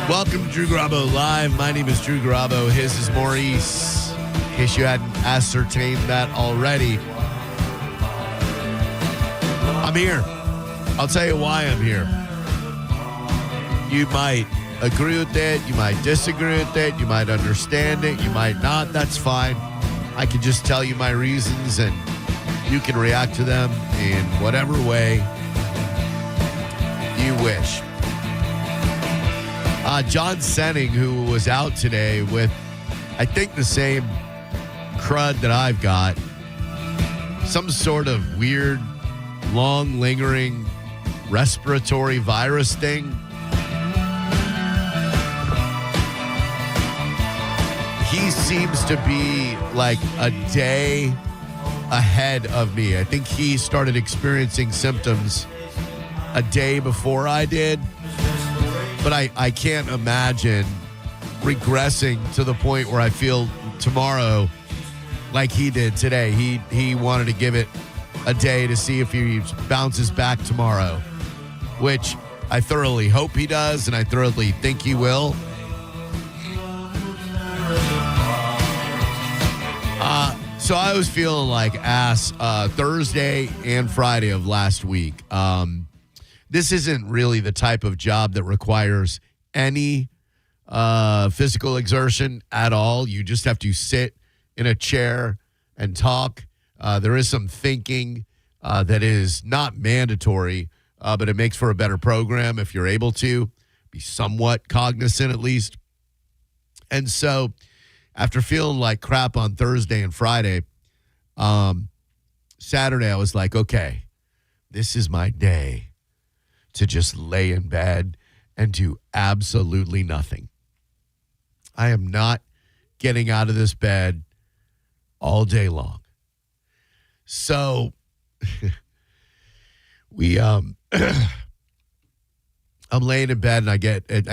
Welcome to Drew Garabo Live. My name is Drew Garabo. His is Maurice. In case you hadn't ascertained that already, I'm here. I'll tell you why I'm here. You might agree with it. You might disagree with it. You might understand it. You might not. That's fine. I can just tell you my reasons, and you can react to them in whatever way you wish. John Senning, who was out today with, I think, the same crud that I've got, some sort of weird, long, lingering respiratory virus thing. He seems to be like a day ahead of me. I think he started experiencing symptoms a day before I did. But I can't imagine regressing to the point where I feel tomorrow like he did today. He wanted to give it a day to see if he bounces back tomorrow, which I thoroughly hope he does, and I thoroughly think he will. So I was feeling like ass Thursday and Friday of last week. This isn't really the type of job that requires any physical exertion at all. You just have to sit in a chair and talk. There is some thinking that is not mandatory, but it makes for a better program if you're able to be somewhat cognizant at least. And so after feeling like crap on Thursday and Friday, Saturday I was like, okay, this is my day to just lay in bed and do absolutely nothing. I am not getting out of this bed all day long. So I'm laying in bed and I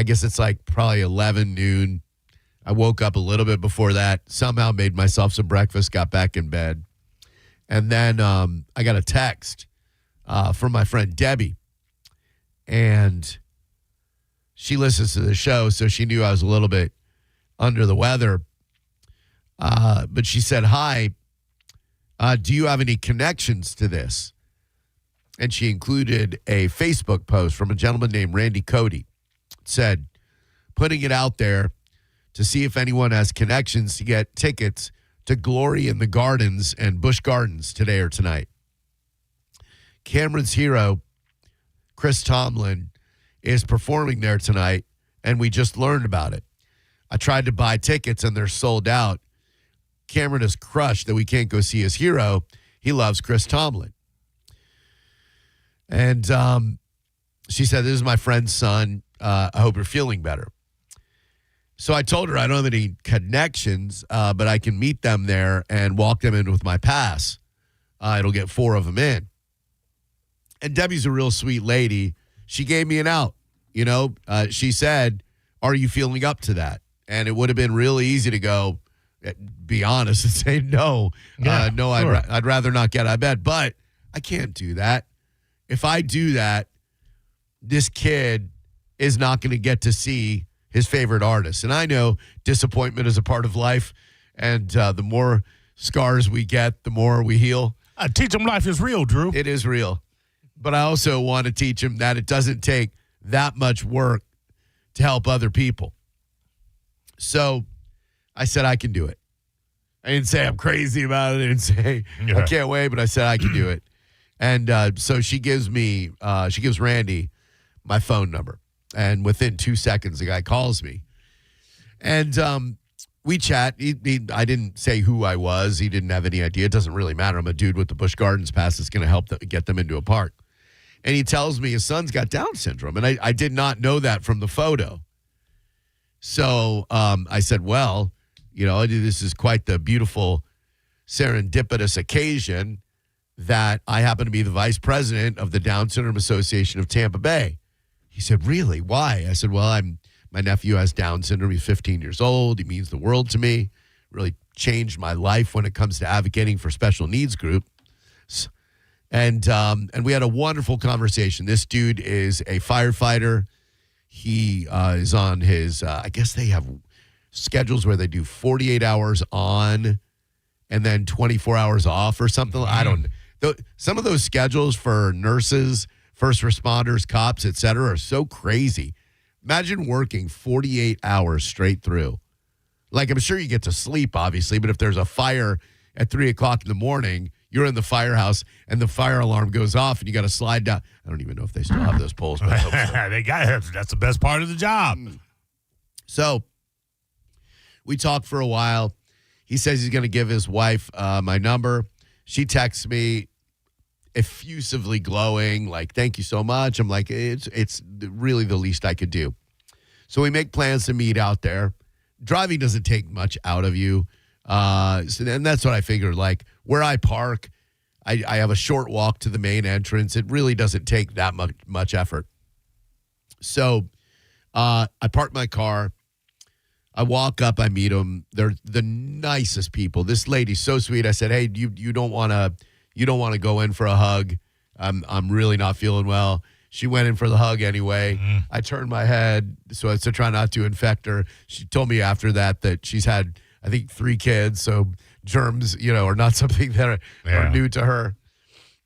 guess it's like probably 11 noon. I woke up a little bit before that, somehow made myself some breakfast, got back in bed. And then I got a text from my friend Debbie. And she listens to the show, so she knew I was a little bit under the weather. But she said, hi, do you have any connections to this? And she included a Facebook post from a gentleman named Randy Cody. It said, putting it out there to see if anyone has connections to get tickets to Glory in the Gardens and Busch Gardens today or tonight. Cameron's hero, Chris Tomlin, is performing there tonight, and we just learned about it. I tried to buy tickets, and they're sold out. Cameron is crushed that we can't go see his hero. He loves Chris Tomlin. And she said, this is my friend's son. I hope you're feeling better. So I told her I don't have any connections, but I can meet them there and walk them in with my pass. It'll get 4 of them in. And Debbie's a real sweet lady. She gave me an out. She said, are you feeling up to that? And it would have been really easy to go, be honest, and say no. Yeah, no, sure. I'd rather not get out of bed. But I can't do that. If I do that, this kid is not going to get to see his favorite artist. And I know disappointment is a part of life. And the more scars we get, the more we heal. Teach him life is real, Drew. It is real. But I also want to teach him that it doesn't take that much work to help other people. So I said I can do it. I didn't say I'm crazy about it. I didn't say I can't wait, but I said I can do it. And so she gives Randy my phone number. And within 2 seconds, the guy calls me. And we chat. I didn't say who I was. He didn't have any idea. It doesn't really matter. I'm a dude with the Busch Gardens pass that's going to help get them into a park. And he tells me his son's got Down syndrome. And I did not know that from the photo. So I said, well, this is quite the beautiful serendipitous occasion that I happen to be the vice president of the Down Syndrome Association of Tampa Bay. He said, really? Why? I said, well, my nephew has Down syndrome. He's 15 years old. He means the world to me. Really changed my life when it comes to advocating for special needs groups. And we had a wonderful conversation. This dude is a firefighter. he is on his, I guess they have schedules where they do 48 hours on and then 24 hours off or something. I don't know. Some of those schedules for nurses, first responders, cops, et cetera, are so crazy. Imagine working 48 hours straight through. Like, I'm sure you get to sleep, obviously, but if there's a fire at 3 o'clock in the morning, you're in the firehouse and the fire alarm goes off and you got to slide down. I don't even know if they still have those poles. But I hope so. They got that's the best part of the job. So we talked for a while. He says he's going to give his wife my number. She texts me effusively glowing, like, thank you so much. I'm like, it's really the least I could do. So we make plans to meet out there. Driving doesn't take much out of you. And that's what I figured. Like, where I park, I have a short walk to the main entrance. It really doesn't take that much effort. So I park my car. I walk up. I meet them. They're the nicest people. This lady's so sweet. I said, hey, you don't want to go in for a hug. I'm really not feeling well. She went in for the hug anyway. I turned my head so as to try not to infect her. She told me after that she's had, I think, 3 kids. So germs, are not something that are new to her.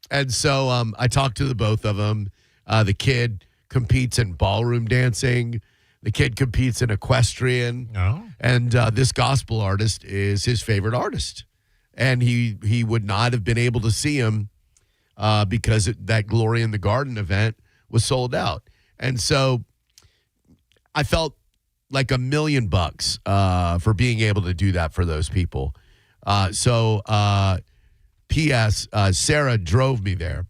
And so I talked to the both of them. The kid competes in ballroom dancing. The kid competes in equestrian. Oh. And this gospel artist is his favorite artist. And he would not have been able to see him because that Glory in the Garden event was sold out. And so I felt like $1 million for being able to do that for those people. P.S. Sarah drove me there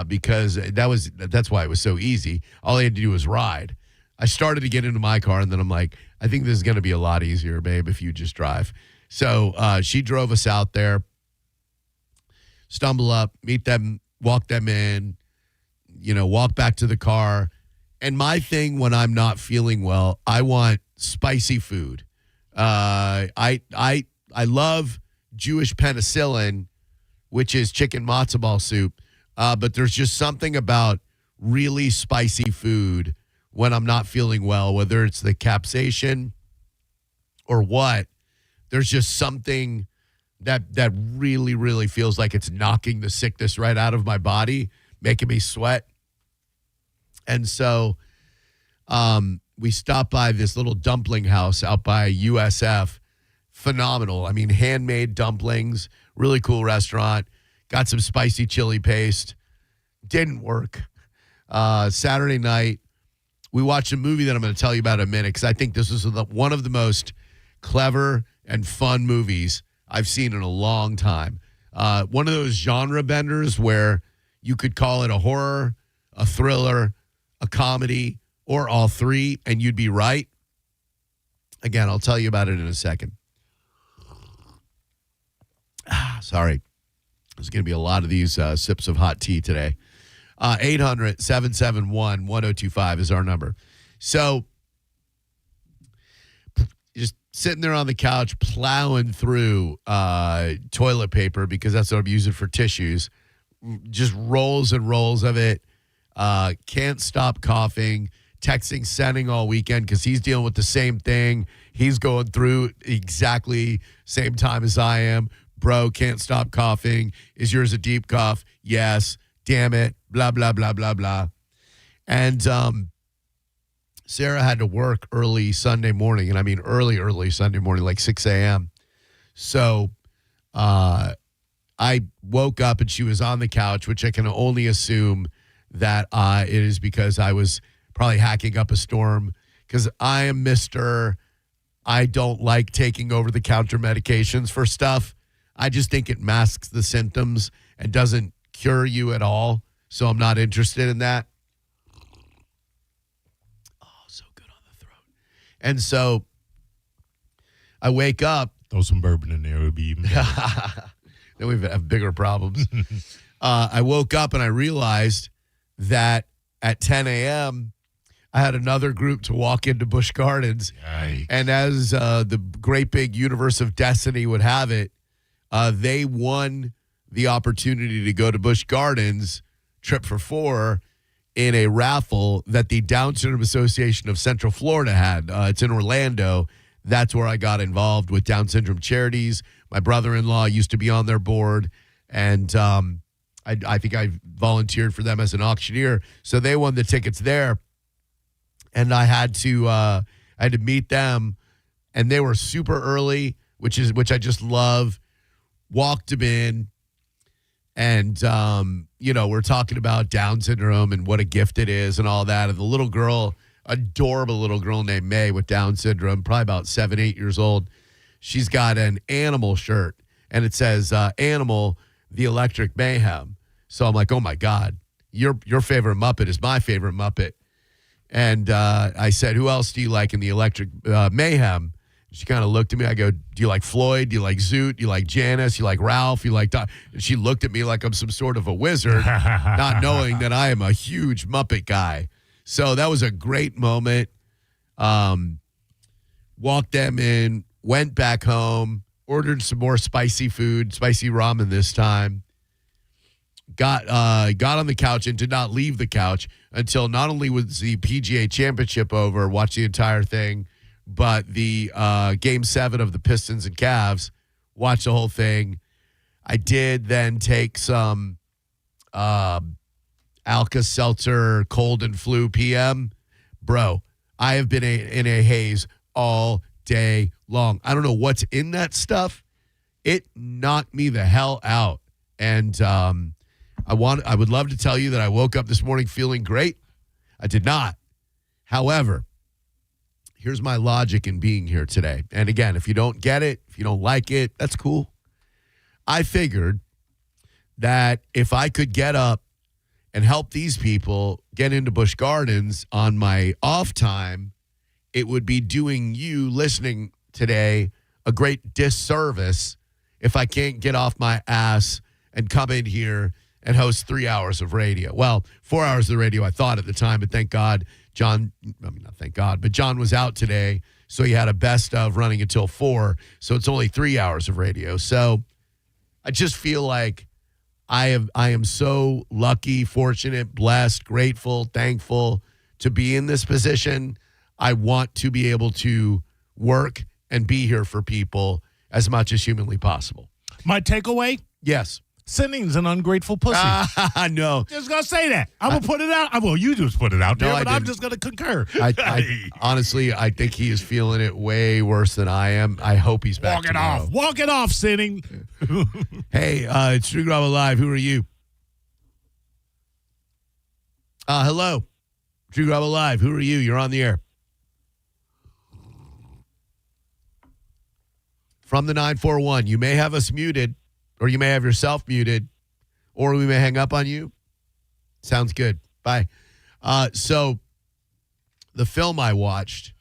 because that's why it was so easy. All I had to do was ride. I started to get into my car, and then I'm like, I think this is going to be a lot easier, babe, if you just drive. So she drove us out there, stumble up, meet them, walk them in, walk back to the car. And my thing when I'm not feeling well, I want spicy food. I love Jewish penicillin, which is chicken matzo ball soup. But there's just something about really spicy food when I'm not feeling well, whether it's the capsaicin or what. There's just something that really, really feels like it's knocking the sickness right out of my body, making me sweat. And so we stopped by this little dumpling house out by USF. Phenomenal. I mean, handmade dumplings, really cool restaurant. Got some spicy chili paste. Didn't work. Saturday night, we watched a movie that I'm going to tell you about in a minute because I think this was one of the most clever and fun movies I've seen in a long time. One of those genre benders where you could call it a horror, a thriller, a comedy, or all three, and you'd be right. Again, I'll tell you about it in a second. Sorry. There's going to be a lot of these sips of hot tea today. 800-771-1025 is our number. So just sitting there on the couch plowing through toilet paper because that's what I'm using for tissues. Just rolls and rolls of it. Can't stop coughing. Texting, sending all weekend because he's dealing with the same thing. He's going through exactly same time as I am. Bro, can't stop coughing. Is yours a deep cough? Yes. Damn it. Blah, blah, blah, blah, blah. And Sarah had to work early Sunday morning, and I mean early Sunday morning, like 6 a.m. So I woke up and she was on the couch, which I can only assume that it is because I was probably hacking up a storm because I am I don't like taking over-the-counter medications for stuff. I just think it masks the symptoms and doesn't cure you at all. So I'm not interested in that. Oh, so good on the throat. And so I wake up. Throw some bourbon in there. It would be even better. Then we have bigger problems. I woke up and I realized that at 10 a.m., I had another group to walk into Busch Gardens. Yikes. And as the great big universe of destiny would have it, they won the opportunity to go to Busch Gardens, trip for 4, in a raffle that the Down Syndrome Association of Central Florida had. It's in Orlando. That's where I got involved with Down Syndrome Charities. My brother-in-law used to be on their board, and I think I volunteered for them as an auctioneer. So they won the tickets there, and I had to meet them, and they were super early, which I just love. Walked them in, and we're talking about Down syndrome and what a gift it is and all that. And the little girl, adorable little girl named May with Down syndrome, probably about 7, 8 years old. She's got an animal shirt, and it says "Animal, the Electric Mayhem." So I'm like, oh my God, your favorite Muppet is my favorite Muppet. And I said, who else do you like in the Electric Mayhem? She kind of looked at me. I go, do you like Floyd? Do you like Zoot? Do you like Janice? You like Ralph? You like Doc? And she looked at me like I'm some sort of a wizard, not knowing that I am a huge Muppet guy. So that was a great moment. Walked them in, went back home, ordered some more spicy food, spicy ramen this time. Got on the couch and did not leave the couch until not only was the PGA Championship over, watched the entire thing, but the Game 7 of the Pistons and Cavs, watched the whole thing. I did then take some Alka-Seltzer Cold and Flu PM. Bro, I have been in a haze all day long. I don't know what's in that stuff. It knocked me the hell out. And I would love to tell you that I woke up this morning feeling great. I did not. However, here's my logic in being here today. And again, if you don't get it, if you don't like it, that's cool. I figured that if I could get up and help these people get into Busch Gardens on my off time, it would be doing you listening today a great disservice if I can't get off my ass and come in here and host 3 hours of radio. Well, 4 hours of the radio, I thought at the time, but thank God, John was out today, so he had a best of running until 4, so it's only 3 hours of radio. So I just feel like I am so lucky, fortunate, blessed, grateful, thankful to be in this position. I want to be able to work and be here for people as much as humanly possible. My takeaway? Yes. Sinning's an ungrateful pussy. No. Just going to say that. I'm going to put it out. Well, you just put it out there, but I'm just going to concur. Honestly, I think he is feeling it way worse than I am. I hope he's back tomorrow. Walk it off, Sinning. Hey, it's Drew Garabo Live. Who are you? Hello. Drew Garabo Live. Who are you? You're on the air. From the 941. You may have us muted, or you may have yourself muted, or we may hang up on you. Sounds good. Bye. So the film I watched,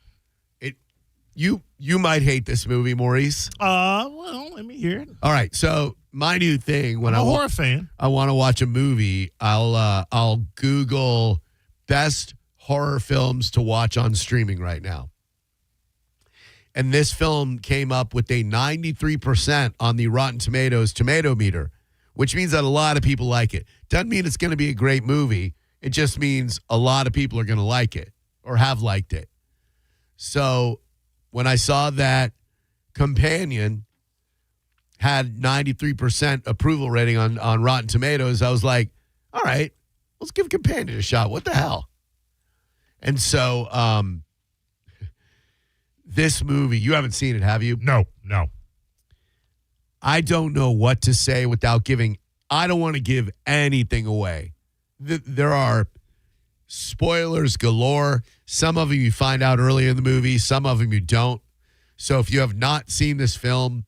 you might hate this movie, Maurice. Well, let me hear it. All right. So my new thing when I'm a horror fan. I want to watch a movie, I'll Google best horror films to watch on streaming right now. And this film came up with a 93% on the Rotten Tomatoes tomato meter, which means that a lot of people like it. Doesn't mean it's going to be a great movie. It just means a lot of people are going to like it or have liked it. So when I saw that Companion had 93% approval rating on Rotten Tomatoes, I was like, all right, let's give Companion a shot. What the hell? And so this movie, you haven't seen it, have you? No. I don't know what to say without I don't want to give anything away. There are spoilers galore. Some of them you find out early in the movie. Some of them you don't. So if you have not seen this film,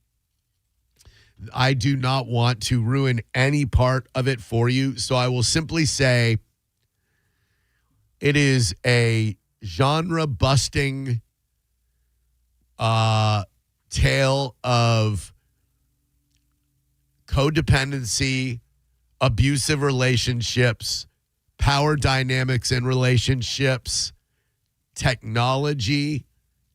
I do not want to ruin any part of it for you. So I will simply say it is a genre-busting tale of codependency, abusive relationships, power dynamics in relationships, technology,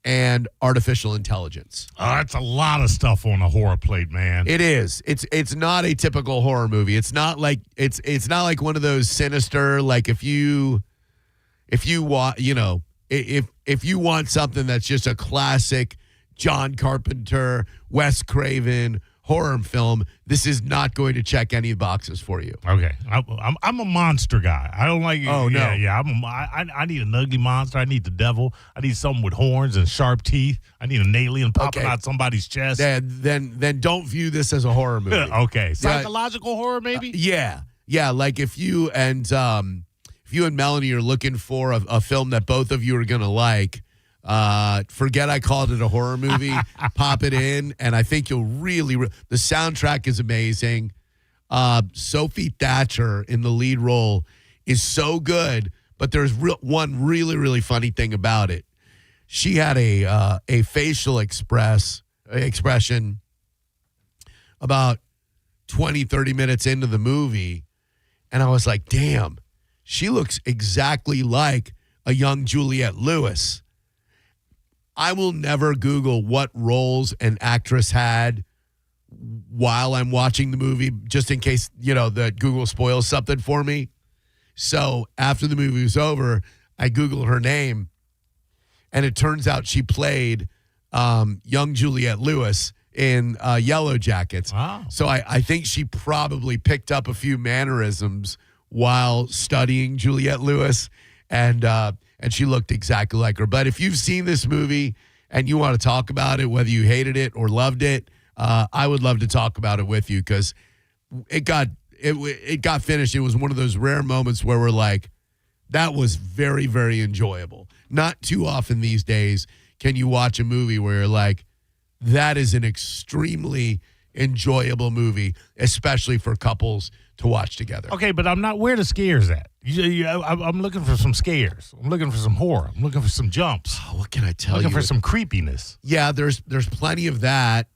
and artificial intelligence. That's a lot of stuff on a horror plate, man. It is. It's not a typical horror movie. It's not like not like one of those sinister, like if you want, if you want something that's just a classic John Carpenter, Wes Craven horror film, this is not going to check any boxes for you. Okay, I'm a monster guy. I don't like. Oh no, yeah. I need an ugly monster. I need the devil. I need something with horns and sharp teeth. I need an alien popping out somebody's chest. Then don't view this as a horror movie. Okay, psychological horror maybe. Yeah. Like if you and Melanie are looking for a film that both of you are gonna like. Forget I called it a horror movie. Pop it in, and I think you'll really. The soundtrack is amazing. Sophie Thatcher in the lead role is so good, but there's one really, really funny thing about it. She had a facial expression about 20, 30 minutes into the movie, and I was like, damn, she looks exactly like a young Juliette Lewis. I will never Google what roles an actress had while I'm watching the movie, just in case, that Google spoils something for me. So after the movie was over, I Googled her name, and it turns out she played young Juliette Lewis in Yellow Jackets. Wow. So I think she probably picked up a few mannerisms while studying Juliette Lewis, and she looked exactly like her. But if you've seen this movie and you want to talk about it, whether you hated it or loved it, I would love to talk about it with you, because it got finished. It was one of those rare moments where we're like, that was very, very enjoyable. Not too often these days can you watch a movie where you're like, that is an extremely enjoyable movie, especially for couples to watch together. Okay, but I'm not where the scares at. I'm looking for some scares. I'm looking for some horror. I'm looking for some jumps. Oh, what can I tell you? I'm looking for some creepiness. Yeah, there's plenty of that.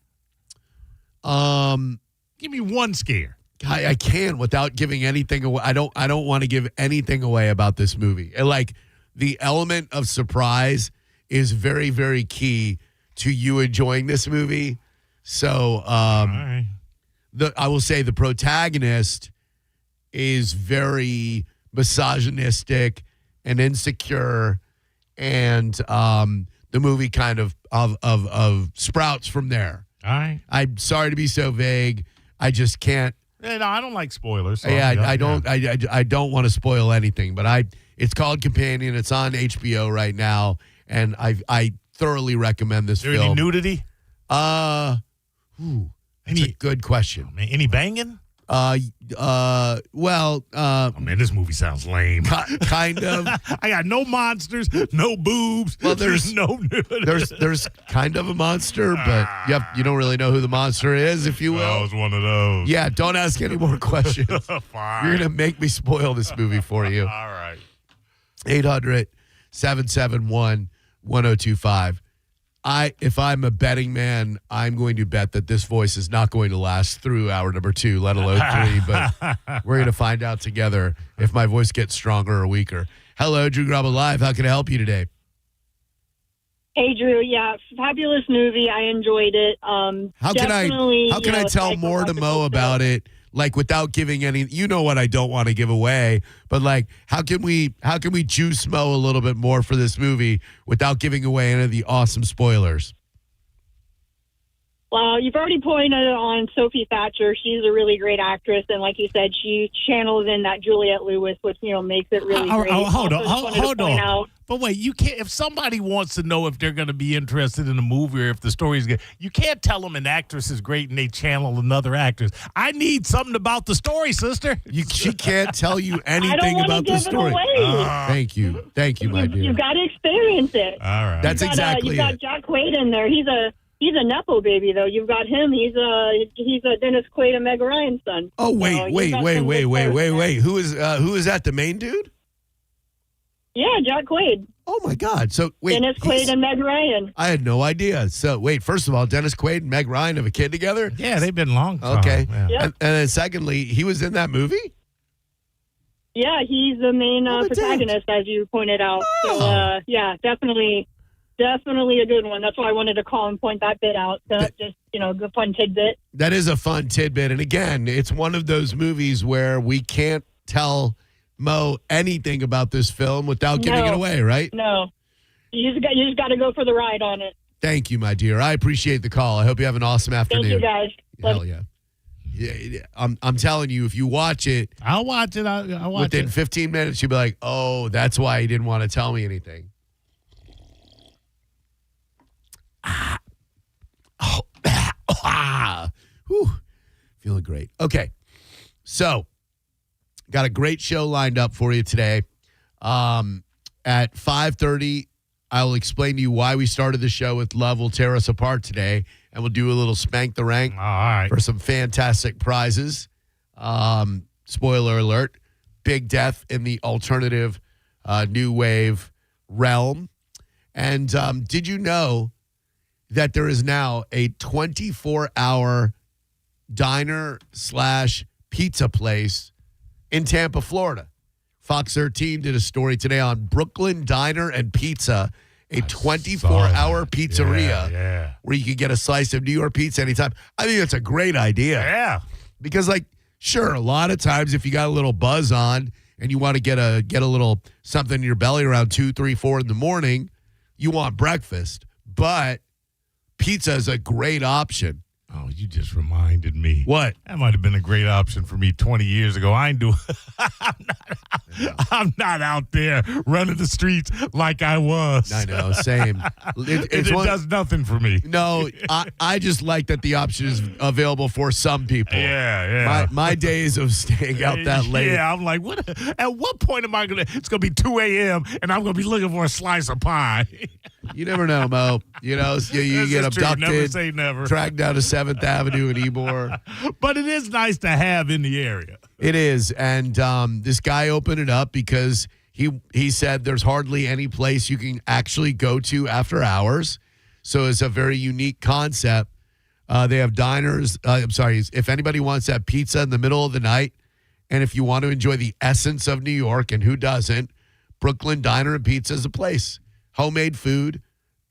Give me one scare. I can without giving anything away. I don't want to give anything away about this movie. Like, the element of surprise is very, very key to you enjoying this movie. So, all right. I will say the protagonist is very misogynistic and insecure, and the movie kind of sprouts from there. All right. I'm sorry to be so vague. I just can't. No, I don't like spoilers. So I don't want to spoil anything, but it's called Companion. It's on HBO right now, and I thoroughly recommend this film. Is there any nudity? That's a good question. Oh, man, any banging? Well, oh man, this movie sounds lame. Kind of. I got no monsters, no boobs. Well, there's no nudity. there's kind of a monster, but you don't really know who the monster is, if you will. Oh, it's one of those. Yeah, don't ask any more questions. Fine. You're gonna make me spoil this movie for you. All right. 800-771-1025. If I'm a betting man, I'm going to bet that this voice is not going to last through hour number 2, let alone 3. But we're going to find out together if my voice gets stronger or weaker. Hello, Drew Garabo Live. How can I help you today? Hey, Drew. Yeah, fabulous movie. I enjoyed it. How can I tell more to Mo about it? Like, without giving any, what I don't want to give away, but like, how can we juice Mo a little bit more for this movie without giving away any of the awesome spoilers? Well, you've already pointed on Sophie Thatcher. She's a really great actress, and like you said, she channels in that Juliette Lewis, which makes it really great. Hold on. But wait, you can't. If somebody wants to know if they're going to be interested in a movie or if the story is good, you can't tell them an actress is great and they channel another actress. I need something about the story, sister. She can't tell you anything about the story. Thank you, my dear. You've got to experience it. All right, that's exactly it. You've got Jack Quaid in there. He's a Nepo baby, though. You've got him. He's a Dennis Quaid and Meg Ryan's son. Oh, wait. Who is that? The main dude? Yeah, Jack Quaid. Oh, my God. So, wait. Dennis Quaid and Meg Ryan. I had no idea. So, wait, first of all, Dennis Quaid and Meg Ryan have a kid together? Yeah, they've been long time. Okay. Yeah. Yep. And then secondly, he was in that movie? Yeah, he's the main protagonist, as you pointed out. So, yeah, definitely definitely a good one. That's why I wanted to call and point that bit out. So just, good fun tidbit. That is a fun tidbit. And again, it's one of those movies where we can't tell Mo anything about this film without giving it away, right? No. You just got to go for the ride on it. Thank you, my dear. I appreciate the call. I hope you have an awesome afternoon. Thank you, guys. Hell yeah. Yeah, I'm telling you, if you watch it, I'll watch it. I'll watch within it. 15 minutes, you'll be like, oh, that's why he didn't want to tell me anything. Whew. Feeling great. Okay. So, got a great show lined up for you today. At 5:30, I will explain to you why we started the show with Love Will Tear Us Apart today, and we'll do a little spank the rank All right. for some fantastic prizes. Spoiler alert, big death in the alternative new wave realm. And did you know that there is now a 24-hour diner/pizza place in Tampa, Florida? Fox 13 did a story today on Brooklyn Diner and Pizza, a 24-hour pizzeria where you can get a slice of New York pizza anytime. I think that's a great idea. Yeah. Because, sure, a lot of times if you got a little buzz on and you want to get a little something in your belly around 2, 3, 4 in the morning, you want breakfast. But pizza is a great option. Oh, you just reminded me. What? That might have been a great option for me 20 years ago. I'm not out there running the streets like I was. I know, same. It does nothing for me. No, I just like that the option is available for some people. Yeah. My days of staying out that late. Yeah, I'm like, what? At what point am I going to? It's going to be 2 a.m. and I'm going to be looking for a slice of pie. You never know, Mo. You get abducted, never say never. Tracked down to 7th Avenue in Ybor. But it is nice to have in the area. It is. And this guy opened it up because he said there's hardly any place you can actually go to after hours. So it's a very unique concept. They have diners. If anybody wants that pizza in the middle of the night, and if you want to enjoy the essence of New York, and who doesn't, Brooklyn Diner and Pizza is a place. Homemade food,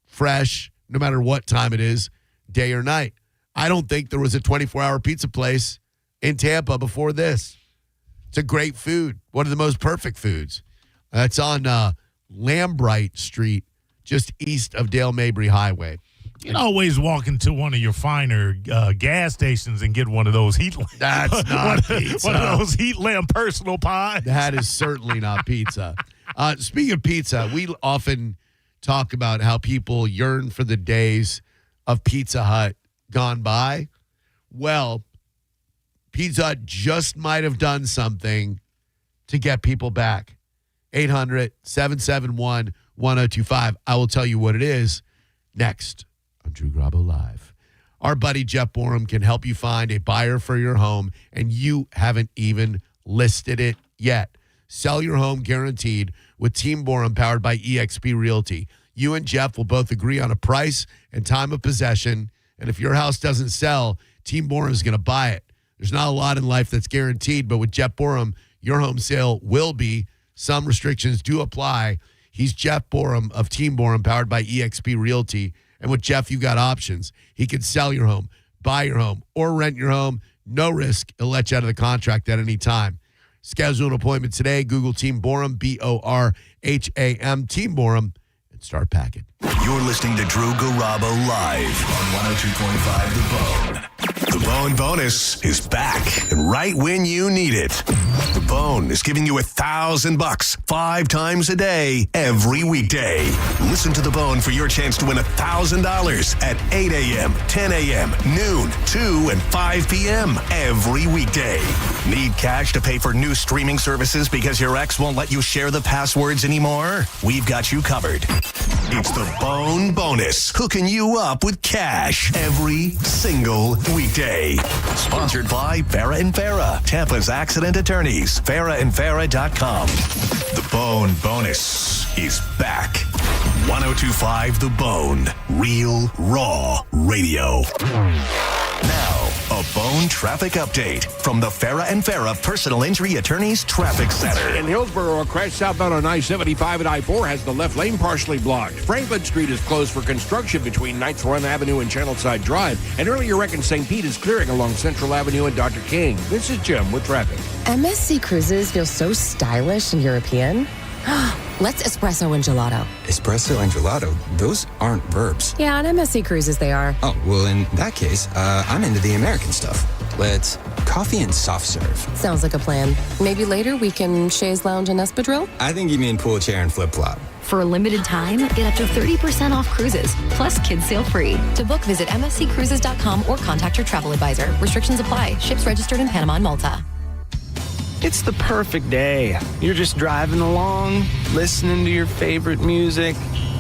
fresh, no matter what time it is, day or night. I don't think there was a 24-hour pizza place in Tampa before this. It's a great food, one of the most perfect foods. It's on Lambright Street, just east of Dale Mabry Highway. You can always walk into one of your finer gas stations and get one of those heat. That's not pizza. One of those heat lamp personal pies. That is certainly not pizza. Speaking of pizza, we often talk about how people yearn for the days of Pizza Hut gone by. Well, Pizza Hut just might have done something to get people back. 800-771-1025. I will tell you what it is next on Drew Garabo Live. Our buddy Jeff Borum can help you find a buyer for your home, and you haven't even listed it yet. Sell your home guaranteed with Team Borum powered by eXp Realty. You and Jeff will both agree on a price and time of possession, and if your house doesn't sell, Team Borum is going to buy it. There's not a lot in life that's guaranteed, but with Jeff Borum, your home sale will be. Some restrictions do apply. He's Jeff Borum of Team Borum powered by eXp Realty, and with Jeff, you got options. He can sell your home, buy your home, or rent your home. No risk. He'll let you out of the contract at any time. Schedule an appointment today. Google Team Borum, BORHAM, Team Borum, and start packing. You're listening to Drew Garabo live on 102.5 The Bone. The Bone Bonus is back, and right when you need it. The Bone is giving you $1,000 5 times a day, every weekday. Listen to The Bone for your chance to win $1,000 at 8 a.m., 10 a.m., noon, 2, and 5 p.m. every weekday. Need cash to pay for new streaming services because your ex won't let you share the passwords anymore? We've got you covered. It's the Bone Bonus, hooking you up with cash every single weekday. Sponsored by Farah and Farah, Tampa's accident attorneys. FarahandFarah.com. The Bone Bonus is back. 102.5 The Bone, real raw radio. Now, a The Bone Traffic Update from the Farah and Farah Personal Injury Attorneys Traffic Center. In Hillsborough, a crash southbound on I-75 and I-4 has the left lane partially blocked. Franklin Street is closed for construction between Knights Run Avenue and Channelside Drive. And earlier wreck St. Pete is clearing along Central Avenue and Dr. King. This is Jim with traffic. MSC Cruises feel so stylish and European. Let's espresso and gelato. Espresso and gelato? Those aren't verbs. Yeah, on MSC Cruises they are. Oh, well, in that case, I'm into the American stuff. Let's coffee and soft serve. Sounds like a plan. Maybe later we can chaise lounge and espadrille? I think you mean pool chair and flip-flop. For a limited time, get up to 30% off cruises, plus kids sail free. To book, visit msccruises.com or contact your travel advisor. Restrictions apply. Ships registered in Panama and Malta. It's the perfect day. You're just driving along, listening to your favorite music,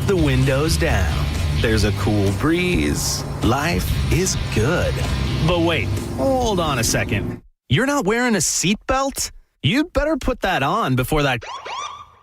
the windows down. There's a cool breeze. Life is good. But wait, hold on a second. You're not wearing a seatbelt? You'd better put that on before that...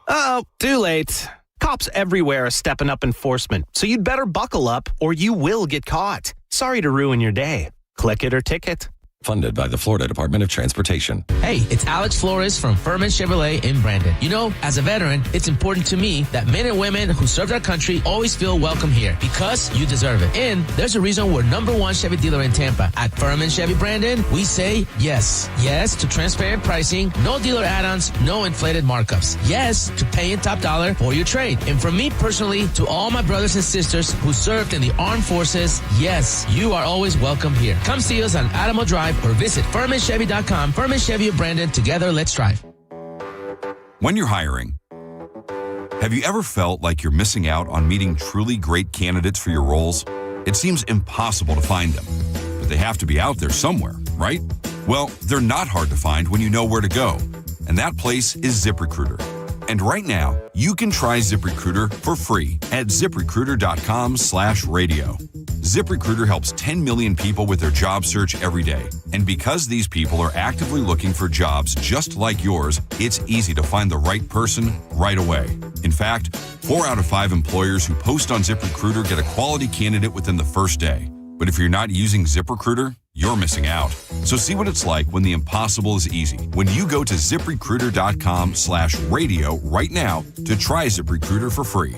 Uh-oh, too late. Cops everywhere are stepping up enforcement, so you'd better buckle up or you will get caught. Sorry to ruin your day. Click it or ticket. Funded by the Florida Department of Transportation. Hey, it's Alex Flores from Furman Chevrolet in Brandon. You know, as a veteran, it's important to me that men and women who served our country always feel welcome here because you deserve it. And there's a reason we're #1 Chevy dealer in Tampa. At Furman Chevy Brandon, we say yes. Yes to transparent pricing, no dealer add-ons, no inflated markups. Yes to paying top dollar for your trade. And from me personally to all my brothers and sisters who served in the armed forces, yes, you are always welcome here. Come see us on Adamo Drive or visit FurmanChevy.com. Furman Chevy of Brandon. Together, let's drive. When you're hiring, have you ever felt like you're missing out on meeting truly great candidates for your roles? It seems impossible to find them, but they have to be out there somewhere, right? Well, they're not hard to find when you know where to go, and that place is ZipRecruiter. And right now, you can try ZipRecruiter for free at ZipRecruiter.com/radio. ZipRecruiter helps 10 million people with their job search every day. And because these people are actively looking for jobs just like yours, it's easy to find the right person right away. In fact, 4 out of 5 employers who post on ZipRecruiter get a quality candidate within the first day. But if you're not using ZipRecruiter, you're missing out. So see what it's like when the impossible is easy. When you go to ZipRecruiter.com/radio right now to try ZipRecruiter for free.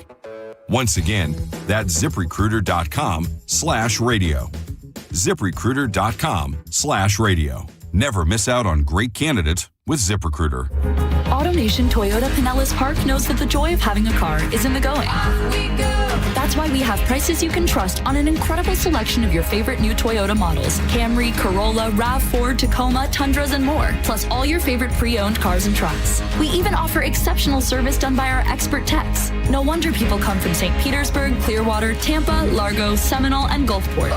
Once again, that's ZipRecruiter.com/radio. ZipRecruiter.com/radio. Never miss out on great candidates with ZipRecruiter. AutoNation Toyota Pinellas Park knows that the joy of having a car is in the going. That's why we have prices you can trust on an incredible selection of your favorite new Toyota models. Camry, Corolla, RAV4, Tacoma, Tundras, and more. Plus all your favorite pre-owned cars and trucks. We even offer exceptional service done by our expert techs. No wonder people come from St. Petersburg, Clearwater, Tampa, Largo, Seminole, and Gulfport.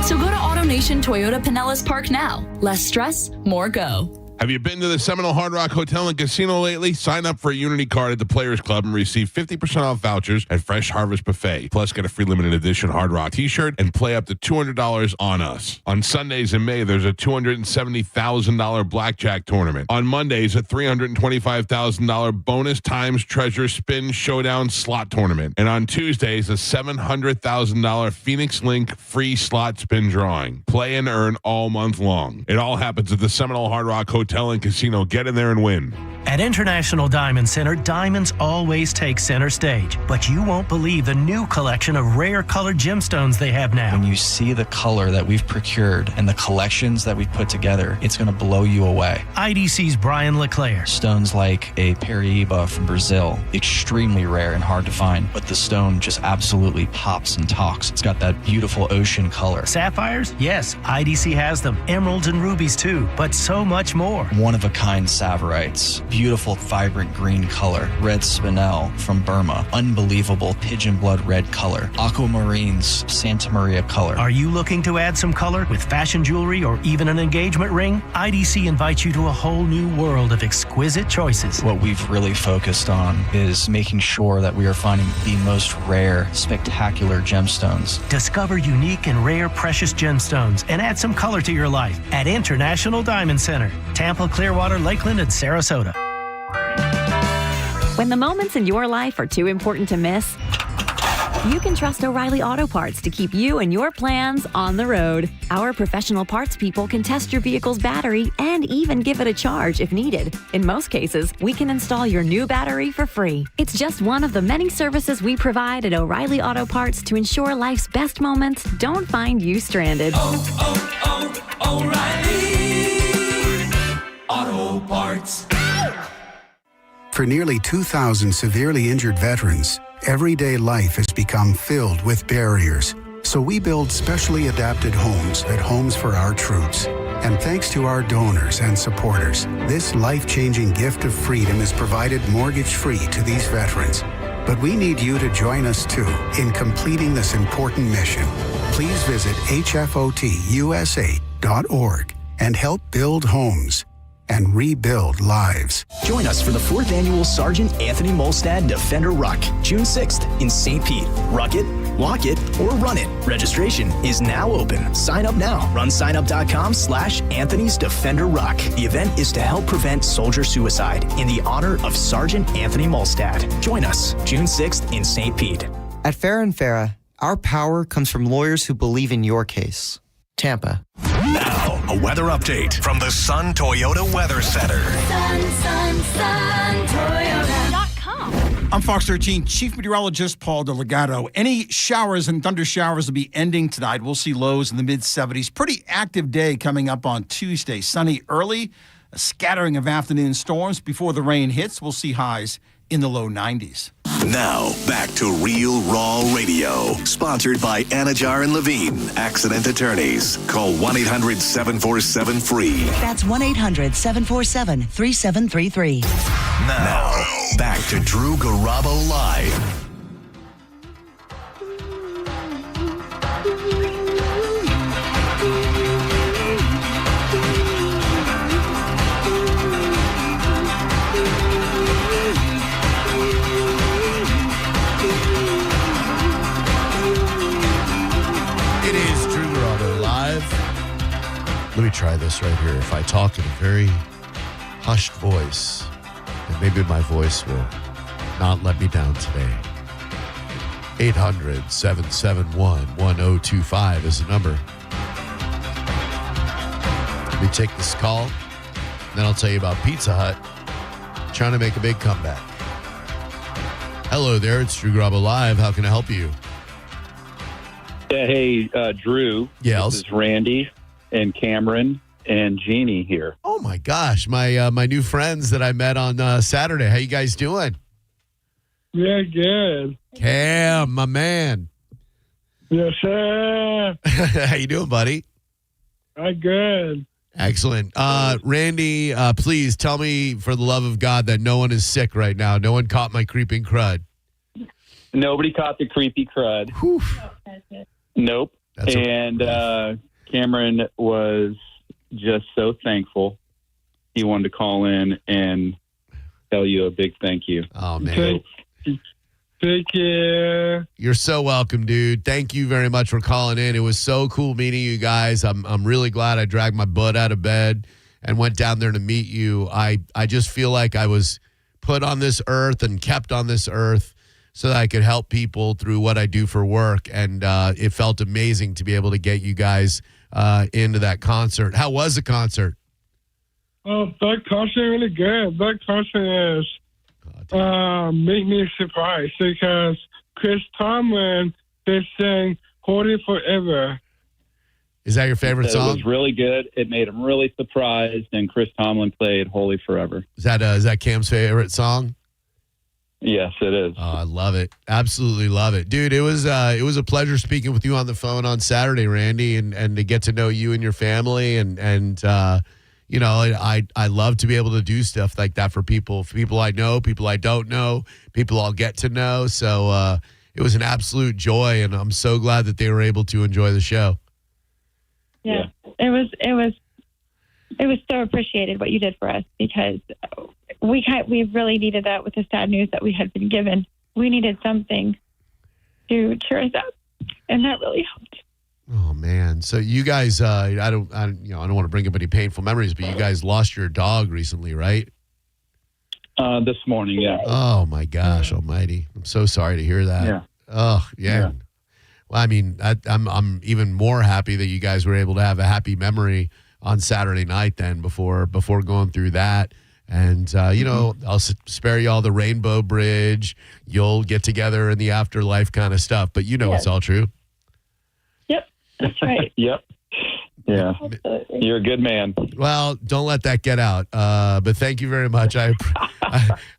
So go to AutoNation Toyota Pinellas Park now. Less stress, more go. Have you been to the Seminole Hard Rock Hotel and Casino lately? Sign up for a Unity card at the Players Club and receive 50% off vouchers at Fresh Harvest Buffet. Plus, get a free limited edition Hard Rock t-shirt and play up to $200 on us. On Sundays in May, there's a $270,000 blackjack tournament. On Mondays, a $325,000 bonus times treasure spin showdown slot tournament. And on Tuesdays, a $700,000 Phoenix Link free slot spin drawing. Play and earn all month long. It all happens at the Seminole Hard Rock Hotel and Casino. Get in there and win. At International Diamond Center, diamonds always take center stage, but you won't believe the new collection of rare colored gemstones they have now. When you see the color that we've procured and the collections that we've put together, it's going to blow you away. IDC's Brian LeClaire. Stones like a Paraíba from Brazil, extremely rare and hard to find, but the stone just absolutely pops and talks. It's got that beautiful ocean color. Sapphires? Yes, IDC has them. Emeralds and rubies too, but so much more. One-of-a-kind Saverites. Beautiful, vibrant green color. Red spinel from Burma. Unbelievable pigeon blood red color. Aquamarines, Santa Maria color. Are you looking to add some color with fashion jewelry or even an engagement ring? IDC invites you to a whole new world of exquisite choices. What we've really focused on is making sure that we are finding the most rare, spectacular gemstones. Discover unique and rare precious gemstones and add some color to your life at International Diamond Center, Tampa, Clearwater, Lakeland, and Sarasota. When the moments in your life are too important to miss, you can trust O'Reilly Auto Parts to keep you and your plans on the road. Our professional parts people can test your vehicle's battery and even give it a charge if needed. In most cases, we can install your new battery for free. It's just one of the many services we provide at O'Reilly Auto Parts to ensure life's best moments don't find you stranded. O'Reilly Auto Parts. For nearly 2,000 severely injured veterans, everyday life has become filled with barriers. So we build specially adapted homes at Homes for Our Troops. And thanks to our donors and supporters, this life-changing gift of freedom is provided mortgage-free to these veterans. But we need you to join us, too, in completing this important mission. Please visit hfotusa.org and help build homes and rebuild lives. Join us for the 4th annual Sergeant Anthony Molstad Defender Ruck, June 6th in St. Pete. Ruck it, walk it, or run it. Registration is now open. Sign up now. runsignup.com/Anthony's Defender Ruck. The event is to help prevent soldier suicide in the honor of Sergeant Anthony Molstad. Join us June 6th in St. Pete. At Farah & Farah, our power comes from lawyers who believe in your case. Tampa. Now, a weather update from the Sun Toyota Weather Center. SunToyota.com. I'm Fox 13 Chief Meteorologist Paul Delgado. Any showers and thunder showers will be ending tonight. We'll see lows in the mid-70s. Pretty active day coming up on Tuesday. Sunny early, a scattering of afternoon storms. Before the rain hits, we'll see highs in the low 90s. Now, back to Real Raw Radio. Sponsored by Anajar and Levine, Accident Attorneys. Call 1-800-747-FREE. That's 1-800-747-3733. Now, back to Drew Garabo Live. Let me try this right here. If I talk in a very hushed voice, then maybe my voice will not let me down today. 800-771-1025 is the number. Let me take this call, and then I'll tell you about Pizza Hut trying to make a big comeback. Hello there, it's Drew Garabo Live. How can I help you? Yeah, hey, Drew. Yes. This is Randy and Cameron and Jeannie here. Oh my gosh, my new friends that I met on Saturday. How you guys doing? Yeah, good. Cam, my man. Yes, sir. How you doing, buddy? I'm good. Excellent. Randy, please tell me, for the love of God, that no one is sick right now. No one caught my creeping crud. Nobody caught the creepy crud. Whew. Nope. And Cameron was just so thankful. He wanted to call in and tell you a big thank you. Oh, man. Thank you. You're so welcome, dude. Thank you very much for calling in. It was so cool meeting you guys. I'm really glad I dragged my butt out of bed and went down there to meet you. I just feel like I was put on this earth and kept on this earth so that I could help people through what I do for work. And it felt amazing to be able to get you guys into that concert. How was the concert? Oh, that concert really good. That concert is made me surprised because Chris Tomlin, they sang Holy Forever. Is that your favorite song? It was really good. It made him really surprised, and Chris Tomlin played Holy Forever. Is that Cam's favorite song? Yes, it is. Oh, I love it. Absolutely love it. Dude, it was a pleasure speaking with you on the phone on Saturday, Randy, and to get to know you and your family. And you know, I love to be able to do stuff like that for people I know, people I don't know, people I'll get to know. So it was an absolute joy, and I'm so glad that they were able to enjoy the show. Yeah. It was so appreciated what you did for us, because we really needed that with the sad news that we had been given. We needed something to cheer us up, and that really helped. Oh man! So you guys, I don't want to bring up any painful memories, but you guys lost your dog recently, right? This morning, yeah. Oh my gosh, almighty! I'm so sorry to hear that. Yeah. Oh, yeah. Well, I mean, I'm even more happy that you guys were able to have a happy memory on Saturday night then before going through that. And, I'll spare you all the Rainbow Bridge. You'll get together in the afterlife kind of stuff. But it's all true. Yep, that's right. Yep. Yeah. You're a good man. Well, don't let that get out. But thank you very much. I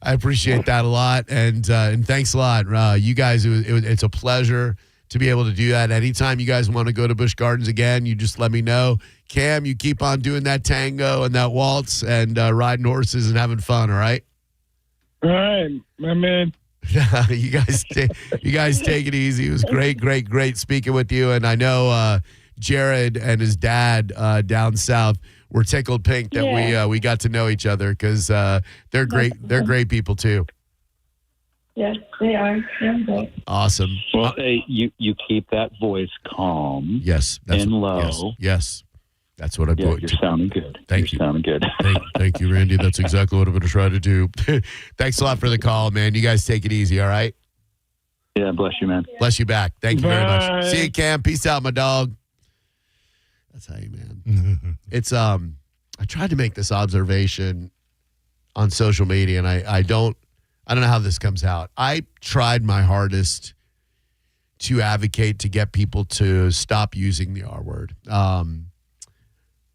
appreciate that a lot. And thanks a lot. You guys, it's a pleasure to be able to do that. Anytime you guys want to go to Busch Gardens again, you just let me know. Cam, you keep on doing that tango and that waltz and riding horses and having fun, all right? All right, my man. You guys take it easy. It was great speaking with you. And I know Jared and his dad down south were tickled pink that we got to know each other because they're great. They're great people too. Yes, they are. They're great. Awesome. Well, hey, you keep that voice calm. Yes, and low. Yes. That's what I'm going You're to. sounding good. Thank you. Sounding good. Thank you, Randy. That's exactly what I'm going to try to do. Thanks a lot for the call, man. You guys take it easy, all right? Yeah, bless you, man. Bless you back. Thank you very Bye. much. See you, Cam. Peace out, my dog. That's how you, man. It's I tried to make this observation on social media, and I don't know how this comes out. I tried my hardest to advocate to get people to stop using the R word.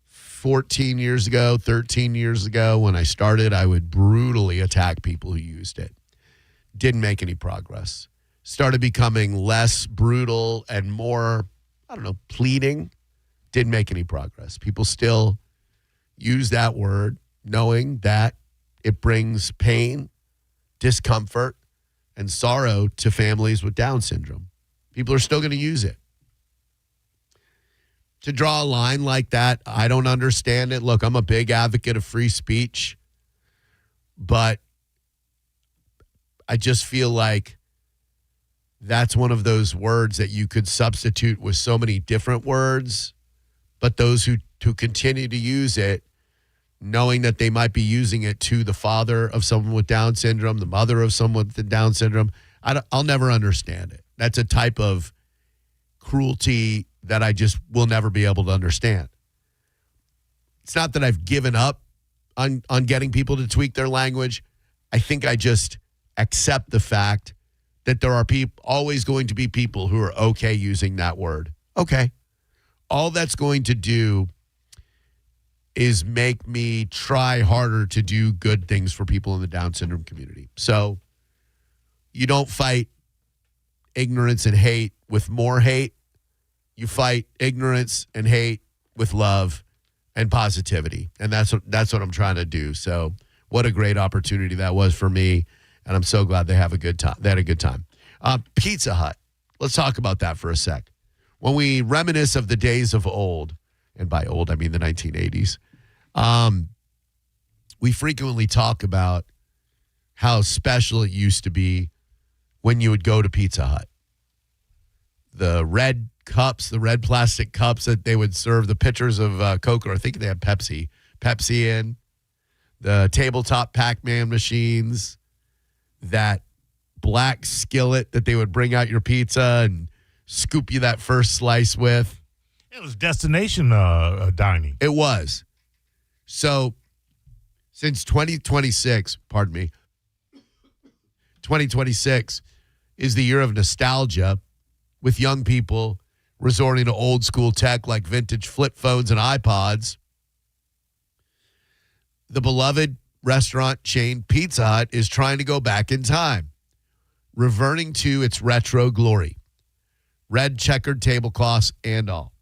14 years ago, 13 years ago, when I started, I would brutally attack people who used it. Didn't make any progress. Started becoming less brutal and more, pleading. Didn't make any progress. People still use that word knowing that it brings pain, discomfort, and sorrow to families with Down syndrome. People are still going to use it. To draw a line like that, I don't understand it. Look, I'm a big advocate of free speech, but I just feel like that's one of those words that you could substitute with so many different words, but those who continue to use it, knowing that they might be using it to the father of someone with Down syndrome, the mother of someone with Down syndrome, I'll never understand it. That's a type of cruelty that I just will never be able to understand. It's not that I've given up on getting people to tweak their language. I think I just accept the fact that there are always going to be people who are okay using that word. Okay. All that's going to do is make me try harder to do good things for people in the Down syndrome community. So you don't fight ignorance and hate with more hate. You fight ignorance and hate with love and positivity. And that's what I'm trying to do. So what a great opportunity that was for me. And I'm so glad they have a good time. They had a good time. Pizza Hut. Let's talk about that for a sec. When we reminisce of the days of old, and by old, I mean the 1980s, we frequently talk about how special it used to be when you would go to Pizza Hut. The red cups, the red plastic cups that they would serve the pitchers of Coke, or I think they had Pepsi in, the tabletop Pac-Man machines, that black skillet that they would bring out your pizza and scoop you that first slice with. It was destination dining. It was. So since 2026 is the year of nostalgia, with young people resorting to old school tech like vintage flip phones and iPods, the beloved restaurant chain Pizza Hut is trying to go back in time, reverting to its retro glory. Red checkered tablecloths and all.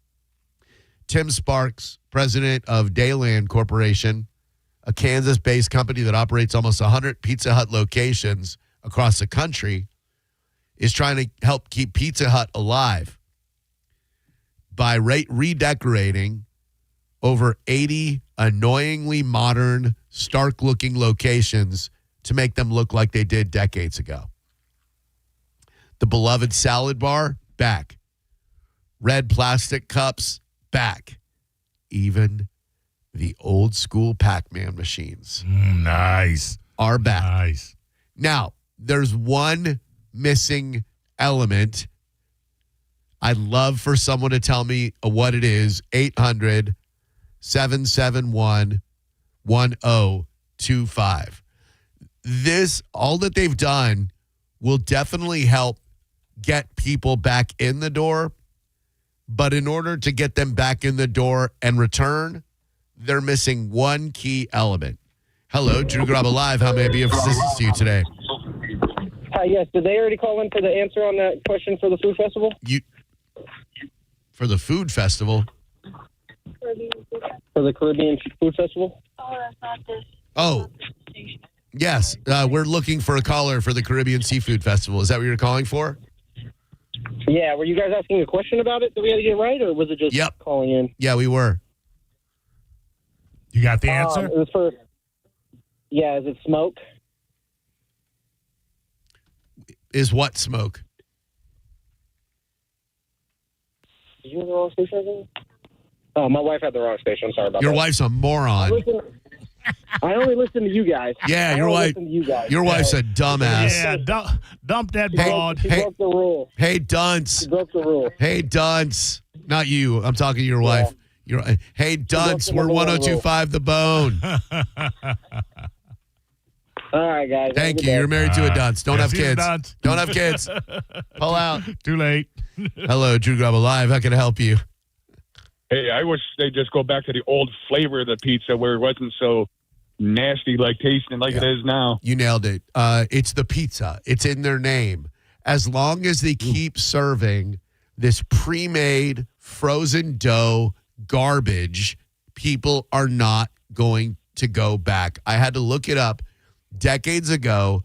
Tim Sparks, president of Dayland Corporation, a Kansas-based company that operates almost 100 Pizza Hut locations across the country, is trying to help keep Pizza Hut alive by redecorating over 80 annoyingly modern, stark-looking locations to make them look like they did decades ago. The beloved salad bar, back. Red plastic cups, back. Even the old school Pac-Man machines. Nice. Are back. Nice. Now, there's one missing element. I'd love for someone to tell me what it is. 800-771-1025. This, all that they've done will definitely help get people back in the door. But in order to get them back in the door and return, they're missing one key element. Hello, Drew Garabo Live. How may I be of assistance to you today? Yes. Did they already call in for the answer on that question for the food festival? For the food festival? For the Caribbean Food Festival? Oh, yes. We're looking for a caller for the Caribbean Seafood Festival. Is that what you're calling for? Yeah. Were you guys asking a question about it that we had to get right, or was it just calling in? Yeah, we were. You got the answer? It was for... Yeah, is it smoke? Is what smoke? Did you have the wrong station? Oh, my wife had the wrong station. I'm sorry about Your that. wife's a moron. I only listen to you guys. Yeah, your wife. Your wife's a dumbass. Yeah, dump that broad. She broke the rule. Hey, dunce. She broke the rule. Hey, dunce. Not you. I'm talking to your wife. Hey, dunce. We're 102.5 The Bone. All right, guys. Thank you. You're married to a dunce. Don't have kids. Don't have kids. Pull out. Too late. Hello, Drew Garabo Live. How can I help you? Hey, I wish they just go back to the old flavor of the pizza where it wasn't so nasty, like tasting like it is now. You nailed it. It's the pizza. It's in their name. As long as they keep serving this pre-made frozen dough garbage, people are not going to go back. I had to look it up. Decades ago,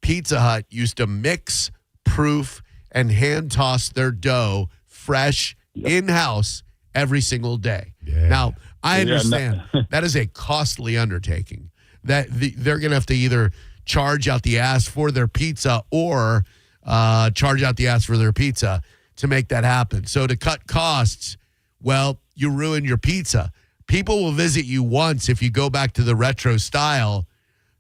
Pizza Hut used to mix, proof, and hand toss their dough fresh in-house every single day. Yeah. Now, I understand that is a costly undertaking. That they're going to have to either charge out the ass for their pizza or charge out the ass for their pizza to make that happen. So to cut costs, well, you ruin your pizza. People will visit you once if you go back to the retro style,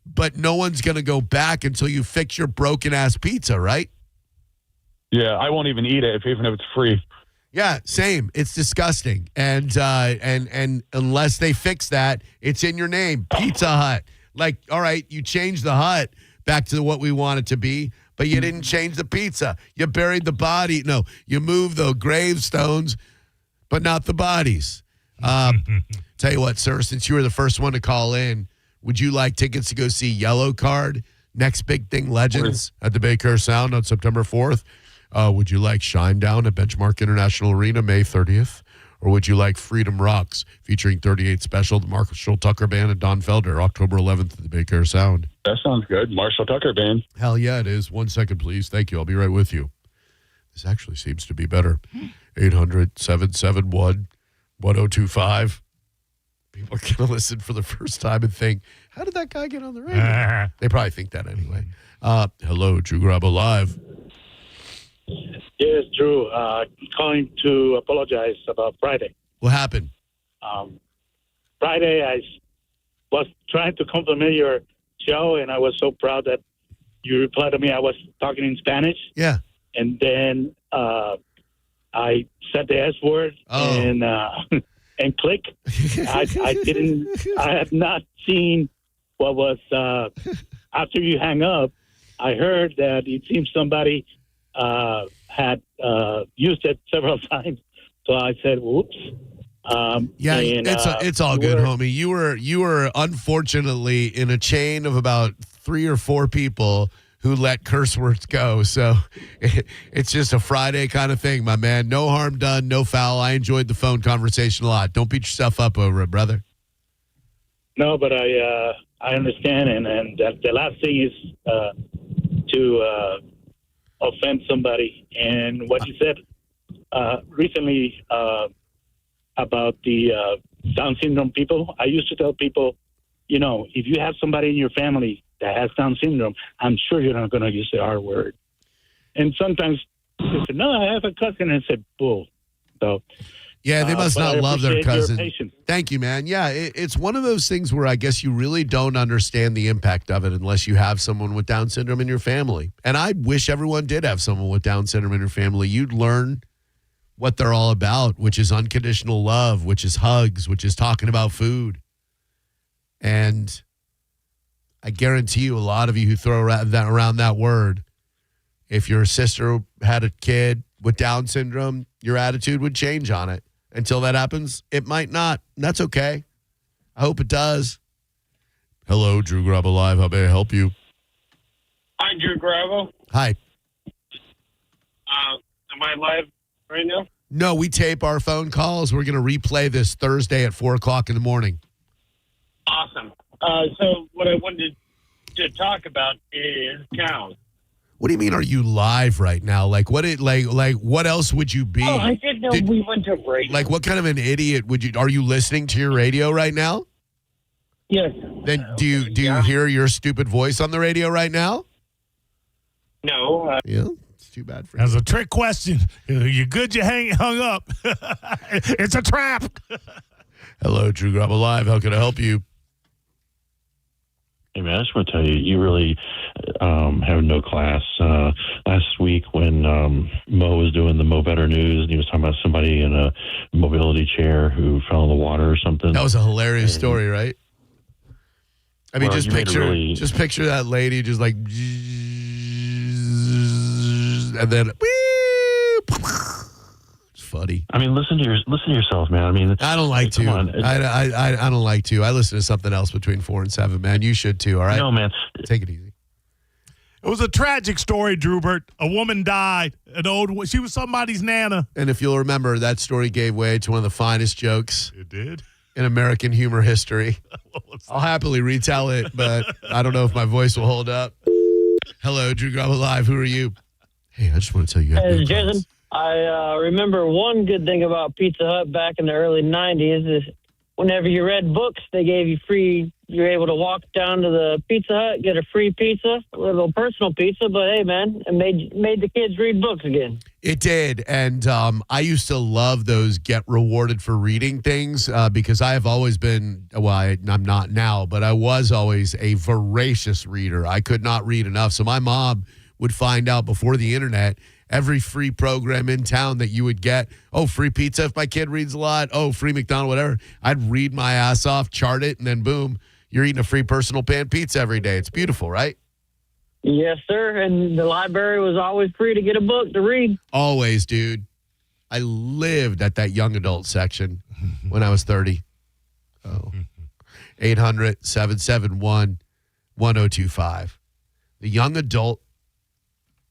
but no one's going to go back until you fix your broken-ass pizza, right? Yeah, I won't even eat it even if it's free. Yeah, same. It's disgusting. And unless they fix that, it's in your name, Pizza Hut. Like, all right, you changed the hut back to what we want it to be, but you didn't change the pizza. You buried the body. No, you moved the gravestones, but not the bodies. Tell you what, sir, since you were the first one to call in, would you like tickets to go see Yellow Card, Next Big Thing Legends at the Baycare Sound on September 4th? Would you like Shinedown at Benchmark International Arena May 30th? Or would you like Freedom Rocks featuring 38 Special, the Marshall Tucker Band, and Don Felder, October 11th at the Baycare Sound? That sounds good. Marshall Tucker Band. Hell yeah, it is. 1 second, please. Thank you. I'll be right with you. This actually seems to be better. 800-771-1025. People are going to listen for the first time and think, how did that guy get on the radio? They probably think that anyway. Hello, Drew Garabo Live. Yes, Drew. Calling to apologize about Friday. What happened? Friday, I was trying to compliment your show, and I was so proud that you replied to me. I was talking in Spanish. Yeah. And then I said the S word and click. I had not seen what was after you hang up. I heard that it seems somebody had used it several times. So I said, "Whoops." It's all good, homie. You were unfortunately in a chain of about 3 or 4 people who let curse words go. So it's just a Friday kind of thing, my man. No harm done, no foul. I enjoyed the phone conversation a lot. Don't beat yourself up over it, brother. No, but I understand, and the last thing is to offend somebody. And what you said recently about the Down syndrome people, I used to tell people, if you have somebody in your family that has Down syndrome, I'm sure you're not going to use the R word. And sometimes they say, no, I have a cousin. And I said, bull. So Yeah, they must but not I love their appreciate your cousin. patience. Thank you, man. Yeah, it's one of those things where I guess you really don't understand the impact of it unless you have someone with Down syndrome in your family. And I wish everyone did have someone with Down syndrome in your family. You'd learn what they're all about, which is unconditional love, which is hugs, which is talking about food. And I guarantee you a lot of you who throw around that word, if your sister had a kid with Down syndrome, your attitude would change on it. Until that happens, it might not. And that's okay. I hope it does. Hello, Drew Garabo Live. How may I help you? Hi, Drew Garabo. Hi. Am I live right now? No, we tape our phone calls. We're going to replay this Thursday at 4 o'clock in the morning. Awesome. So what I wanted to talk about is cows. What do you mean? Are you live right now? Like what? What else would you be? Oh, I didn't know we went to break. Like what kind of an idiot would you? Are you listening to your radio right now? Yes. Then do you hear your stupid voice on the radio right now? No. Yeah, it's too bad for you. That's a trick question. You good? You hung up. It's a trap. Hello, Drew Garabo Live. How can I help you? Hey, man, I just want to tell you, you really have no class. Last week when Mo was doing the Mo Better News, and he was talking about somebody in a mobility chair who fell in the water or something. That was a hilarious story, right? I mean, Well, just you made a picture that lady just like, and then, it's funny. I mean, listen to yourself, man. I mean, I don't like to. I don't like to. I listen to something else between 4 and 7, man. You should too. All right. No, man. Take it easy. It was a tragic story, Drewbert. A woman died. She was somebody's nana. And if you'll remember, that story gave way to one of the finest jokes. It did. In American humor history. I'll happily retell it, but I don't know if my voice will hold up. Hello, Drew Garabo Live. Who are you? Hey, I just want to tell you. Hey, Jason. I remember one good thing about Pizza Hut back in the early 90s is whenever you read books, they gave you free. You're able to walk down to the Pizza Hut, get a free pizza, a little personal pizza. But hey, man, it made the kids read books again. It did, and I used to love those get rewarded for reading things because I have always been. Well, I'm not now, but I was always a voracious reader. I could not read enough, so my mom would find out before the internet. Every free program in town that you would get, free pizza if my kid reads a lot, free McDonald's, whatever. I'd read my ass off, chart it, and then boom, you're eating a free personal pan pizza every day. It's beautiful, right? Yes, sir. And the library was always free to get a book to read. Always, dude. I lived at that young adult section when I was 30. 800-771-1025. The young adult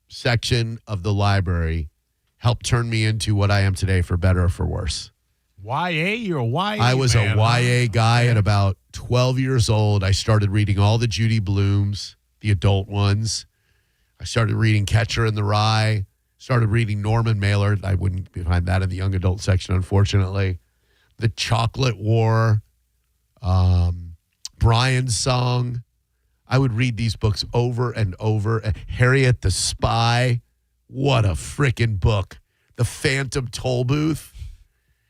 section of the library helped turn me into what I am today, for better or for worse. YA or YA? I was a YA guy at about 12 years old. I started reading all the Judy Blooms, the adult ones. I started reading Catcher in the Rye, started reading Norman Mailer. I wouldn't find that in the young adult section, unfortunately. The Chocolate War, Brian's Song. I would read these books over and over. Harriet the Spy. What a freaking book. The Phantom Toll Booth.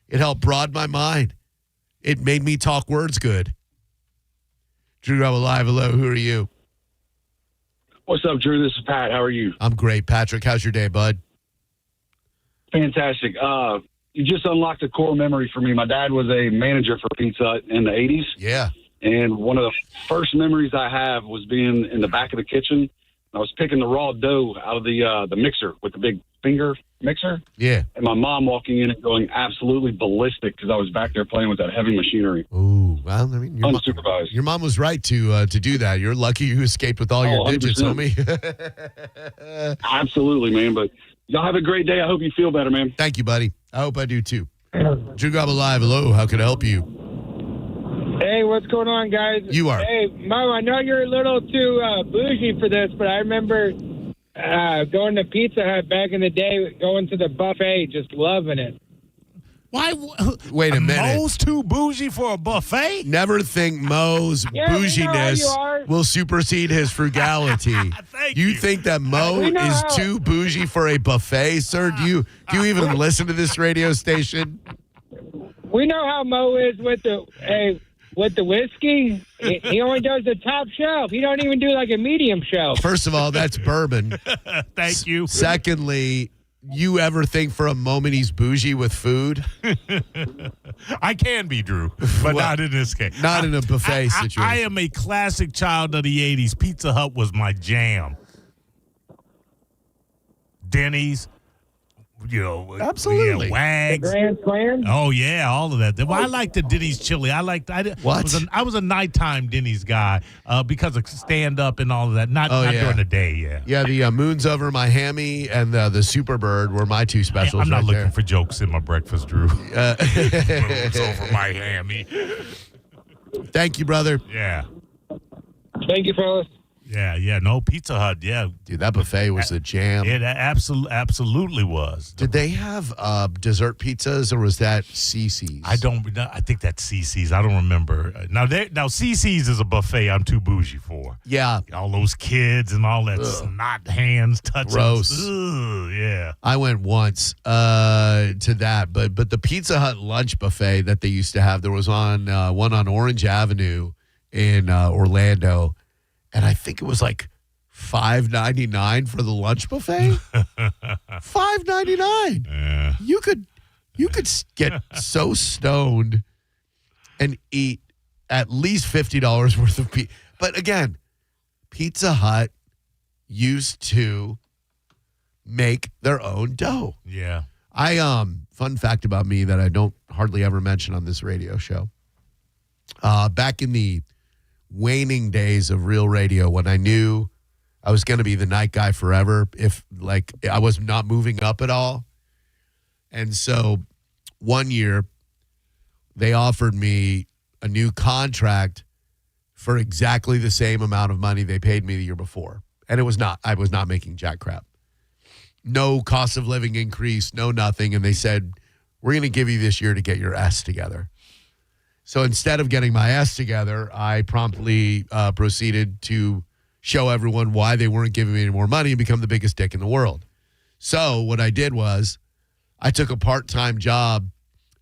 It helped broaden my mind. It made me talk words good. Drew Garabo Live. Hello. Who are you? What's up, Drew? This is Pat. How are you? I'm great, Patrick. How's your day, bud? Fantastic. You just unlocked a core memory for me. My dad was a manager for Pizza Hut in the 80s. Yeah. And one of the first memories I have was being in the back of the kitchen. I was picking the raw dough out of the mixer with the big finger mixer. Yeah. And my mom walking in and going absolutely ballistic because I was back there playing with that heavy machinery. Ooh, well, I mean, unsupervised. Your mom was right to do that. You're lucky you escaped with all your digits, 100%. homie. Absolutely, man. But y'all have a great day. I hope you feel better, man. Thank you, buddy. I hope I do too. Drew Garabo Live. Hello. How can I help you? Hey, what's going on, guys? You are. Hey, Mom, I know you're a little too bougie for this, but I remember going to Pizza Hut back in the day, going to the buffet, just loving it. Why? Wait a minute. Mo's too bougie for a buffet? Never think Mo's bouginess will supersede his frugality. You think that Mo is too bougie for a buffet, sir? Do you even listen to this radio station? We know how Mo is with the whiskey. He only does the top shelf. He don't even do like a medium shelf. First of all, that's bourbon. Thank you. Secondly, you ever think for a moment he's bougie with food? I can be, Drew, but not in this case. Not in a buffet situation. I am a classic child of the 80s. Pizza Hut was my jam. Denny's. Absolutely. Yeah, Wags. The Grand Slam? Oh, yeah, all of that. Well, I like the Denny's chili. I was a nighttime Denny's guy because of stand-up and all of that. Not during the day, yeah. Yeah, the Moons Over Miami and the Superbird were my two specials. I'm not right looking there. for jokes in my breakfast, Drew. Moons Over Miami. Thank you, brother. Yeah. Thank you, fellas. Yeah, no, Pizza Hut, yeah. Dude, that buffet was a jam. It absolutely was. Did they have dessert pizzas, or was that CC's? I think that's CC's. I don't remember. Now CC's is a buffet I'm too bougie for. Yeah. All those kids and all that snot hands touching. Gross. Ugh, yeah. I went once to that, but the Pizza Hut lunch buffet that they used to have, there was one on Orange Avenue in Orlando. And I think it was like $5.99 for the lunch buffet. $5.99. Yeah. You could get so stoned and eat at least $50 worth of pizza. But again, Pizza Hut used to make their own dough. Yeah. Fun fact about me that I don't hardly ever mention on this radio show. Back in the waning days of real radio, when I knew I was going to be the night guy forever, if like I was not moving up at all. And so one year they offered me a new contract for exactly the same amount of money they paid me the year before. And I was not making jack crap. No cost of living increase, no nothing. And they said, we're going to give you this year to get your S together. So instead of getting my ass together, I promptly proceeded to show everyone why they weren't giving me any more money and become the biggest dick in the world. So what I did was I took a part-time job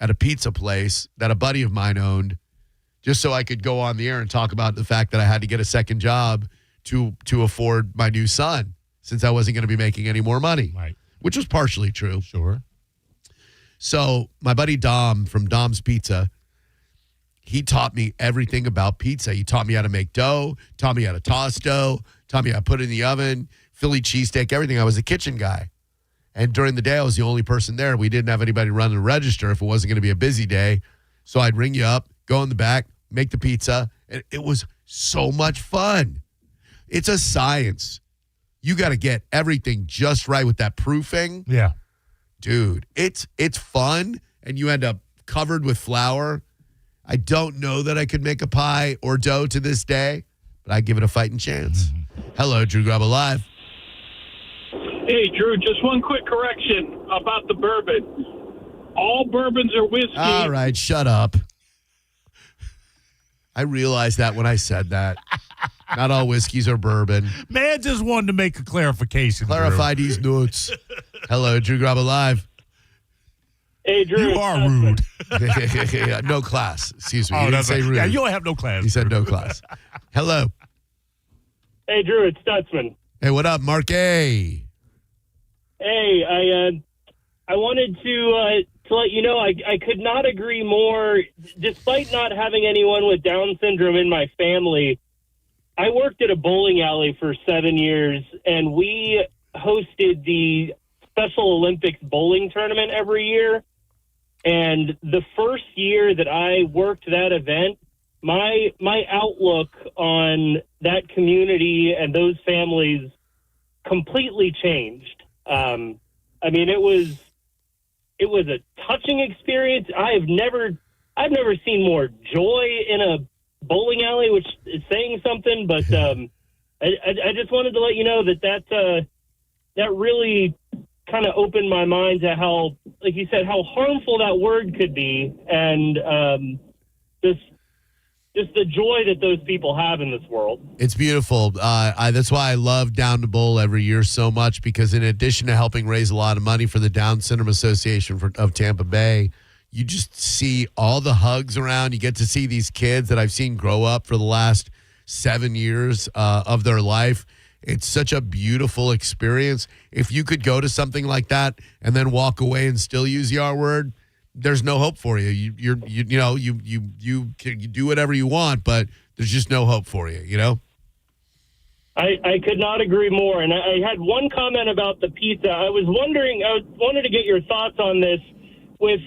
at a pizza place that a buddy of mine owned just so I could go on the air and talk about the fact that I had to get a second job to afford my new son since I wasn't going to be making any more money, right? Which was partially true. Sure. So my buddy Dom from Dom's Pizza, he taught me everything about pizza. He taught me how to make dough, taught me how to toss dough, taught me how to put it in the oven, Philly cheesesteak, everything. I was a kitchen guy. And during the day, I was the only person there. We didn't have anybody running the register if it wasn't going to be a busy day. So I'd ring you up, go in the back, make the pizza. And it was so much fun. It's a science. You got to get everything just right with that proofing. Yeah. Dude, it's fun, and you end up covered with flour. I don't know that I could make a pie or dough to this day, but I give it a fighting chance. Hello, Drew Garabo Live. Hey, Drew, just one quick correction about the bourbon. All bourbons are whiskey. All right, shut up. I realized that when I said that. Not all whiskeys are bourbon. Man just wanted to make a clarification. Clarify Drew. these notes. Hello, Drew Garabo Live. Hey, Drew. You are rude. No class. Excuse me. Oh, You didn't that's say right. rude. Yeah, you don't have no class. He said no class. Hello. Hey, Drew, it's Stutzman. Hey, what up, Mark A? Hey, I wanted to let you know I could not agree more. Despite not having anyone with Down syndrome in my family, I worked at a bowling alley for 7 years, and we hosted the Special Olympics bowling tournament every year. And the first year that I worked that event, my outlook on that community and those families completely changed. I mean, it was a touching experience. I've never seen more joy in a bowling alley, which is saying something. But I just wanted to let you know that really kind of opened my mind to how, like you said, how harmful that word could be, and just the joy that those people have in this world. It's beautiful. That's why I love Down to Bowl every year so much, because in addition to helping raise a lot of money for the Down Syndrome Association of Tampa Bay, you just see all the hugs around. You get to see these kids that I've seen grow up for the last 7 years of their life. It's such a beautiful experience. If you could go to something like that and then walk away and still use the R word, there's no hope for you. You can do whatever you want, but there's just no hope for you. You know. I could not agree more. And I had one comment about the pizza. I wanted to get your thoughts on this. With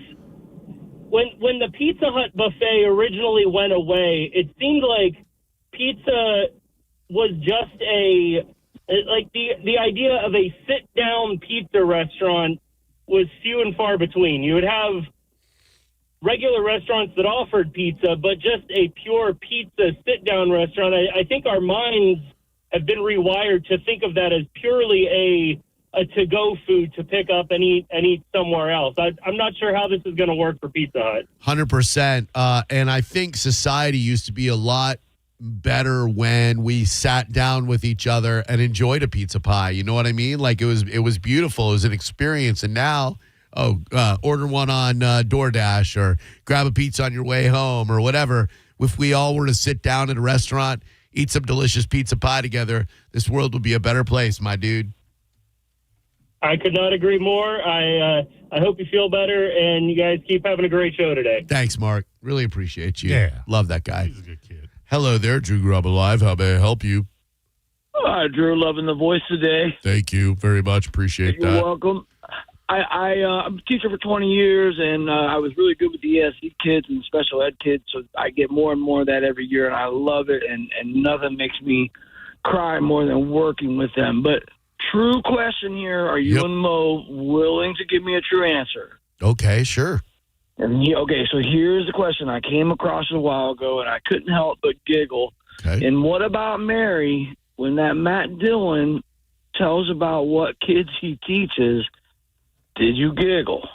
when the Pizza Hut buffet originally went away, it seemed like pizza was just the idea of a sit-down pizza restaurant was few and far between. You would have regular restaurants that offered pizza, but just a pure pizza sit-down restaurant. I think our minds have been rewired to think of that as purely a to-go food to pick up and eat somewhere else. I'm not sure how this is going to work for Pizza Hut. 100%. And I think society used to be a lot better when we sat down with each other and enjoyed a pizza pie. You know what I mean? Like it was beautiful. It was an experience. And now, order one on DoorDash or grab a pizza on your way home or whatever. If we all were to sit down at a restaurant, eat some delicious pizza pie together, this world would be a better place, my dude. I could not agree more. I hope you feel better, and you guys keep having a great show today. Thanks, Mark. Really appreciate you. Yeah. Love that guy. He's a good kid. Hello there, Drew Garabo Live. How may I help you? Hi, Drew. Loving the voice today. Thank you very much. Appreciate that. You're welcome. I'm a teacher for 20 years, and I was really good with the ESC kids and special ed kids, so I get more and more of that every year, and I love it, and nothing makes me cry more than working with them. But true question here, are you and Mo willing to give me a true answer? Okay, sure. Okay, so here's the question. I came across it a while ago, and I couldn't help but giggle. Okay. And what about Mary, when that Matt Dillon tells about what kids he teaches, did you giggle?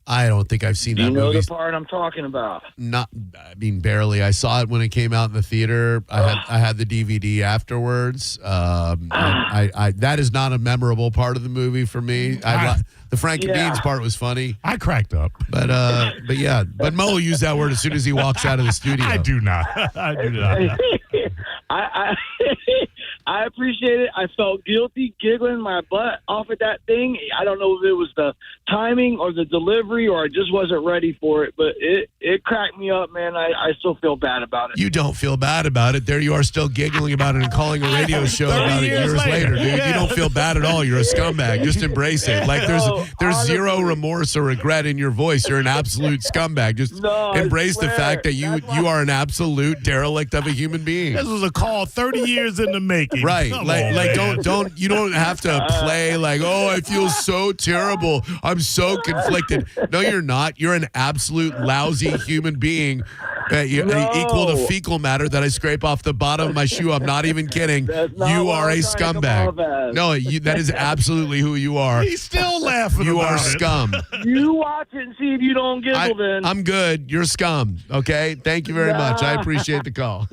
I don't think I've seen that movie. You know movie. the part I'm talking about? Barely. I saw it when it came out in the theater. I had the DVD afterwards. That is not a memorable part of the movie for me. The Frank and Beans part was funny. I cracked up. But yeah. But Mo will use that word as soon as he walks out of the studio. I do not. I appreciate it. I felt guilty giggling my butt off of that thing. I don't know if it was the timing or the delivery or I just wasn't ready for it, but it cracked me up, man. I still feel bad about it. You don't feel bad about it. There you are still giggling about it and calling a radio show about it years later, dude. Yeah. You don't feel bad at all. You're a scumbag. Just embrace it. Like there's zero remorse or regret in your voice. You're an absolute scumbag. Just embrace the fact that you are an absolute derelict of a human being. This was a call 30 years in the making. Right. Come like on, you don't have to play like, oh, I feel so terrible. I'm so conflicted. No, you're not. You're an absolute lousy human being. Equal to fecal matter that I scrape off the bottom of my shoe. I'm not even kidding. You are a scumbag. No, that is absolutely who you are. He's still laughing. You are about scum. You watch it and see if you don't giggle then. I'm good. You're scum. Okay? Thank you very much. I appreciate the call.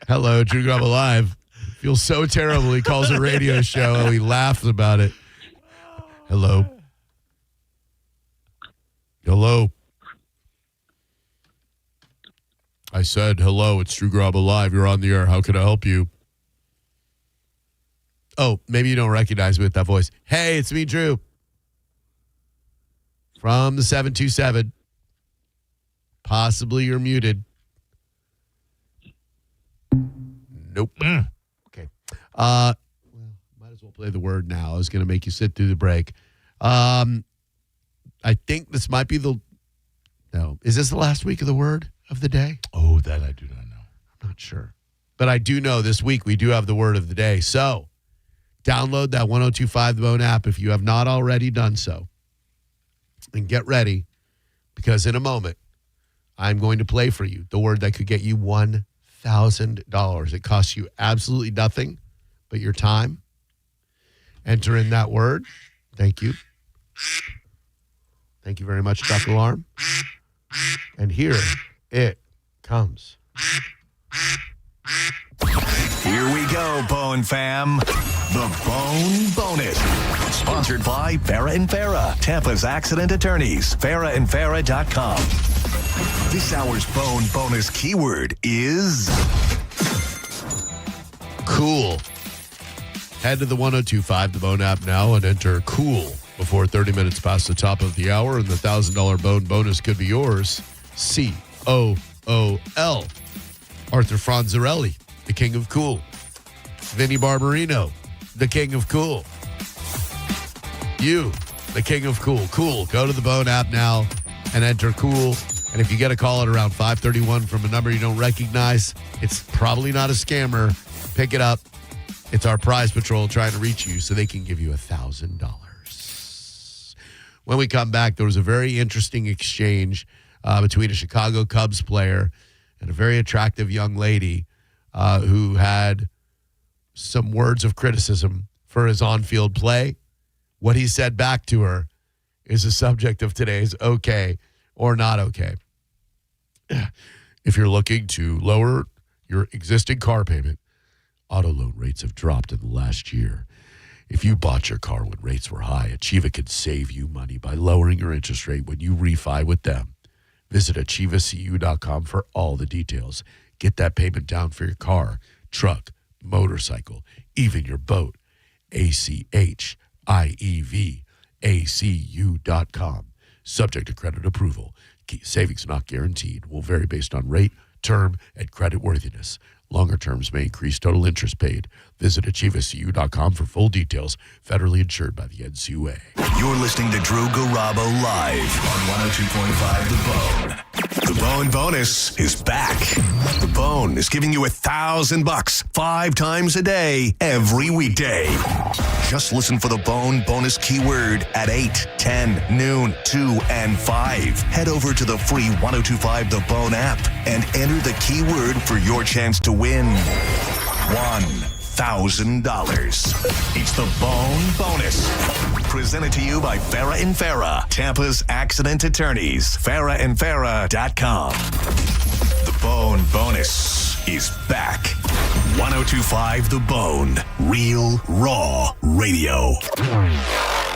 Hello, Drew Garabo Live. Feels so terrible. He calls a radio show. He laughs about it. Hello. Hello. I said, hello, it's Drew Garabo Live. You're on the air. How can I help you? Oh, maybe you don't recognize me with that voice. Hey, it's me, Drew. From the 727. Possibly you're muted. Nope. Okay. Well, might as well play the word now. I was going to make you sit through the break. I think this might be no. Is this the last week of the word of the day? Oh, that I do not know. I'm not sure. But I do know this week we do have the word of the day. So download that 1025 The Bone app if you have not already done so. And get ready because in a moment, I'm going to play for you the word that could get you $1,000. It costs you absolutely nothing but your time. Enter in that word. Thank you. Thank you very much, Duck Alarm. And here it comes. Here we go, Bone fam. The Bone Bonus. Sponsored by Farah and Farah, Tampa's accident attorneys. FarahandFarah.com. This hour's Bone bonus keyword is cool. Head to the 102.5 The Bone app now and enter cool before 30 minutes past the top of the hour, and the $1,000 Bone bonus could be yours. COOL. Arthur Franzarelli, the king of cool. Vinny Barbarino, the king of cool. You, the king of cool. Cool. Go to the Bone app now and enter cool. And if you get a call at around 5:31 from a number you don't recognize, it's probably not a scammer. Pick it up. It's our prize patrol trying to reach you so they can give you $1,000. When we come back, there was a very interesting exchange between a Chicago Cubs player and a very attractive young lady who had some words of criticism for his on-field play. What he said back to her is the subject of today's okay or not okay. If you're looking to lower your existing car payment, auto loan rates have dropped in the last year. If you bought your car when rates were high, Achieva can save you money by lowering your interest rate when you refi with them. Visit AchievaCU.com for all the details. Get that payment down for your car, truck, motorcycle, even your boat. AchievaACU.com. Subject to credit approval. Savings not guaranteed. Will vary based on rate, term, and credit worthiness. Longer terms may increase total interest paid. Visit AchievaCU.com for full details. Federally insured by the NCUA. You're listening to Drew Garabo live on 102.5 The Bone. The Bone bonus is back. The Bone is giving you $1,000 5 times a day, every weekday. Just listen for the Bone bonus keyword at 8, 10, noon, 2, and 5. Head over to the free 102.5 The Bone app and enter the keyword for your chance to win $1,000. It's the Bone bonus. Presented to you by Farah and Farah, Tampa's accident attorneys. FarahandFarah.com. The Bone bonus is back. 102.5 The Bone. Real, raw radio.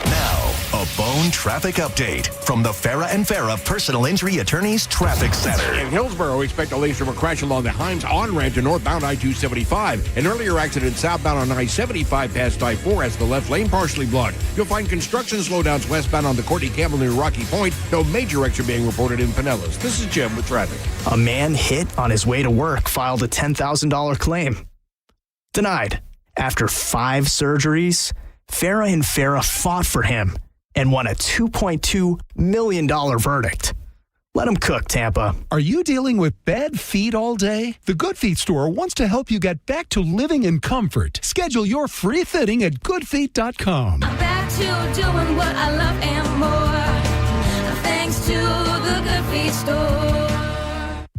Now, a Bone traffic update from the Farah and Farah Personal Injury Attorneys Traffic Center. In Hillsborough, expect delays from a crash along the Himes on-ramp to northbound I-275. An earlier accident southbound on I-75 past I-4 has the left lane partially blocked. You'll find construction slowdowns westbound on the Courtney Campbell near Rocky Point. No major wrecks are being reported in Pinellas. This is Jim with traffic. A man hit on his way to work filed a $10,000 claim. Denied. After 5 surgeries, Farah and Farah fought for him and won a $2.2 million verdict. Let him cook, Tampa. Are you dealing with bad feet all day? The Good Feet store wants to help you get back to living in comfort. Schedule your free fitting at goodfeet.com. I'm back to doing what I love and more, thanks to the Good Feet store.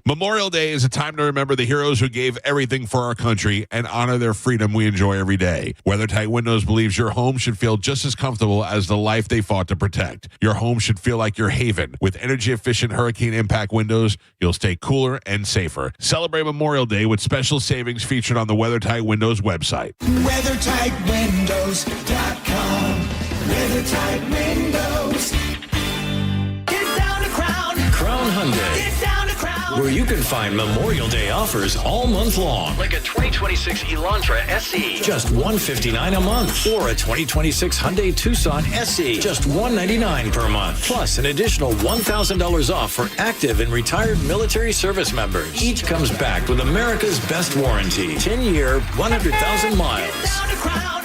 Memorial Day is a time to remember the heroes who gave everything for our country and honor their freedom we enjoy every day. WeatherTight Windows believes your home should feel just as comfortable as the life they fought to protect. Your home should feel like your haven. With energy-efficient hurricane impact windows, you'll stay cooler and safer. Celebrate Memorial Day with special savings featured on the WeatherTight Windows website. WeatherTightWindows.com. WeatherTight Windows. Get down to Crown. Crown Hyundai. Get down to Crown. Where you can find Memorial Day offers all month long. Like a 2026 Elantra SE. Just $159 a month. Or a 2026 Hyundai Tucson SE. Just $199 per month. Plus an additional $1,000 off for active and retired military service members. Each comes backed with America's best warranty. 10-year, 100,000 miles.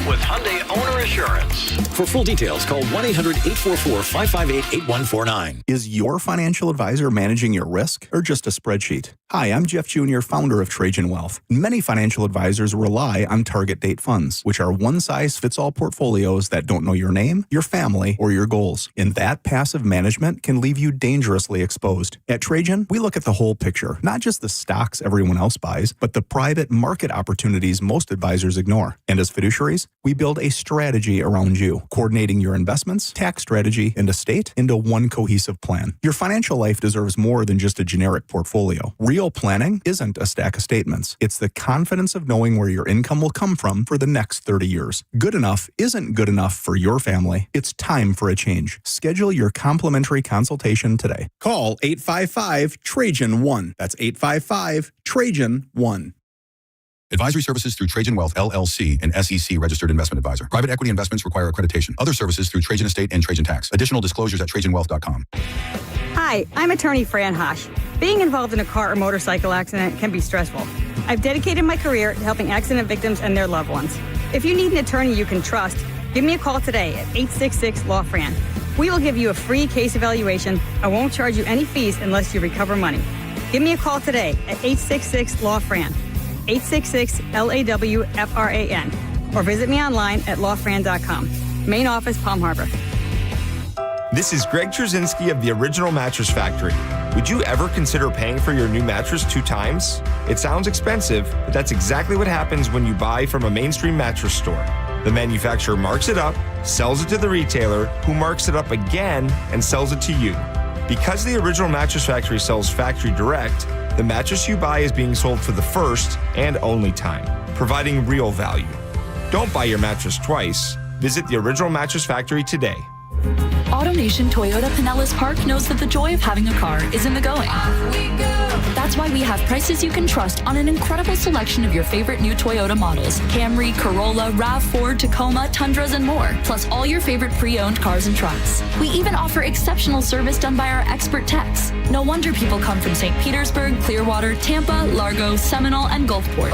With Hyundai Owner Assurance. For full details, call 1-800-844-558-8149. Is your financial advisor managing your risk or just a spreadsheet? Hi, I'm Jeff Jr., founder of Trajan Wealth. Many financial advisors rely on target date funds, which are one-size-fits-all portfolios that don't know your name, your family, or your goals. And that passive management can leave you dangerously exposed. At Trajan, we look at the whole picture, not just the stocks everyone else buys, but the private market opportunities most advisors ignore. And as fiduciaries, We build a strategy around you, coordinating your investments, tax strategy, and estate into one cohesive plan. Your financial life deserves more than just a generic portfolio. Real planning isn't a stack of statements. It's the confidence of knowing where your income will come from for the next 30 years. Good enough isn't good enough for your family. It's time for a change. Schedule your complimentary consultation today. Call 855-TRAJAN-1. That's 855-TRAJAN-1. Advisory services through Trajan Wealth, LLC, an SEC registered investment advisor. Private equity investments require accreditation. Other services through Trajan Estate and Trajan Tax. Additional disclosures at TrajanWealth.com. Hi, I'm attorney Fran Hosh. Being involved in a car or motorcycle accident can be stressful. I've dedicated my career to helping accident victims and their loved ones. If you need an attorney you can trust, give me a call today at 866-LAW-FRAN. We will give you a free case evaluation and won't charge you any fees unless you recover money. Give me a call today at 866-LAW-FRAN. 866-LAW-FRAN, or visit me online at lawfran.com. Main office, Palm Harbor. This is Greg Trzynski of the Original Mattress Factory. Would you ever consider paying for your new mattress 2 times? It sounds expensive, but that's exactly what happens when you buy from a mainstream mattress store. The manufacturer marks it up, sells it to the retailer, who marks it up again and sells it to you. Because the Original Mattress Factory sells factory direct, the mattress you buy is being sold for the first and only time, providing real value. Don't buy your mattress twice. Visit the Original Mattress Factory today. AutoNation Toyota Pinellas Park knows that the joy of having a car is in the going. That's why we have prices you can trust on an incredible selection of your favorite new Toyota models: Camry, Corolla, RAV4, Tacoma, Tundras, and more, plus all your favorite pre-owned cars and trucks. We even offer exceptional service done by our expert techs. No wonder people come from St. Petersburg, Clearwater, Tampa, Largo, Seminole, and Gulfport.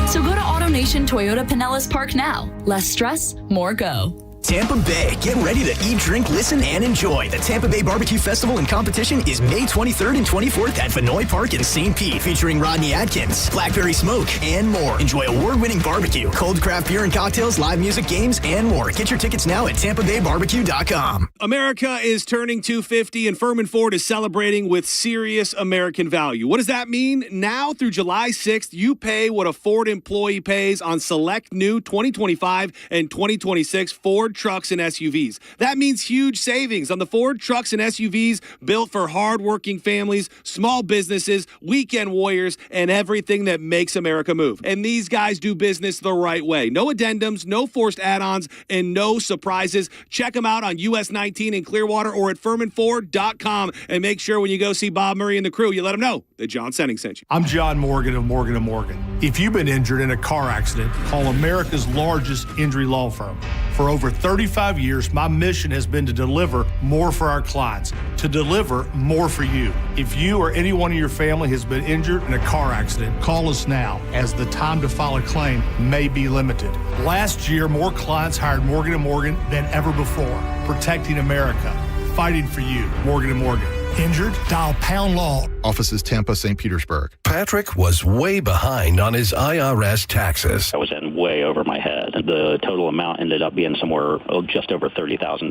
So go to AutoNation Toyota Pinellas Park now. Less stress, more go. Tampa Bay, get ready to eat, drink, listen, and enjoy. The Tampa Bay Barbecue Festival and Competition is May 23rd and 24th at Vinoy Park in St. Pete, featuring Rodney Atkins, Blackberry Smoke, and more. Enjoy award-winning barbecue, cold craft beer and cocktails, live music, games, and more. Get your tickets now at TampaBayBarbecue.com. America is turning 250, and Furman Ford is celebrating with serious American value. What does that mean? Now through July 6th, you pay what a Ford employee pays on select new 2025 and 2026 Ford trucks and SUVs. That means huge savings on the Ford trucks and SUVs built for hardworking families, small businesses, weekend warriors, and everything that makes America move. And these guys do business the right way. No addendums, no forced add-ons, and no surprises. Check them out on US 19 in Clearwater or at FurmanFord.com, and make sure when you go see Bob Murray and the crew, you let them know that John Senning sent you. I'm John Morgan of Morgan & Morgan. If you've been injured in a car accident, call America's largest injury law firm. For over 35 years, my mission has been to deliver more for our clients, to deliver more for you. If you or anyone in your family has been injured in a car accident, call us now, as the time to file a claim may be limited. Last year, more clients hired Morgan & Morgan than ever before, protecting America, fighting for you. Morgan & Morgan. Injured? Dial pound law. Offices Tampa, St. Petersburg. Patrick was way behind on his IRS taxes. I was in way over my head. The total amount ended up being somewhere just over $30,000.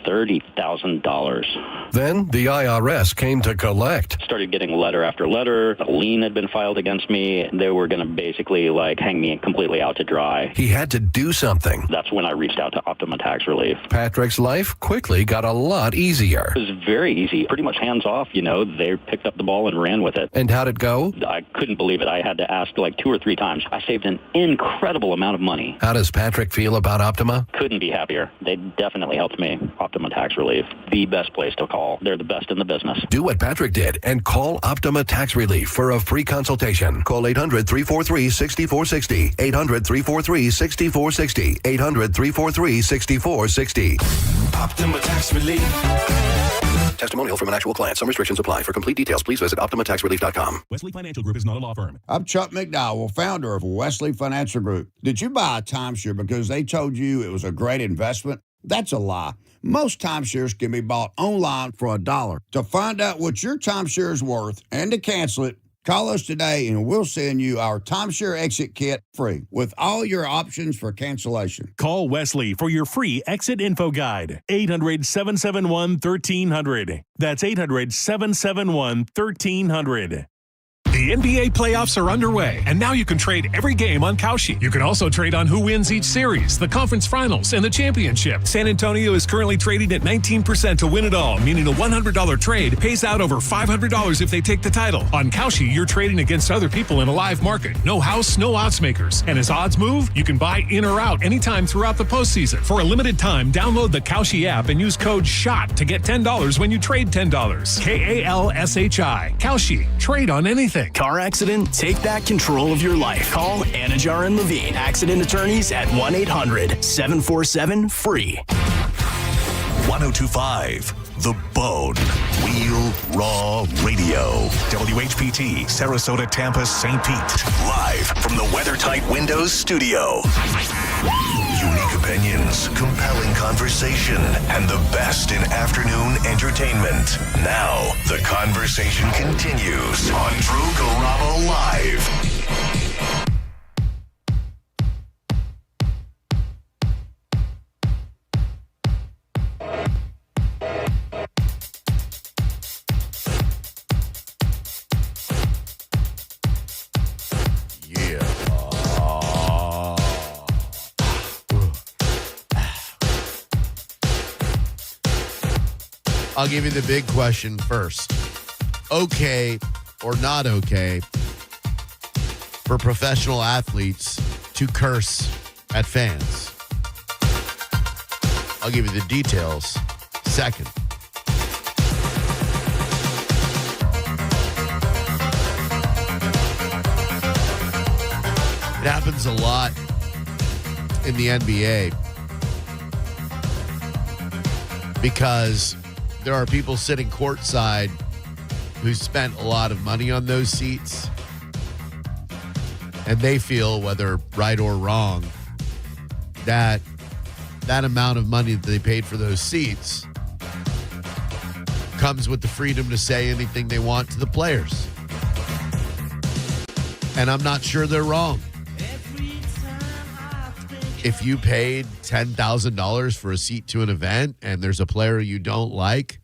$30,000. Then the IRS came to collect. Started getting letter after letter. A lien had been filed against me. They were going to basically hang me completely out to dry. He had to do something. That's when I reached out to Optima Tax Relief. Patrick's life quickly got a lot easier. It was very easy. Pretty much hands off, They picked up the ball and ran with it. And how'd it go? I couldn't believe it. I had to ask 2 or 3 times. I saved an incredible amount of money. How does Patrick feel about Optima? Couldn't be happier. They definitely helped me. Optima Tax Relief, the best place to call. They're the best in the business. Do what Patrick did and call Optima Tax Relief for a free consultation. Call 800-343-6460. 800-343-6460. 800-343-6460. Optima Tax Relief. Testimonial from an actual client. Some restrictions apply. For complete details, please visit OptimaTaxRelief.com. Wesley Financial Group is not a law firm. I'm Chuck McDowell, founder of Wesley Financial Group. Did you buy a timeshare because they told you it was a great investment? That's a lie. Most timeshares can be bought online for $1. To find out what your timeshare is worth and to cancel it, call us today and we'll send you our timeshare exit kit free with all your options for cancellation. Call Wesley for your free exit info guide. 800-771-1300. That's 800-771-1300. The NBA playoffs are underway, and now you can trade every game on Kalshi. You can also trade on who wins each series, the conference finals, and the championship. San Antonio is currently trading at 19% to win it all, meaning a $100 trade pays out over $500 if they take the title. On Kalshi, you're trading against other people in a live market. No house, no odds makers. And as odds move, you can buy in or out anytime throughout the postseason. For a limited time, download the Kalshi app and use code SHOT to get $10 when you trade $10. KALSHI. Kalshi. Trade on anything. Car accident? Take back control of your life. Call Anajar and Levine, accident attorneys at 1-800-747-FREE. 1025 The Bone. Wheel Raw Radio. WHPT, Sarasota, Tampa, St. Pete. Live from the WeatherTight Windows studio. Unique opinions, compelling conversation, and the best in afternoon entertainment. Now, the conversation continues on Drew Garabo Live. I'll give you the big question first. Okay or not okay for professional athletes to curse at fans? I'll give you the details second. It happens a lot in the NBA because there are people sitting courtside who spent a lot of money on those seats, and they feel, whether right or wrong, that that amount of money that they paid for those seats comes with the freedom to say anything they want to the players. And I'm not sure they're wrong. If you paid $10,000 for a seat to an event and there's a player you don't like,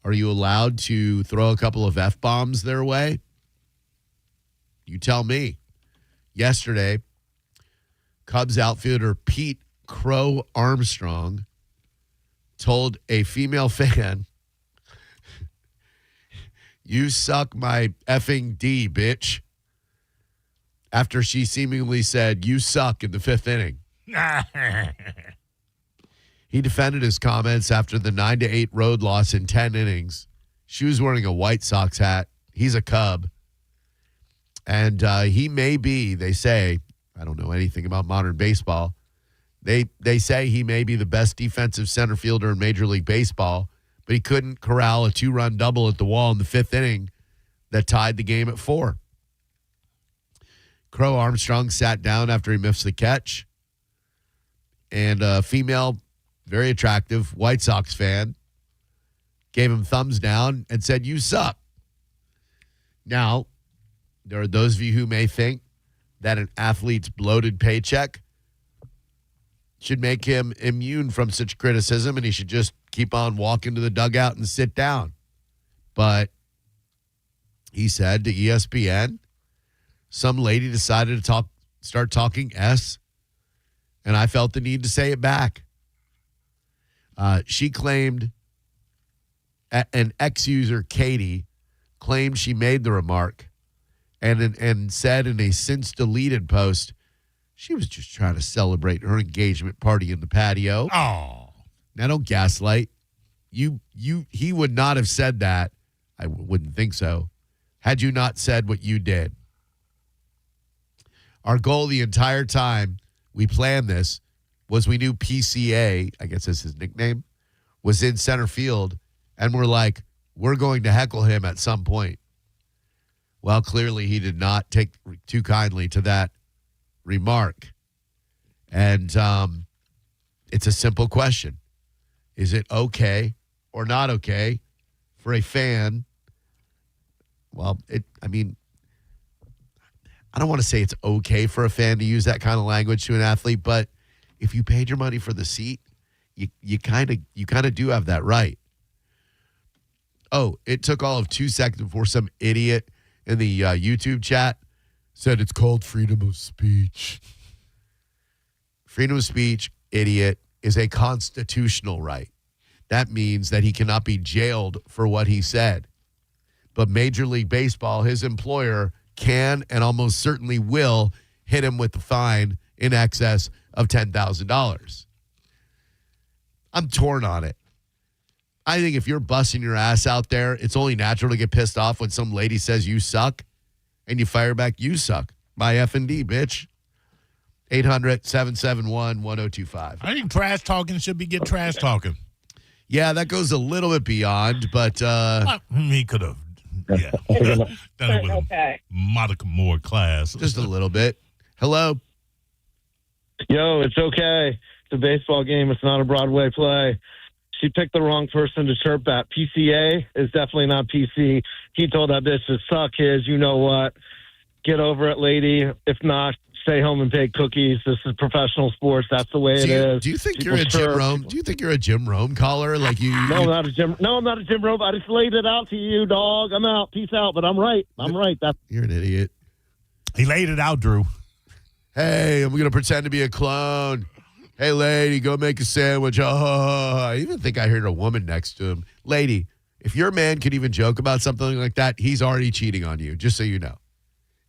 are you allowed to throw a couple of F-bombs their way? You tell me. Yesterday, Cubs outfielder Pete Crow Armstrong told a female fan, "You suck my effing D, bitch," after she seemingly said, "You suck," in the fifth inning. He defended his comments after the 9-8 road loss in 10 innings. She was wearing a White Sox hat. He's a Cub. And he may be, they say, I don't know anything about modern baseball. They say he may be the best defensive center fielder in Major League Baseball, but he couldn't corral a 2-run double at the wall in the fifth inning that tied the game at 4. Crow Armstrong sat down after he missed the catch. And a female, very attractive White Sox fan gave him thumbs down and said, "You suck." Now, there are those of you who may think that an athlete's bloated paycheck should make him immune from such criticism and he should just keep on walking to the dugout and sit down. But he said to ESPN, some lady decided to start talking S, and I felt the need to say it back. She claimed, an ex-user, Katie, claimed she made the remark and said in a since-deleted post, she was just trying to celebrate her engagement party in the patio. Oh. Now, don't gaslight. He would not have said that, I wouldn't think so, had you not said what you did. Our goal the entire time we planned this was we knew PCA, I guess that's his nickname, was in center field, and we're like, we're going to heckle him at some point. Well, clearly he did not take too kindly to that remark. And it's a simple question. Is it okay or not okay for a fan? Well, I don't want to say it's okay for a fan to use that kind of language to an athlete, but if you paid your money for the seat, you kind of do have that right. Oh, it took all of 2 seconds before some idiot in the YouTube chat said it's called freedom of speech. Freedom of speech, idiot, is a constitutional right. That means that he cannot be jailed for what he said. But Major League Baseball, his employer, can and almost certainly will hit him with the fine in excess of $10,000. I'm torn on it. I think if you're busting your ass out there, it's only natural to get pissed off when some lady says you suck and you fire back, you suck. My F&D, bitch. 800-771-1025. I think trash talking should be get trash talking. Yeah, that goes a little bit beyond, but he could have done it with a modicum more class. Just a little bit. Hello? Yo, it's okay. It's a baseball game. It's not a Broadway play. She picked the wrong person to chirp at. PCA is definitely not PC. He told that bitch to suck his, you know what. Get over it, lady. If not, stay home and bake cookies. This is professional sports. That's the way it is. Do you think you're a Jim Rome? Do you think you're a Jim Rome caller? Like you? No, I'm not a Jim. No, I'm not a Jim Rome. I just laid it out to you, dog. I'm out. Peace out. But I'm right. I'm right. You're an idiot. He laid it out, Drew. Hey, I'm gonna pretend to be a clone. Hey, lady, go make a sandwich. Oh, I even think I heard a woman next to him. Lady, if your man could even joke about something like that, he's already cheating on you. Just so you know.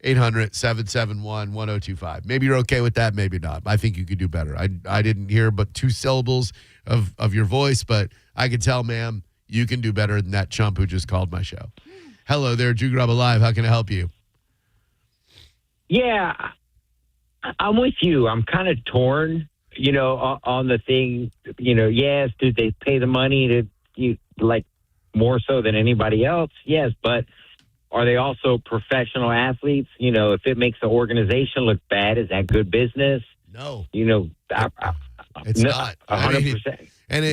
800-771-1025. Maybe you're okay with that, maybe not. I think you could do better. I didn't hear but 2 syllables of your voice, but I can tell, ma'am, you can do better than that chump who just called my show. Hello there, Drew Garabo Live. How can I help you? Yeah, I'm with you. I'm kind of torn, on the thing, yes, did they pay the money to, like, more so than anybody else? Yes, but are they also professional athletes? If it makes the organization look bad, is that good business? No. It's not. 100%. And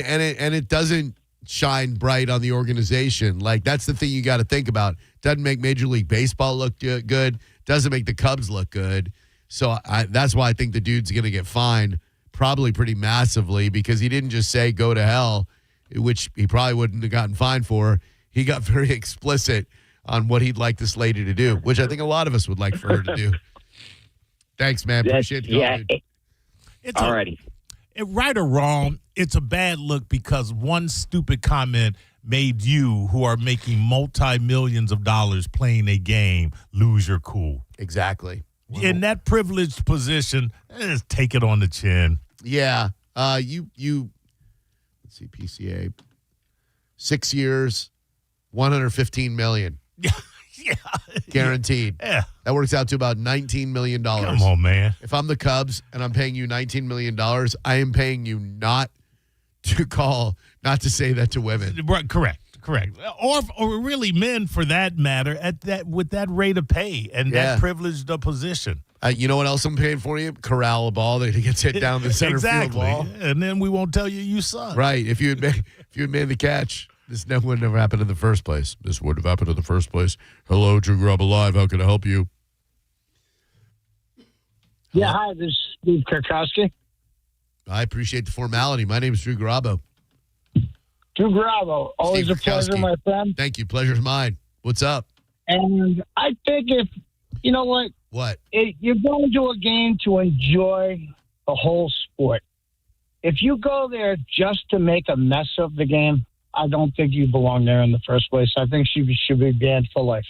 it doesn't shine bright on the organization. Like, that's the thing you got to think about. Doesn't make Major League Baseball look good. Doesn't make the Cubs look good. So that's why I think the dude's going to get fined probably pretty massively, because he didn't just say go to hell, which he probably wouldn't have gotten fined for. He got very explicit on what he'd like this lady to do, which I think a lot of us would like for her to do. Thanks, man. Appreciate the call, dude. It's alrighty. Right or wrong, it's a bad look because one stupid comment made you, who are making multi-millions of dollars playing a game, lose your cool. Exactly. In that privileged position, just take it on the chin. Yeah. You let's see, PCA. 6 years, $115 million. Yeah. Guaranteed. Yeah. That works out to about $19 million. Come on, man. If I'm the Cubs and I'm paying you $19 million, I am paying you not to say that to women. Right, correct. Or really men, for that matter, with that rate of pay and that privileged position. You know what else I'm paying for you? Corral a ball that gets hit down the center field wall. And then we won't tell you suck. Right. If you had made the catch, this wouldn't have happened in the first place. Hello, Drew Garabo Live. How can I help you? Yeah, hi, this is Steve Karkowski. I appreciate the formality. My name is Drew Garabo. Drew Garabo, always Steve a pleasure, Karkowski. my friend. Thank you. Pleasure's mine. What's up? And I think you know what? What? You're going to a game to enjoy the whole sport. If you go there just to make a mess of the game, I don't think you belong there in the first place. I think she should be banned for life.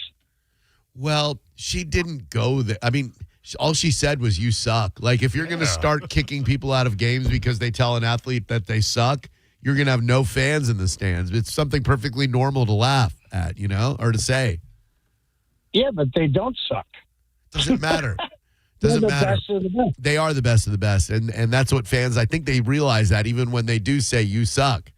Well, she didn't go there. I mean, all she said was, you suck. Like, if you're going to start kicking people out of games because they tell an athlete that they suck, you're going to have no fans in the stands. It's something perfectly normal to laugh at, or to say. Yeah, but they don't suck. Doesn't matter. They're the best of the best. They are the best of the best. And that's what fans, I think they realize that even when they do say you suck.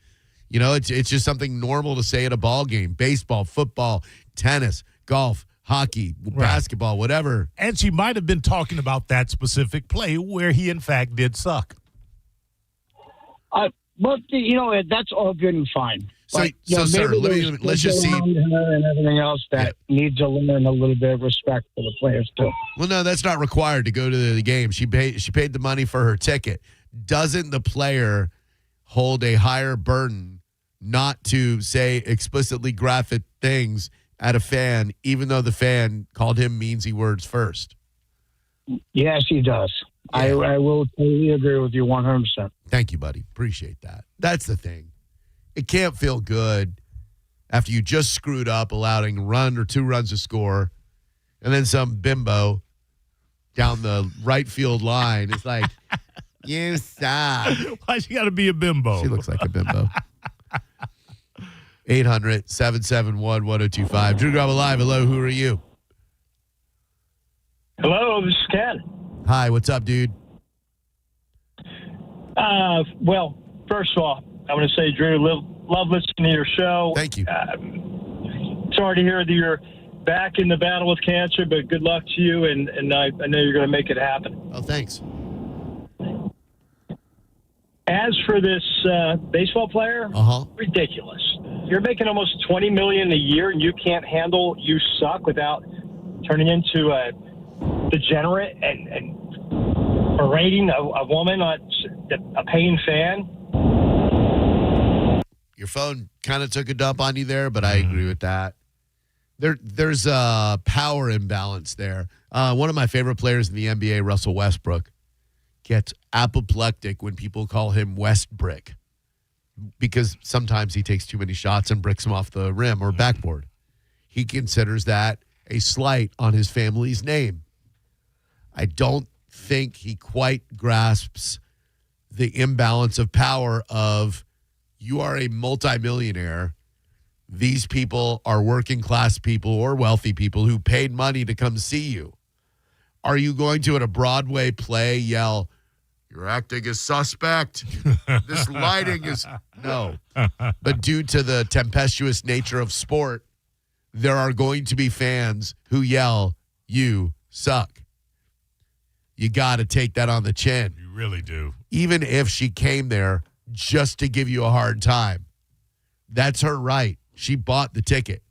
It's just something normal to say at a ball game. Baseball, football, tennis, golf, hockey, basketball, whatever. And she might have been talking about that specific play where he, in fact, did suck. But, that's all good and fine. So, But, sir, let's just see. Her and everything else that needs to learn a little bit of respect for the players, too. Well, no, that's not required to go to the game. She paid the money for her ticket. Doesn't the player hold a higher burden not to say explicitly graphic things at a fan, even though the fan called him meansy words first. Yes, he does. Yeah. I will totally agree with you 100%. Thank you, buddy. Appreciate that. That's the thing. It can't feel good after you just screwed up, allowing a run or 2 runs to score, and then some bimbo down the right field line is like, you suck. Why she got to be a bimbo? She looks like a bimbo. 800-771-1025. Drew Garabo Live. Hello, who are you? Hello, this is Ken. Hi, what's up, dude? Well, first of all, I want to say, Drew, love listening to your show. Thank you. Sorry to hear that you're back in the battle with cancer, but good luck to you, and I know you're going to make it happen. Oh, thanks. As for this baseball player, ridiculous. You're making almost $20 million a year, and you can't handle you suck without turning into a degenerate and berating a woman, a paying fan. Your phone kind of took a dump on you there, but I agree with that. There's a power imbalance there. One of my favorite players in the NBA, Russell Westbrook, gets apoplectic when people call him Westbrick because sometimes he takes too many shots and bricks them off the rim or backboard. He considers that a slight on his family's name. I don't think he quite grasps the imbalance of power of you are a multimillionaire. These people are working class people or wealthy people who paid money to come see you. Are you going to, at a Broadway play, yell, "You're acting as suspect. This lighting is..." No. But due to the tempestuous nature of sport, there are going to be fans who yell, "You suck." You got to take that on the chin. You really do. Even if she came there just to give you a hard time. That's her right. She bought the ticket.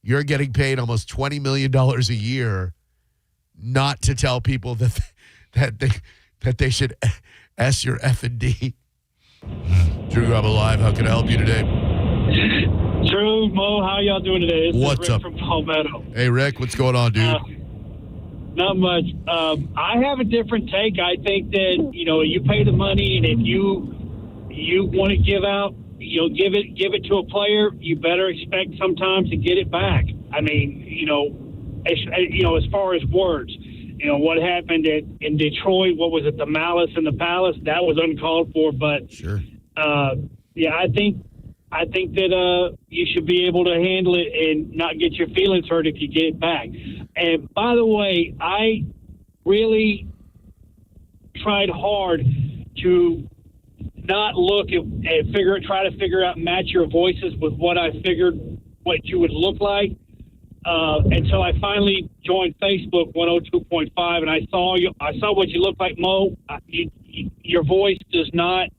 You're getting paid almost $20 million a year not to tell people that they should S your F&D. Drew Garabo Live, how can I help you today? Drew, Mo, how y'all doing today? This What's is Rick up? from Palmetto. Hey, Rick, what's going on, dude? Not much. I have a different take. I think that, you pay the money, and if you want to give out, give it to a player, you better expect sometimes to get it back. I mean, as far as words, what happened in Detroit, what was it, the Malice in the Palace? That was uncalled for, but sure. Yeah, I think that you should be able to handle it and not get your feelings hurt if you get it back. And by the way, I really tried hard to not look and try to figure out, match your voices with what I figured what you would look like. Until I finally joined Facebook 102.5, and I saw what you look like, Mo. Your voice does not.